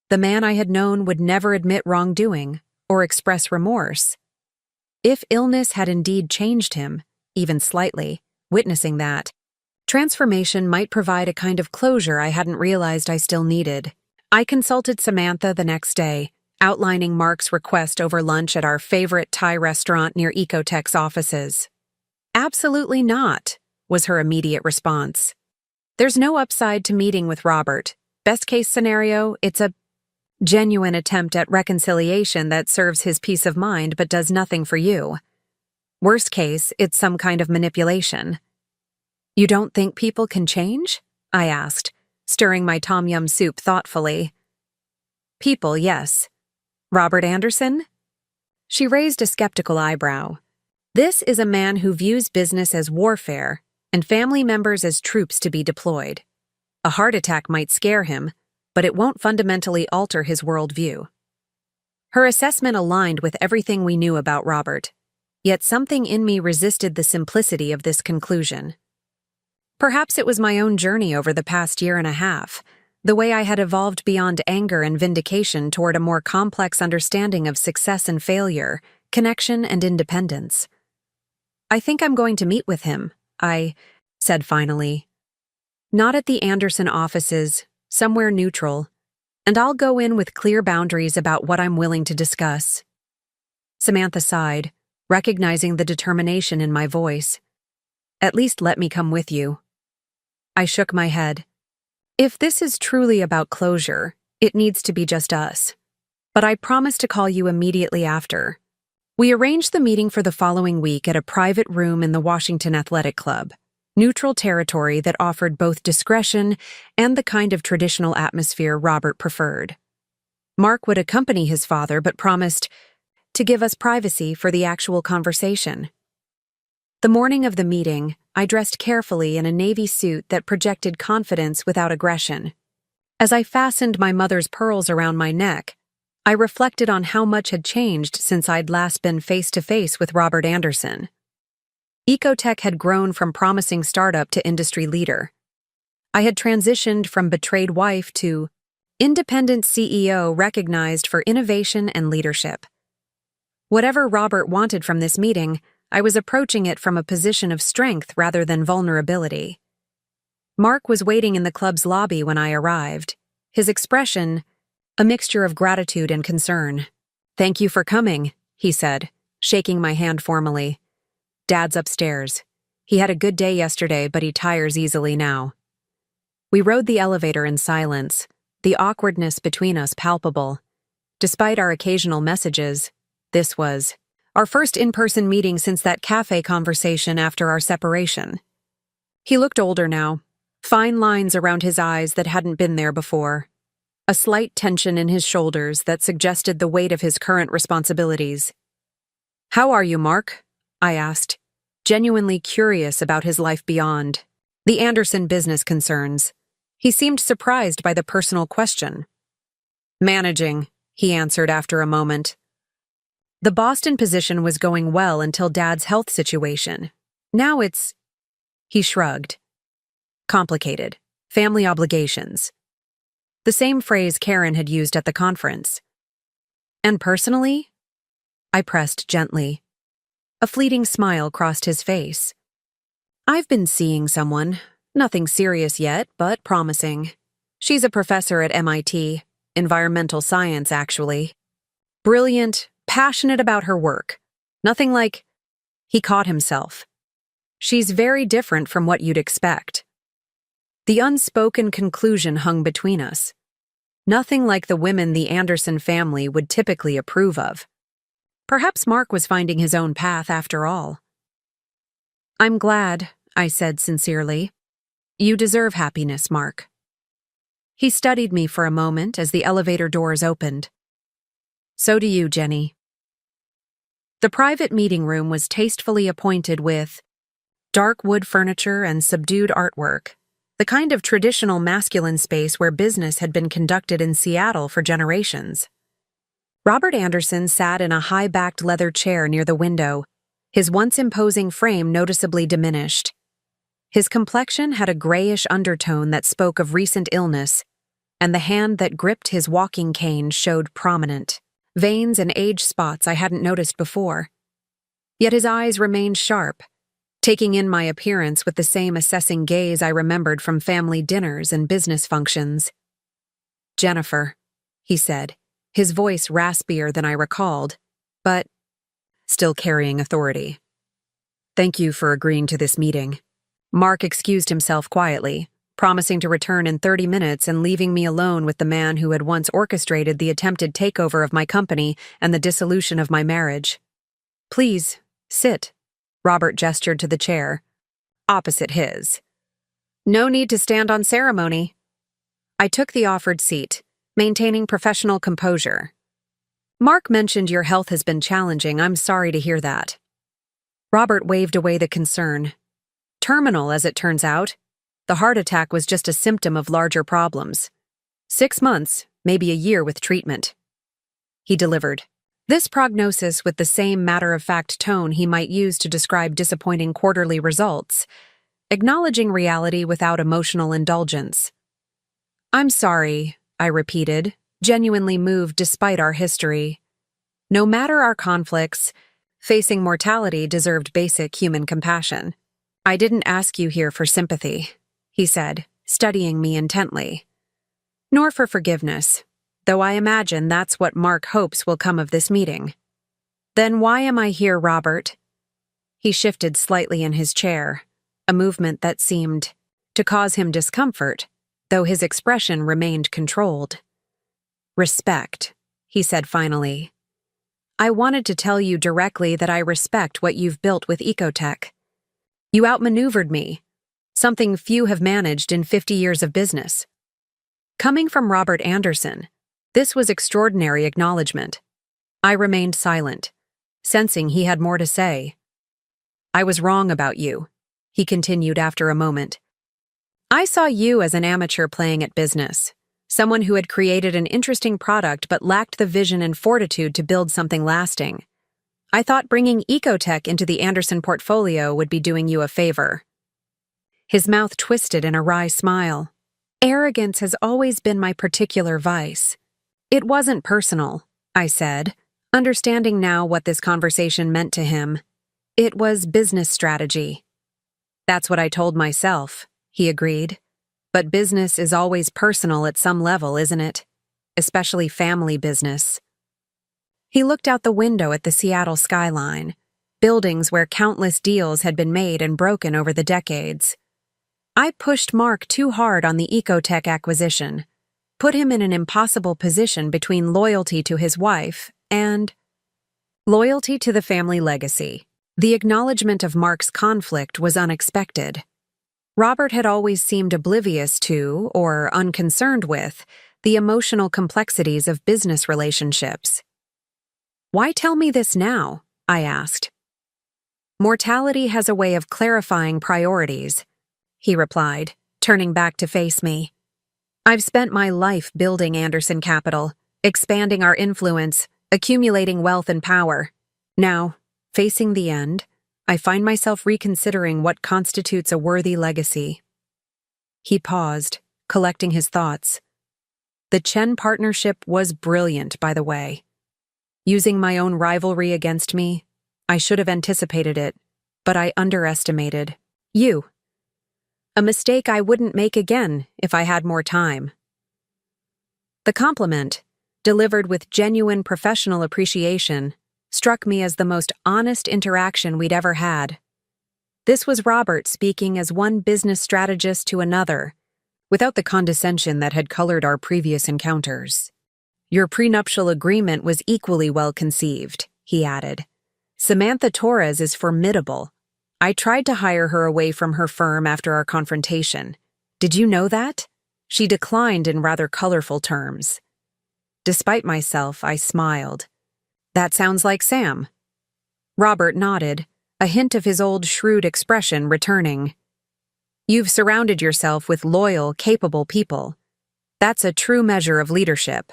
Speaker 1: The man I had known would never admit wrongdoing or express remorse. If illness had indeed changed him, even slightly, witnessing that, transformation might provide a kind of closure I hadn't realized I still needed. I consulted Samantha the next day, outlining Mark's request over lunch at our favorite Thai restaurant near Ecotech's offices. "Absolutely not," was her immediate response. "There's no upside to meeting with Robert. Best case scenario, it's a genuine attempt at reconciliation that serves his peace of mind but does nothing for you. Worst case, it's some kind of manipulation." "You don't think people can change?" I asked, stirring my tom yum soup thoughtfully. "People, yes. Robert Anderson?" She raised a skeptical eyebrow. "This is a man who views business as warfare and family members as troops to be deployed. A heart attack might scare him, but it won't fundamentally alter his worldview." Her assessment aligned with everything we knew about Robert, yet something in me resisted the simplicity of this conclusion. Perhaps it was my own journey over the past year and a half, the way I had evolved beyond anger and vindication toward a more complex understanding of success and failure, connection and independence. "I think I'm going to meet with him," I said finally. "Not at the Anderson offices, somewhere neutral, and I'll go in with clear boundaries about what I'm willing to discuss." Samantha sighed, recognizing the determination in my voice. "At least let me come with you." I shook my head. "If this is truly about closure, it needs to be just us. But I promise to call you immediately after." We arranged the meeting for the following week at a private room in the Washington Athletic Club, neutral territory that offered both discretion and the kind of traditional atmosphere Robert preferred. Mark would accompany his father but promised to give us privacy for the actual conversation. The morning of the meeting, I dressed carefully in a navy suit that projected confidence without aggression. As I fastened my mother's pearls around my neck, I reflected on how much had changed since I'd last been face-to-face with Robert Anderson. Ecotech had grown from promising startup to industry leader. I had transitioned from betrayed wife to independent CEO recognized for innovation and leadership. Whatever Robert wanted from this meeting, I was approaching it from a position of strength rather than vulnerability. Mark was waiting in the club's lobby when I arrived, his expression a mixture of gratitude and concern. "Thank you for coming," he said, shaking my hand formally. "Dad's upstairs. He had a good day yesterday, but he tires easily now." We rode the elevator in silence, the awkwardness between us palpable. Despite our occasional messages, this was our first in-person meeting since that cafe conversation after our separation. He looked older now, fine lines around his eyes that hadn't been there before, a slight tension in his shoulders that suggested the weight of his current responsibilities. "How are you, Mark?" I asked, genuinely curious about his life beyond the Anderson business concerns. He seemed surprised by the personal question. Managing, he answered after a moment. The Boston position was going well until Dad's health situation. Now it's... He shrugged. Complicated. Family obligations. The same phrase Karen had used at the conference. And personally? I pressed gently. A fleeting smile crossed his face. I've been seeing someone. Nothing serious yet, but promising. She's a professor at MIT. Environmental science, actually. Brilliant, passionate about her work. Nothing like... He caught himself. She's very different from what you'd expect. The unspoken conclusion hung between us. Nothing like the women the Anderson family would typically approve of. Perhaps Mark was finding his own path after all. I'm glad, I said sincerely. You deserve happiness, Mark. He studied me for a moment as the elevator doors opened. So do you, Jenny. The private meeting room was tastefully appointed with dark wood furniture and subdued artwork, the kind of traditional masculine space where business had been conducted in Seattle for generations. Robert Anderson sat in a high-backed leather chair near the window, his once imposing frame noticeably diminished. His complexion had a grayish undertone that spoke of recent illness, and the hand that gripped his walking cane showed prominent veins and age spots I hadn't noticed before. Yet his eyes remained sharp, taking in my appearance with the same assessing gaze I remembered from family dinners and business functions. Jennifer, he said, his voice raspier than I recalled, but still carrying authority. Thank you for agreeing to this meeting. Mark excused himself quietly, promising to return in 30 minutes and leaving me alone with the man who had once orchestrated the attempted takeover of my company and the dissolution of my marriage. Please, sit. Robert gestured to the chair, opposite his. No need to stand on ceremony. I took the offered seat, maintaining professional composure. Mark mentioned your health has been challenging. I'm sorry to hear that. Robert waved away the concern. Terminal, as it turns out. The heart attack was just a symptom of larger problems. 6 months, maybe a year with treatment. He delivered. This prognosis with the same matter-of-fact tone he might use to describe disappointing quarterly results, acknowledging reality without emotional indulgence. I'm sorry, I repeated, genuinely moved despite our history. No matter our conflicts, facing mortality deserved basic human compassion. I didn't ask you here for sympathy, he said, studying me intently. Nor for forgiveness, though I imagine that's what Mark hopes will come of this meeting. Then why am I here, Robert? He shifted slightly in his chair, a movement that seemed to cause him discomfort, though his expression remained controlled. Respect, he said finally. I wanted to tell you directly that I respect what you've built with Ecotech. You outmaneuvered me, something few have managed in 50 years of business. Coming from Robert Anderson, this was extraordinary acknowledgement. I remained silent, sensing he had more to say. I was wrong about you, he continued after a moment. I saw you as an amateur playing at business, someone who had created an interesting product but lacked the vision and fortitude to build something lasting. I thought bringing Ecotech into the Anderson portfolio would be doing you a favor. His mouth twisted in a wry smile. Arrogance has always been my particular vice. It wasn't personal, I said, understanding now what this conversation meant to him. It was business strategy. That's what I told myself, he agreed. But business is always personal at some level, isn't it? Especially family business. He looked out the window at the Seattle skyline, buildings where countless deals had been made and broken over the decades. I pushed Mark too hard on the Ecotech acquisition, put him in an impossible position between loyalty to his wife and loyalty to the family legacy. The acknowledgement of Mark's conflict was unexpected. Robert had always seemed oblivious to, or unconcerned with, the emotional complexities of business relationships. Why tell me this now? I asked. Mortality has a way of clarifying priorities, he replied, turning back to face me. I've spent my life building Anderson Capital, expanding our influence, accumulating wealth and power. Now, facing the end, I find myself reconsidering what constitutes a worthy legacy. He paused, collecting his thoughts. The Chen partnership was brilliant, by the way. Using my own rivalry against me, I should have anticipated it, but I underestimated you. A mistake I wouldn't make again if I had more time. The compliment, delivered with genuine professional appreciation, struck me as the most honest interaction we'd ever had. This was Robert speaking as one business strategist to another, without the condescension that had colored our previous encounters. Your prenuptial agreement was equally well conceived, he added. Samantha Torres is formidable. I tried to hire her away from her firm after our confrontation. Did you know that? She declined in rather colorful terms. Despite myself, I smiled. That sounds like Sam. Robert nodded, a hint of his old shrewd expression returning. You've surrounded yourself with loyal, capable people. That's a true measure of leadership,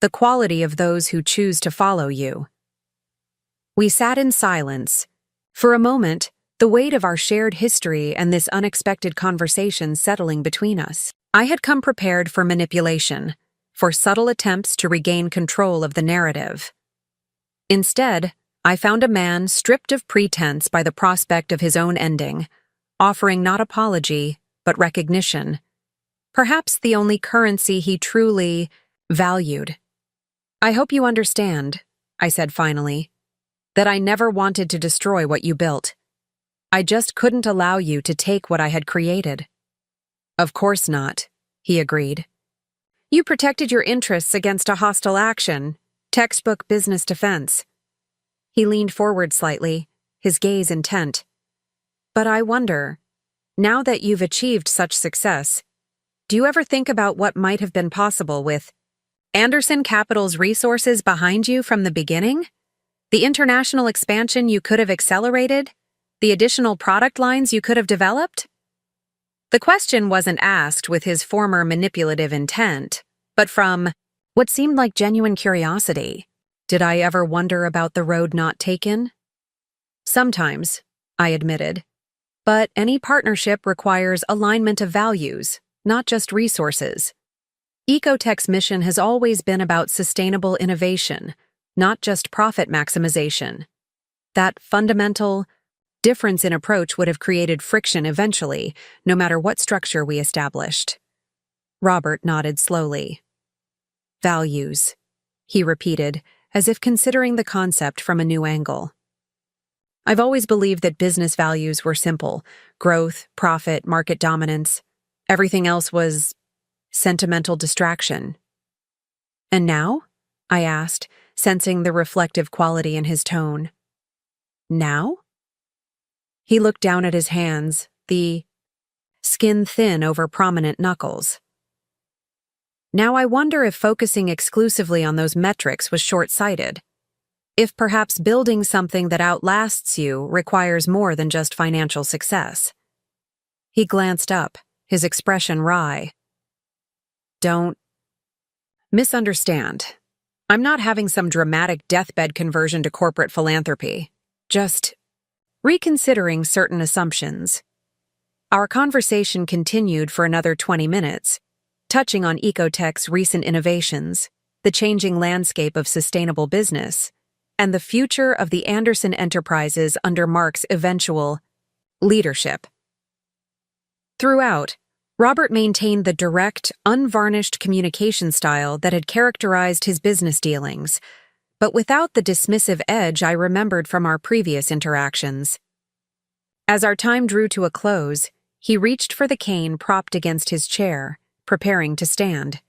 Speaker 1: the quality of those who choose to follow you. We sat in silence. For a moment, the weight of our shared history and this unexpected conversation settling between us. I had come prepared for manipulation, for subtle attempts to regain control of the narrative. Instead, I found a man stripped of pretense by the prospect of his own ending, offering not apology, but recognition. Perhaps the only currency he truly valued. I hope you understand, I said finally, that I never wanted to destroy what you built. I just couldn't allow you to take what I had created. Of course not, he agreed. You protected your interests against a hostile action, textbook business defense. He leaned forward slightly, his gaze intent. But I wonder, now that you've achieved such success, do you ever think about what might have been possible with Anderson Capital's resources behind you from the beginning? The international expansion you could have accelerated? The additional product lines you could have developed? The question wasn't asked with his former manipulative intent, but from what seemed like genuine curiosity. Did I ever wonder about the road not taken? Sometimes, I admitted. But any partnership requires alignment of values, not just resources. Ecotech's mission has always been about sustainable innovation, not just profit maximization. That fundamental difference in approach would have created friction eventually, no matter what structure we established. Robert nodded slowly. Values, he repeated, as if considering the concept from a new angle. I've always believed that business values were simple: growth, profit, market dominance. Everything else was sentimental distraction. And now? I asked, sensing the reflective quality in his tone. Now? He looked down at his hands, the skin thin over prominent knuckles. Now I wonder if focusing exclusively on those metrics was short-sighted. If perhaps building something that outlasts you requires more than just financial success. He glanced up, his expression wry. Don't misunderstand. I'm not having some dramatic deathbed conversion to corporate philanthropy. Just reconsidering certain assumptions. Our conversation continued for another 20 minutes, touching on Ecotech's recent innovations, the changing landscape of sustainable business, and the future of the Anderson enterprises under Mark's eventual leadership. Throughout, Robert maintained the direct, unvarnished communication style that had characterized his business dealings, but without the dismissive edge I remembered from our previous interactions. As our time drew to a close, he reached for the cane propped against his chair, preparing to stand.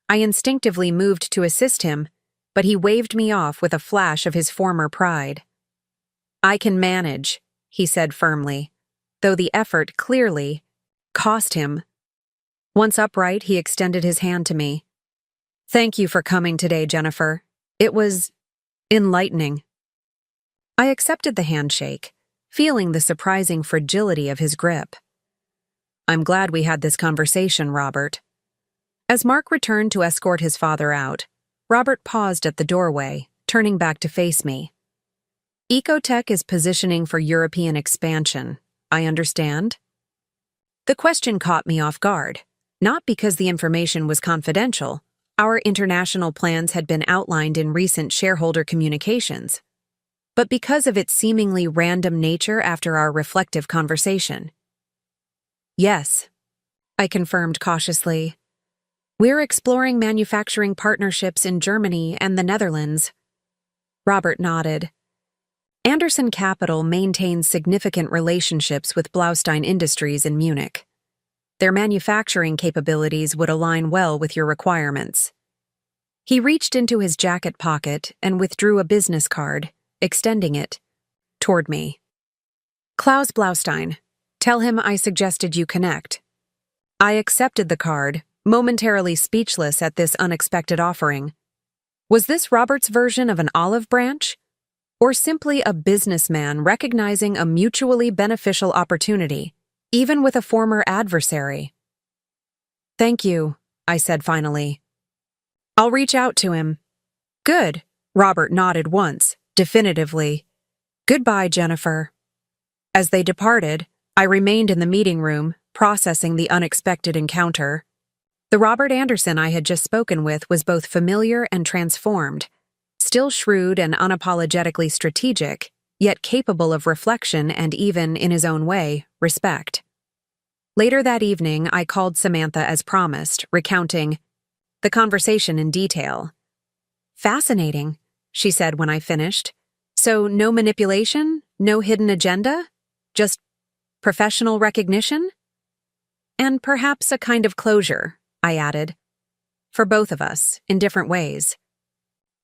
Speaker 1: I instinctively moved to assist him, but he waved me off with a flash of his former pride. I can manage, he said firmly, though the effort clearly cost him. Once upright, he extended his hand to me. Thank you for coming today, Jennifer. It was enlightening. I accepted the handshake, feeling the surprising fragility of his grip. "I'm glad we had this conversation, Robert." As Mark returned to escort his father out, Robert paused at the doorway, turning back to face me. "Ecotech is positioning for European expansion, I understand?" The question caught me off guard, not because the information was confidential. Our international plans had been outlined in recent shareholder communications, but because of its seemingly random nature after our reflective conversation. "Yes," I confirmed cautiously. "We're exploring manufacturing partnerships in Germany and the Netherlands." Robert nodded. "Anderson Capital maintains significant relationships with Blaustein Industries in Munich. Their manufacturing capabilities would align well with your requirements." He reached into his jacket pocket and withdrew a business card, extending it toward me. "Klaus Blaustein, tell him I suggested you connect." I accepted the card, momentarily speechless at this unexpected offering. Was this Robert's version of an olive branch? Or simply a businessman recognizing a mutually beneficial opportunity, even with a former adversary? "Thank you," I said finally. "I'll reach out to him." "Good," Robert nodded once, definitively. "Goodbye, Jennifer." As they departed, I remained in the meeting room, processing the unexpected encounter. The Robert Anderson I had just spoken with was both familiar and transformed, still shrewd and unapologetically strategic, yet capable of reflection and even, in his own way, respect. Later that evening, I called Samantha as promised, recounting the conversation in detail. "Fascinating," she said when I finished. "So no manipulation? No hidden agenda? Just professional recognition?" "And perhaps a kind of closure," I added. "For both of us, in different ways.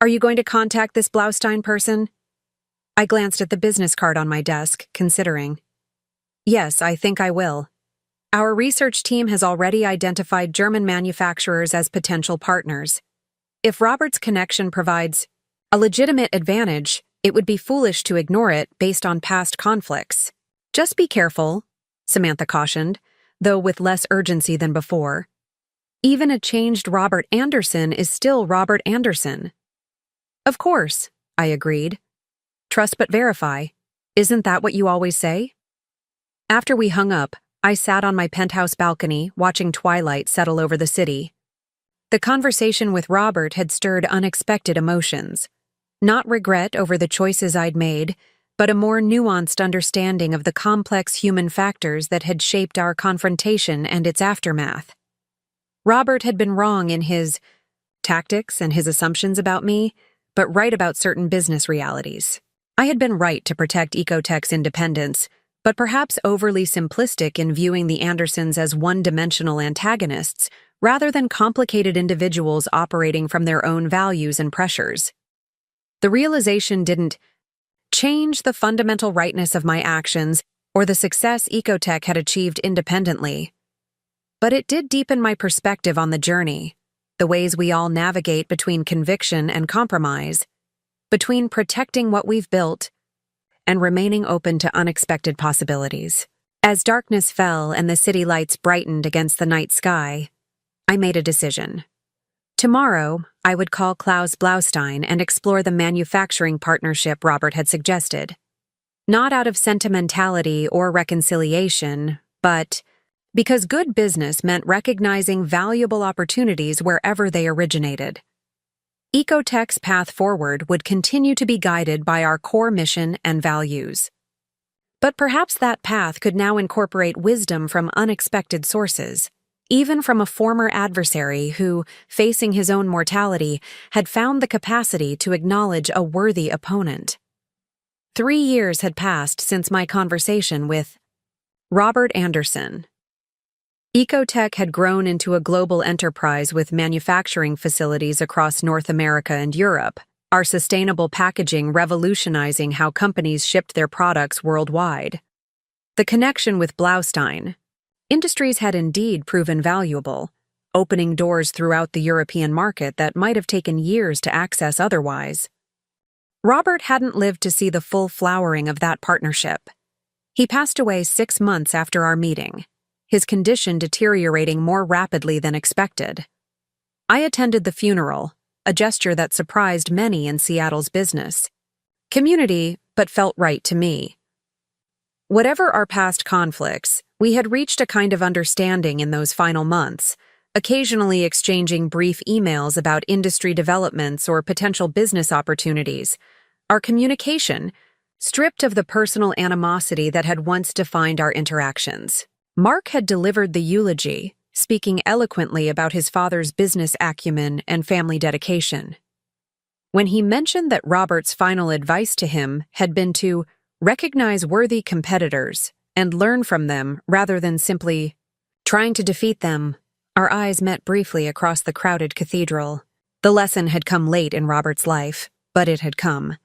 Speaker 1: Are you going to contact this Blaustein person?" I glanced at the business card on my desk, considering. "Yes, I think I will. Our research team has already identified German manufacturers as potential partners. If Robert's connection provides a legitimate advantage, it would be foolish to ignore it based on past conflicts. Just be careful," Samantha cautioned, though with less urgency than before. "Even a changed Robert Anderson is still Robert Anderson." "Of course," I agreed. "Trust but verify. Isn't that what you always say?" After we hung up, I sat on my penthouse balcony, watching twilight settle over the city. The conversation with Robert had stirred unexpected emotions. Not regret over the choices I'd made, but a more nuanced understanding of the complex human factors that had shaped our confrontation and its aftermath. Robert had been wrong in his tactics and his assumptions about me, but right about certain business realities. I had been right to protect Ecotech's independence, but perhaps overly simplistic in viewing the Andersons as one-dimensional antagonists rather than complicated individuals operating from their own values and pressures. The realization didn't change the fundamental rightness of my actions or the success Ecotech had achieved independently, but it did deepen my perspective on the journey, the ways we all navigate between conviction and compromise, between protecting what we've built and remaining open to unexpected possibilities. As darkness fell and the city lights brightened against the night sky, I made a decision. Tomorrow, I would call Klaus Blaustein and explore the manufacturing partnership Robert had suggested. Not out of sentimentality or reconciliation, but because good business meant recognizing valuable opportunities wherever they originated. Ecotech's path forward would continue to be guided by our core mission and values. But perhaps that path could now incorporate wisdom from unexpected sources, even from a former adversary who, facing his own mortality, had found the capacity to acknowledge a worthy opponent. 3 years had passed since my conversation with Robert Anderson. Ecotech had grown into a global enterprise with manufacturing facilities across North America and Europe, our sustainable packaging revolutionizing how companies shipped their products worldwide. The connection with Blaustein Industries had indeed proven valuable, opening doors throughout the European market that might have taken years to access otherwise. Robert hadn't lived to see the full flowering of that partnership. He passed away 6 months after our meeting, his condition deteriorating more rapidly than expected. I attended the funeral, a gesture that surprised many in Seattle's business community, but felt right to me. Whatever our past conflicts, we had reached a kind of understanding in those final months, occasionally exchanging brief emails about industry developments or potential business opportunities. Our communication, stripped of the personal animosity that had once defined our interactions. Mark had delivered the eulogy, speaking eloquently about his father's business acumen and family dedication. When he mentioned that Robert's final advice to him had been to recognize worthy competitors and learn from them rather than simply trying to defeat them, our eyes met briefly across the crowded cathedral. The lesson had come late in Robert's life, but it had come.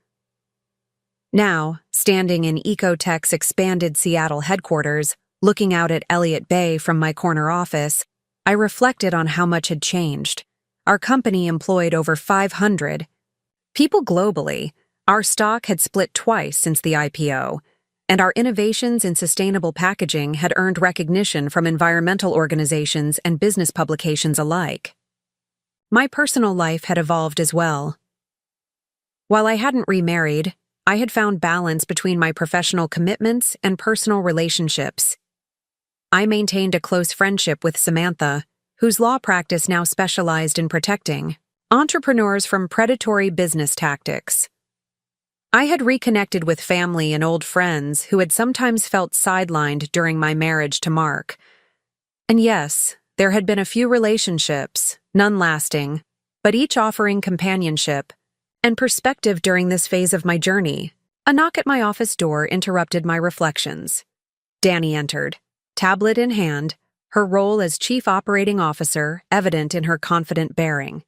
Speaker 1: Now, standing in Ecotech's expanded Seattle headquarters, looking out at Elliott Bay from my corner office, I reflected on how much had changed. Our company employed over 500 people globally. Our stock had split twice since the IPO, and our innovations in sustainable packaging had earned recognition from environmental organizations and business publications alike. My personal life had evolved as well. While I hadn't remarried, I had found balance between my professional commitments and personal relationships. I maintained a close friendship with Samantha, whose law practice now specialized in protecting entrepreneurs from predatory business tactics. I had reconnected with family and old friends who had sometimes felt sidelined during my marriage to Mark. And yes, there had been a few relationships, none lasting, but each offering companionship and perspective during this phase of my journey. A knock at my office door interrupted my reflections. Danny entered, tablet in hand, her role as Chief Operating Officer evident in her confident bearing.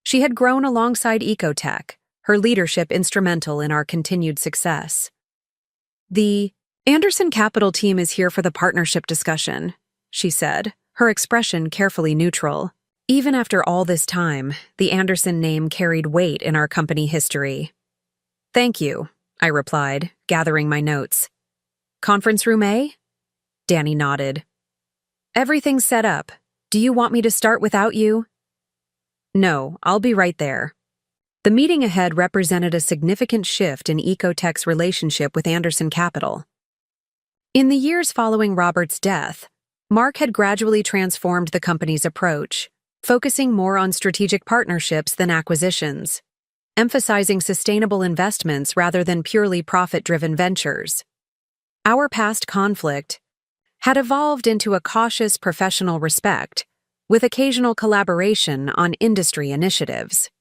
Speaker 1: She had grown alongside Ecotech, her leadership instrumental in our continued success. The Anderson Capital team is here for the partnership discussion, she said, her expression carefully neutral. Even after all this time, the Anderson name carried weight in our company history. Thank you, I replied, gathering my notes. Conference room A? Danny nodded. Everything's set up. Do you want me to start without you? No, I'll be right there. The meeting ahead represented a significant shift in Ecotech's relationship with Anderson Capital. In the years following Robert's death, Mark had gradually transformed the company's approach, focusing more on strategic partnerships than acquisitions, emphasizing sustainable investments rather than purely profit-driven ventures. Our past conflict had evolved into a cautious professional respect, with occasional collaboration on industry initiatives.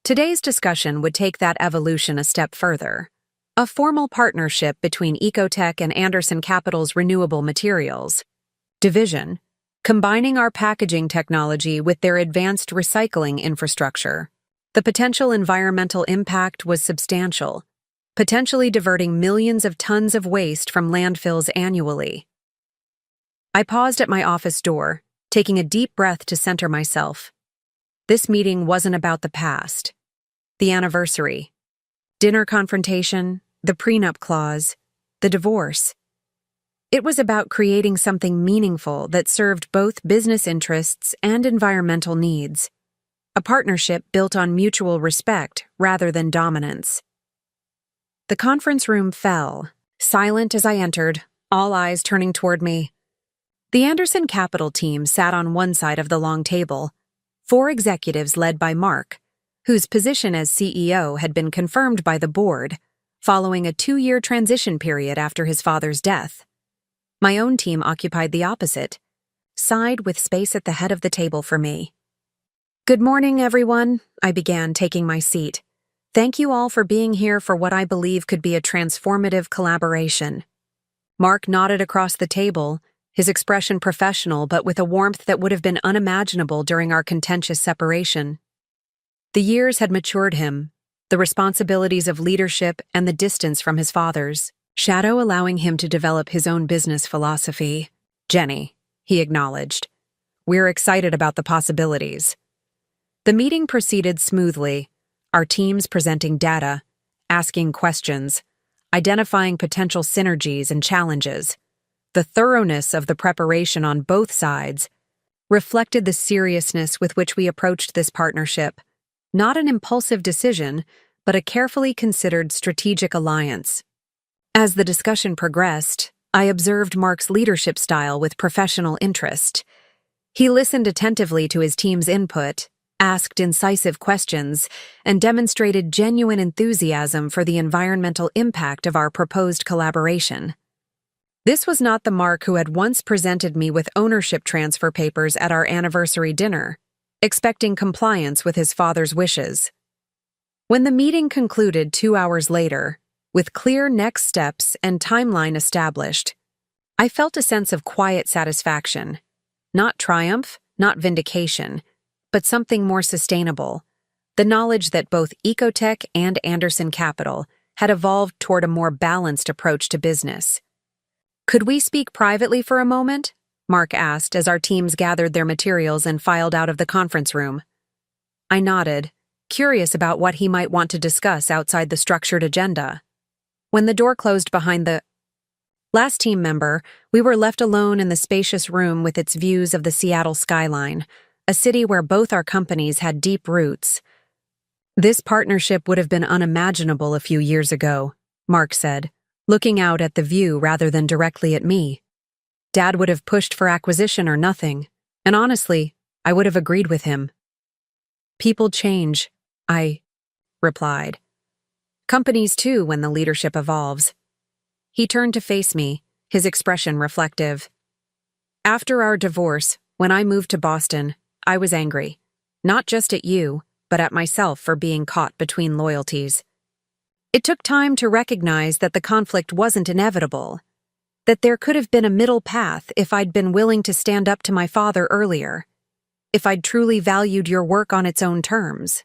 Speaker 1: Today's discussion would take that evolution a step further. A formal partnership between Ecotech and Anderson Capital's renewable materials division, combining our packaging technology with their advanced recycling infrastructure. The potential environmental impact was substantial, potentially diverting millions of tons of waste from landfills annually. I paused at my office door, taking a deep breath to center myself. This meeting wasn't about the past, the anniversary, dinner confrontation, the prenup clause, the divorce. It was about creating something meaningful that served both business interests and environmental needs, a partnership built on mutual respect rather than dominance. The conference room fell, silent as I entered, all eyes turning toward me. The Anderson Capital team sat on one side of the long table, 4 executives led by Mark, whose position as CEO had been confirmed by the board following a 2-year transition period after his father's death. My own team occupied the opposite side with space at the head of the table for me. Good morning, everyone, I began, taking my seat. Thank you all for being here for what I believe could be a transformative collaboration. Mark nodded across the table, his expression professional but with a warmth that would have been unimaginable during our contentious separation. The years had matured him, the responsibilities of leadership and the distance from his father's shadow allowing him to develop his own business philosophy. Jenny, he acknowledged. We're excited about the possibilities. The meeting proceeded smoothly, our teams presenting data, asking questions, identifying potential synergies and challenges. The thoroughness of the preparation on both sides reflected the seriousness with which we approached this partnership, not an impulsive decision, but a carefully considered strategic alliance. As the discussion progressed, I observed Mark's leadership style with professional interest. He listened attentively to his team's input, asked incisive questions, and demonstrated genuine enthusiasm for the environmental impact of our proposed collaboration. This was not the Mark who had once presented me with ownership transfer papers at our anniversary dinner, expecting compliance with his father's wishes. When the meeting concluded 2 hours later, with clear next steps and timeline established, I felt a sense of quiet satisfaction. Not triumph, not vindication, but something more sustainable. The knowledge that both Ecotech and Anderson Capital had evolved toward a more balanced approach to business. "Could we speak privately for a moment?" Mark asked as our teams gathered their materials and filed out of the conference room. I nodded, curious about what he might want to discuss outside the structured agenda. When the door closed behind the last team member, we were left alone in the spacious room with its views of the Seattle skyline, a city where both our companies had deep roots. "This partnership would have been unimaginable a few years ago," Mark said, looking out at the view rather than directly at me. "Dad would have pushed for acquisition or nothing, and honestly, I would have agreed with him." "People change," I replied. "Companies too when the leadership evolves." He turned to face me, his expression reflective. "After our divorce, when I moved to Boston, I was angry, not just at you, but at myself for being caught between loyalties. It took time to recognize that the conflict wasn't inevitable, that there could have been a middle path if I'd been willing to stand up to my father earlier, if I'd truly valued your work on its own terms."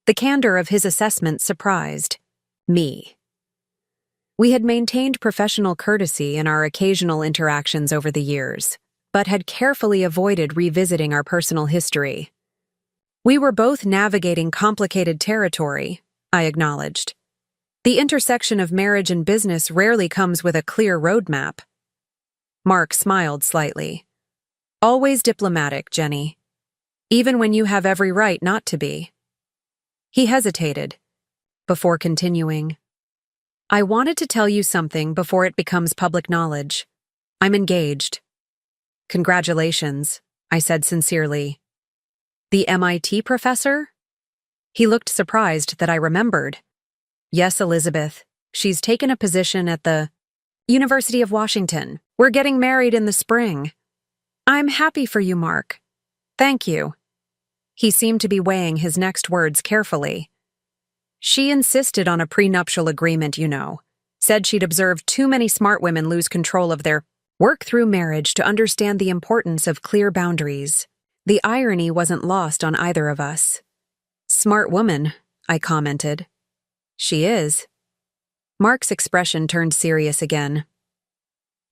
Speaker 1: The candor of his assessment surprised me. We had maintained professional courtesy in our occasional interactions over the years, but had carefully avoided revisiting our personal history. "We were both navigating complicated territory," I acknowledged. "The intersection of marriage and business rarely comes with a clear roadmap." Mark smiled slightly. "Always diplomatic, Jenny. Even when you have every right not to be." He hesitated, before continuing. "I wanted to tell you something before it becomes public knowledge. I'm engaged." "Congratulations," I said sincerely. "The MIT professor?" He looked surprised that I remembered. "Yes, Elizabeth. She's taken a position at the University of Washington. We're getting married in the spring." "I'm happy for you, Mark." "Thank you." He seemed to be weighing his next words carefully. "She insisted on a prenuptial agreement, you know. Said she'd observed too many smart women lose control of their work through marriage to understand the importance of clear boundaries." The irony wasn't lost on either of us. "Smart woman," I commented. "She is." Mark's expression turned serious again.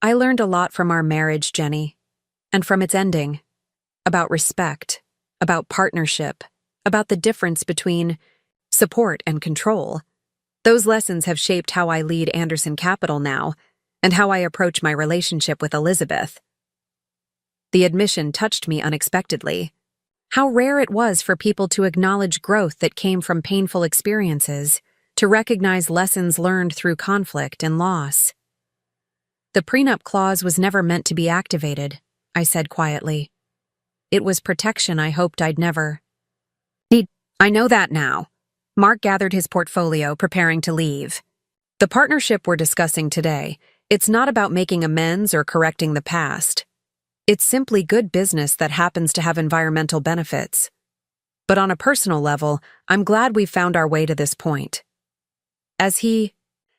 Speaker 1: "I learned a lot from our marriage, Jenny, and from its ending. About respect, about partnership, about the difference between support and control. Those lessons have shaped how I lead Anderson Capital now, and how I approach my relationship with Elizabeth." The admission touched me unexpectedly. How rare it was for people to acknowledge growth that came from painful experiences, to recognize lessons learned through conflict and loss. "The prenup clause was never meant to be activated," I said quietly. "It was protection I hoped I'd never need." "I know that now." Mark gathered his portfolio, preparing to leave. "The partnership we're discussing today, it's not about making amends or correcting the past. It's simply good business that happens to have environmental benefits. But on a personal level, I'm glad we've found our way to this point." As he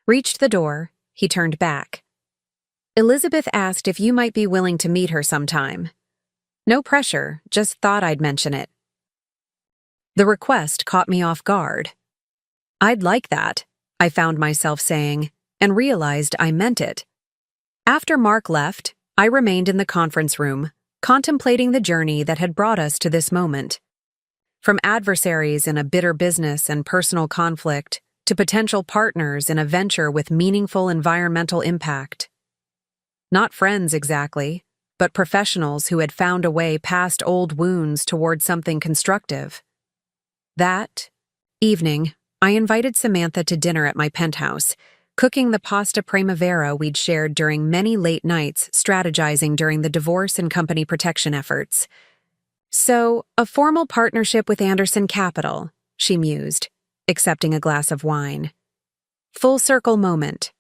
Speaker 1: reached the door, he turned back. "Elizabeth asked if you might be willing to meet her sometime. No pressure, just thought I'd mention it." The request caught me off guard. "I'd like that," I found myself saying, and realized I meant it. After Mark left, I remained in the conference room, contemplating the journey that had brought us to this moment. From adversaries in a bitter business and personal conflict, to potential partners in a venture with meaningful environmental impact. Not friends exactly, but professionals who had found a way past old wounds toward something constructive. That evening, I invited Samantha to dinner at my penthouse, cooking the pasta primavera we'd shared during many late nights strategizing during the divorce and company protection efforts. "So, a formal partnership with Anderson Capital," she mused, accepting a glass of wine. "Full circle moment."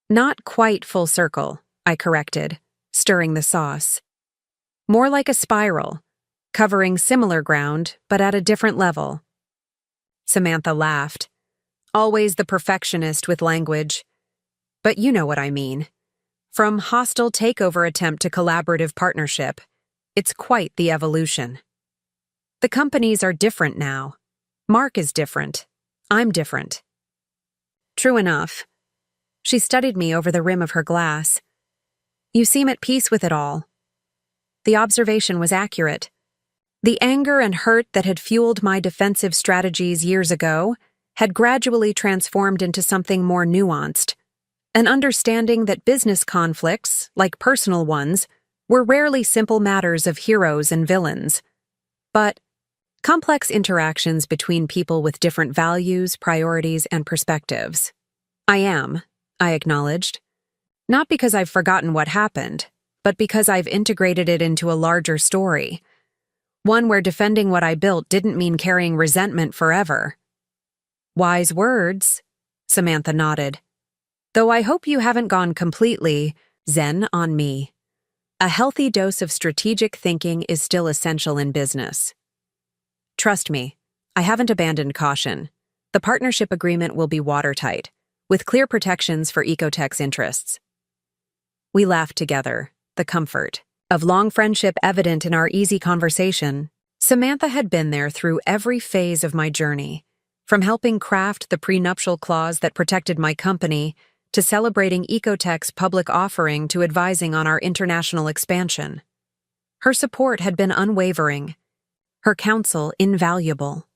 Speaker 1: "Not quite full circle," I corrected, stirring the sauce. "More like a spiral, covering similar ground, but at a different level." Samantha laughed. Always the perfectionist with language. "But you know what I mean. From hostile takeover attempt to collaborative partnership, it's quite the evolution. The companies are different now. Mark is different. I'm different." "True enough." She studied me over the rim of her glass. "You seem at peace with it all." The observation was accurate. The anger and hurt that had fueled my defensive strategies years ago had gradually transformed into something more nuanced, an understanding that business conflicts, like personal ones, were rarely simple matters of heroes and villains, but complex interactions between people with different values, priorities, and perspectives. I acknowledged. Not because I've forgotten what happened, but because I've integrated it into a larger story. One where defending what I built didn't mean carrying resentment forever. "Wise words," Samantha nodded. "Though I hope you haven't gone completely zen on me. A healthy dose of strategic thinking is still essential in business." "Trust me, I haven't abandoned caution. The partnership agreement will be watertight, with clear protections for Ecotech's interests." We laughed together, the comfort of long friendship evident in our easy conversation. Samantha had been there through every phase of my journey, from helping craft the prenuptial clause that protected my company to celebrating Ecotech's public offering to advising on our international expansion. Her support had been unwavering, her counsel invaluable.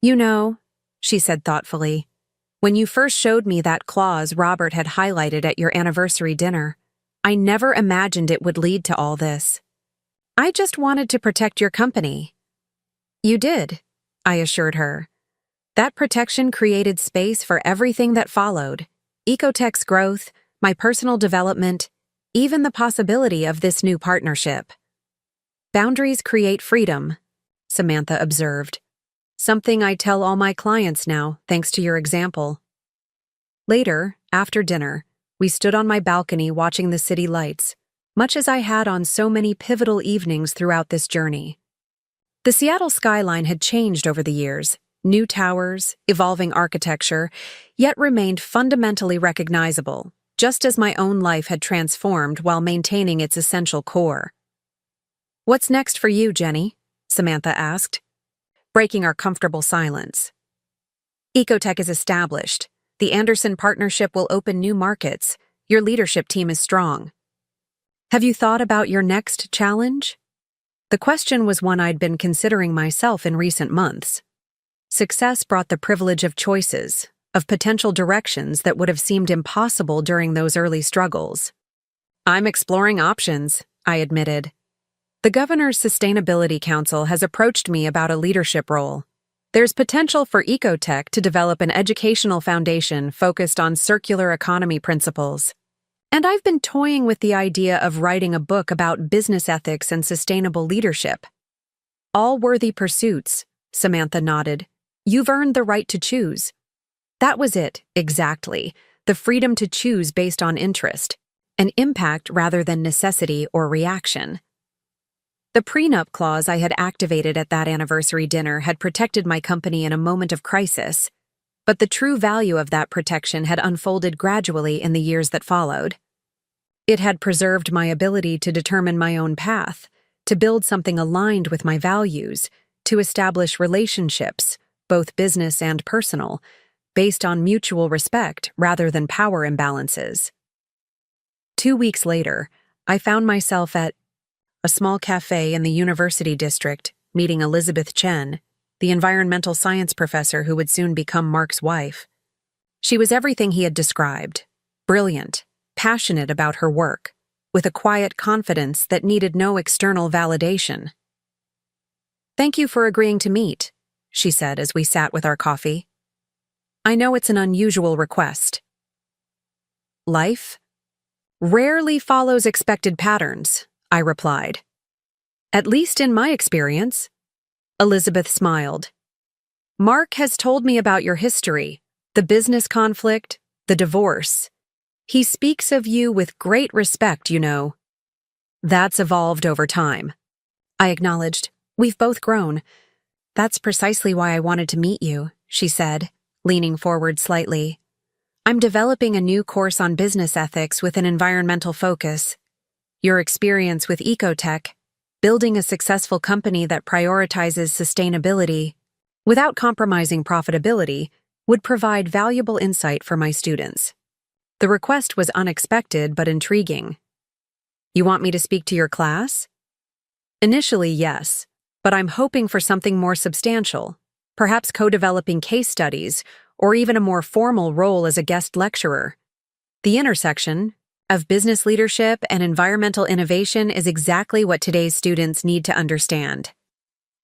Speaker 1: "You know," she said thoughtfully, "when you first showed me that clause Robert had highlighted at your anniversary dinner, I never imagined it would lead to all this. I just wanted to protect your company." "You did," I assured her. "That protection created space for everything that followed: Ecotech's growth, my personal development, even the possibility of this new partnership." "Boundaries create freedom," Samantha observed. "Something I tell all my clients now, thanks to your example." Later, after dinner, we stood on my balcony watching the city lights, much as I had on so many pivotal evenings throughout this journey. The Seattle skyline had changed over the years, new towers, evolving architecture, yet remained fundamentally recognizable, just as my own life had transformed while maintaining its essential core. "What's next for you, Jenny?" Samantha asked, breaking our comfortable silence. "Ecotech is established. The Anderson partnership will open new markets. Your leadership team is strong. Have you thought about your next challenge?" The question was one I'd been considering myself in recent months. Success brought the privilege of choices, of potential directions that would have seemed impossible during those early struggles. "I'm exploring options," I admitted. "The Governor's Sustainability Council has approached me about a leadership role. There's potential for Ecotech to develop an educational foundation focused on circular economy principles. And I've been toying with the idea of writing a book about business ethics and sustainable leadership." "All worthy pursuits," Samantha nodded. "You've earned the right to choose." That was it, exactly. The freedom to choose based on interest, an impact rather than necessity or reaction. The prenup clause I had activated at that anniversary dinner had protected my company in a moment of crisis, but the true value of that protection had unfolded gradually in the years that followed. It had preserved my ability to determine my own path, to build something aligned with my values, to establish relationships, both business and personal, based on mutual respect rather than power imbalances. 2 weeks later, I found myself at a small cafe in the University District, meeting Elizabeth Chen, the environmental science professor who would soon become Mark's wife. She was everything he had described: brilliant, passionate about her work, with a quiet confidence that needed no external validation. "Thank you for agreeing to meet," she said as we sat with our coffee. "I know it's an unusual request." "Life rarely follows expected patterns," I replied. "At least in my experience." Elizabeth smiled. "Mark has told me about your history, the business conflict, the divorce. He speaks of you with great respect, you know." "That's evolved over time," I acknowledged. "We've both grown." "That's precisely why I wanted to meet you," she said, leaning forward slightly. "I'm developing a new course on business ethics with an environmental focus. Your experience with ecotech, building a successful company that prioritizes sustainability without compromising profitability, would provide valuable insight for my students." The request was unexpected but intriguing. "You want me to speak to your class?" "Initially, yes, but I'm hoping for something more substantial, perhaps co-developing case studies or even a more formal role as a guest lecturer. The intersection of business leadership and environmental innovation is exactly what today's students need to understand."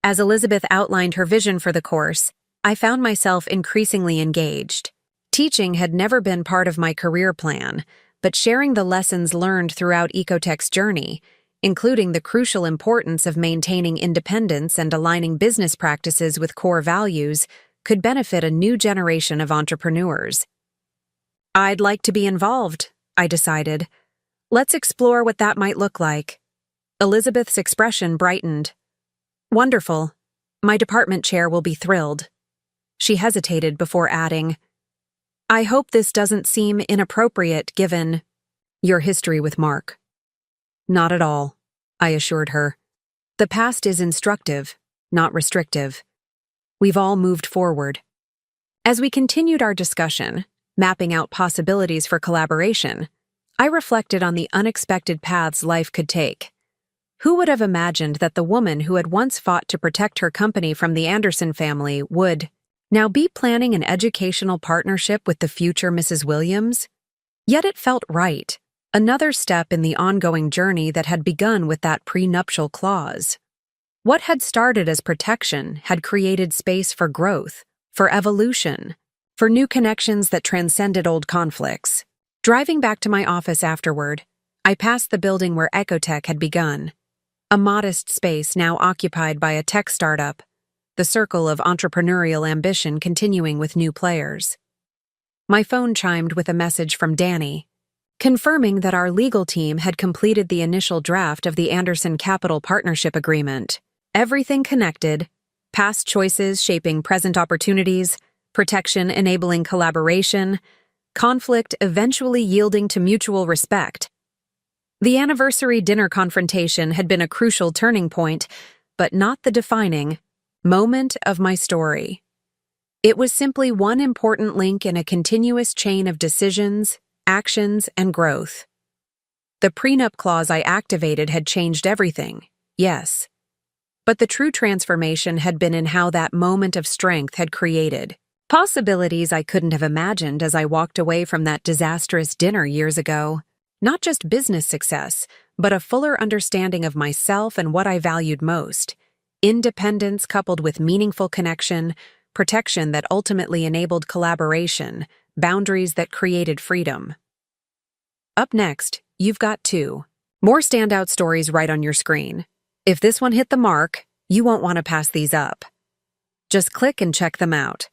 Speaker 1: As Elizabeth outlined her vision for the course, I found myself increasingly engaged. Teaching had never been part of my career plan, but sharing the lessons learned throughout Ecotech's journey, including the crucial importance of maintaining independence and aligning business practices with core values, could benefit a new generation of entrepreneurs. "I'd like to be involved," I decided. "Let's explore what that might look like." Elizabeth's expression brightened. "Wonderful. My department chair will be thrilled." She hesitated before adding, "I hope this doesn't seem inappropriate given your history with Mark." "Not at all," I assured her. "The past is instructive, not restrictive. We've all moved forward." As we continued our discussion, mapping out possibilities for collaboration, I reflected on the unexpected paths life could take. Who would have imagined that the woman who had once fought to protect her company from the Anderson family would now be planning an educational partnership with the future Mrs. Williams? Yet it felt right, another step in the ongoing journey that had begun with that prenuptial clause. What had started as protection had created space for growth, for evolution, for new connections that transcended old conflicts. Driving back to my office afterward, I passed the building where Ecotech had begun, a modest space now occupied by a tech startup, the circle of entrepreneurial ambition continuing with new players. My phone chimed with a message from Danny, confirming that our legal team had completed the initial draft of the Anderson Capital Partnership Agreement. Everything connected, past choices shaping present opportunities, protection enabling collaboration, conflict eventually yielding to mutual respect. The anniversary dinner confrontation had been a crucial turning point, but not the defining moment of my story. It was simply one important link in a continuous chain of decisions, actions, and growth. The prenup clause I activated had changed everything, yes. But the true transformation had been in how that moment of strength had created possibilities I couldn't have imagined as I walked away from that disastrous dinner years ago. Not just business success, but a fuller understanding of myself and what I valued most: independence coupled with meaningful connection, protection that ultimately enabled collaboration, boundaries that created freedom. Up next, you've got 2 more standout stories right on your screen. If this one hit the mark, you won't want to pass these up. Just click and check them out.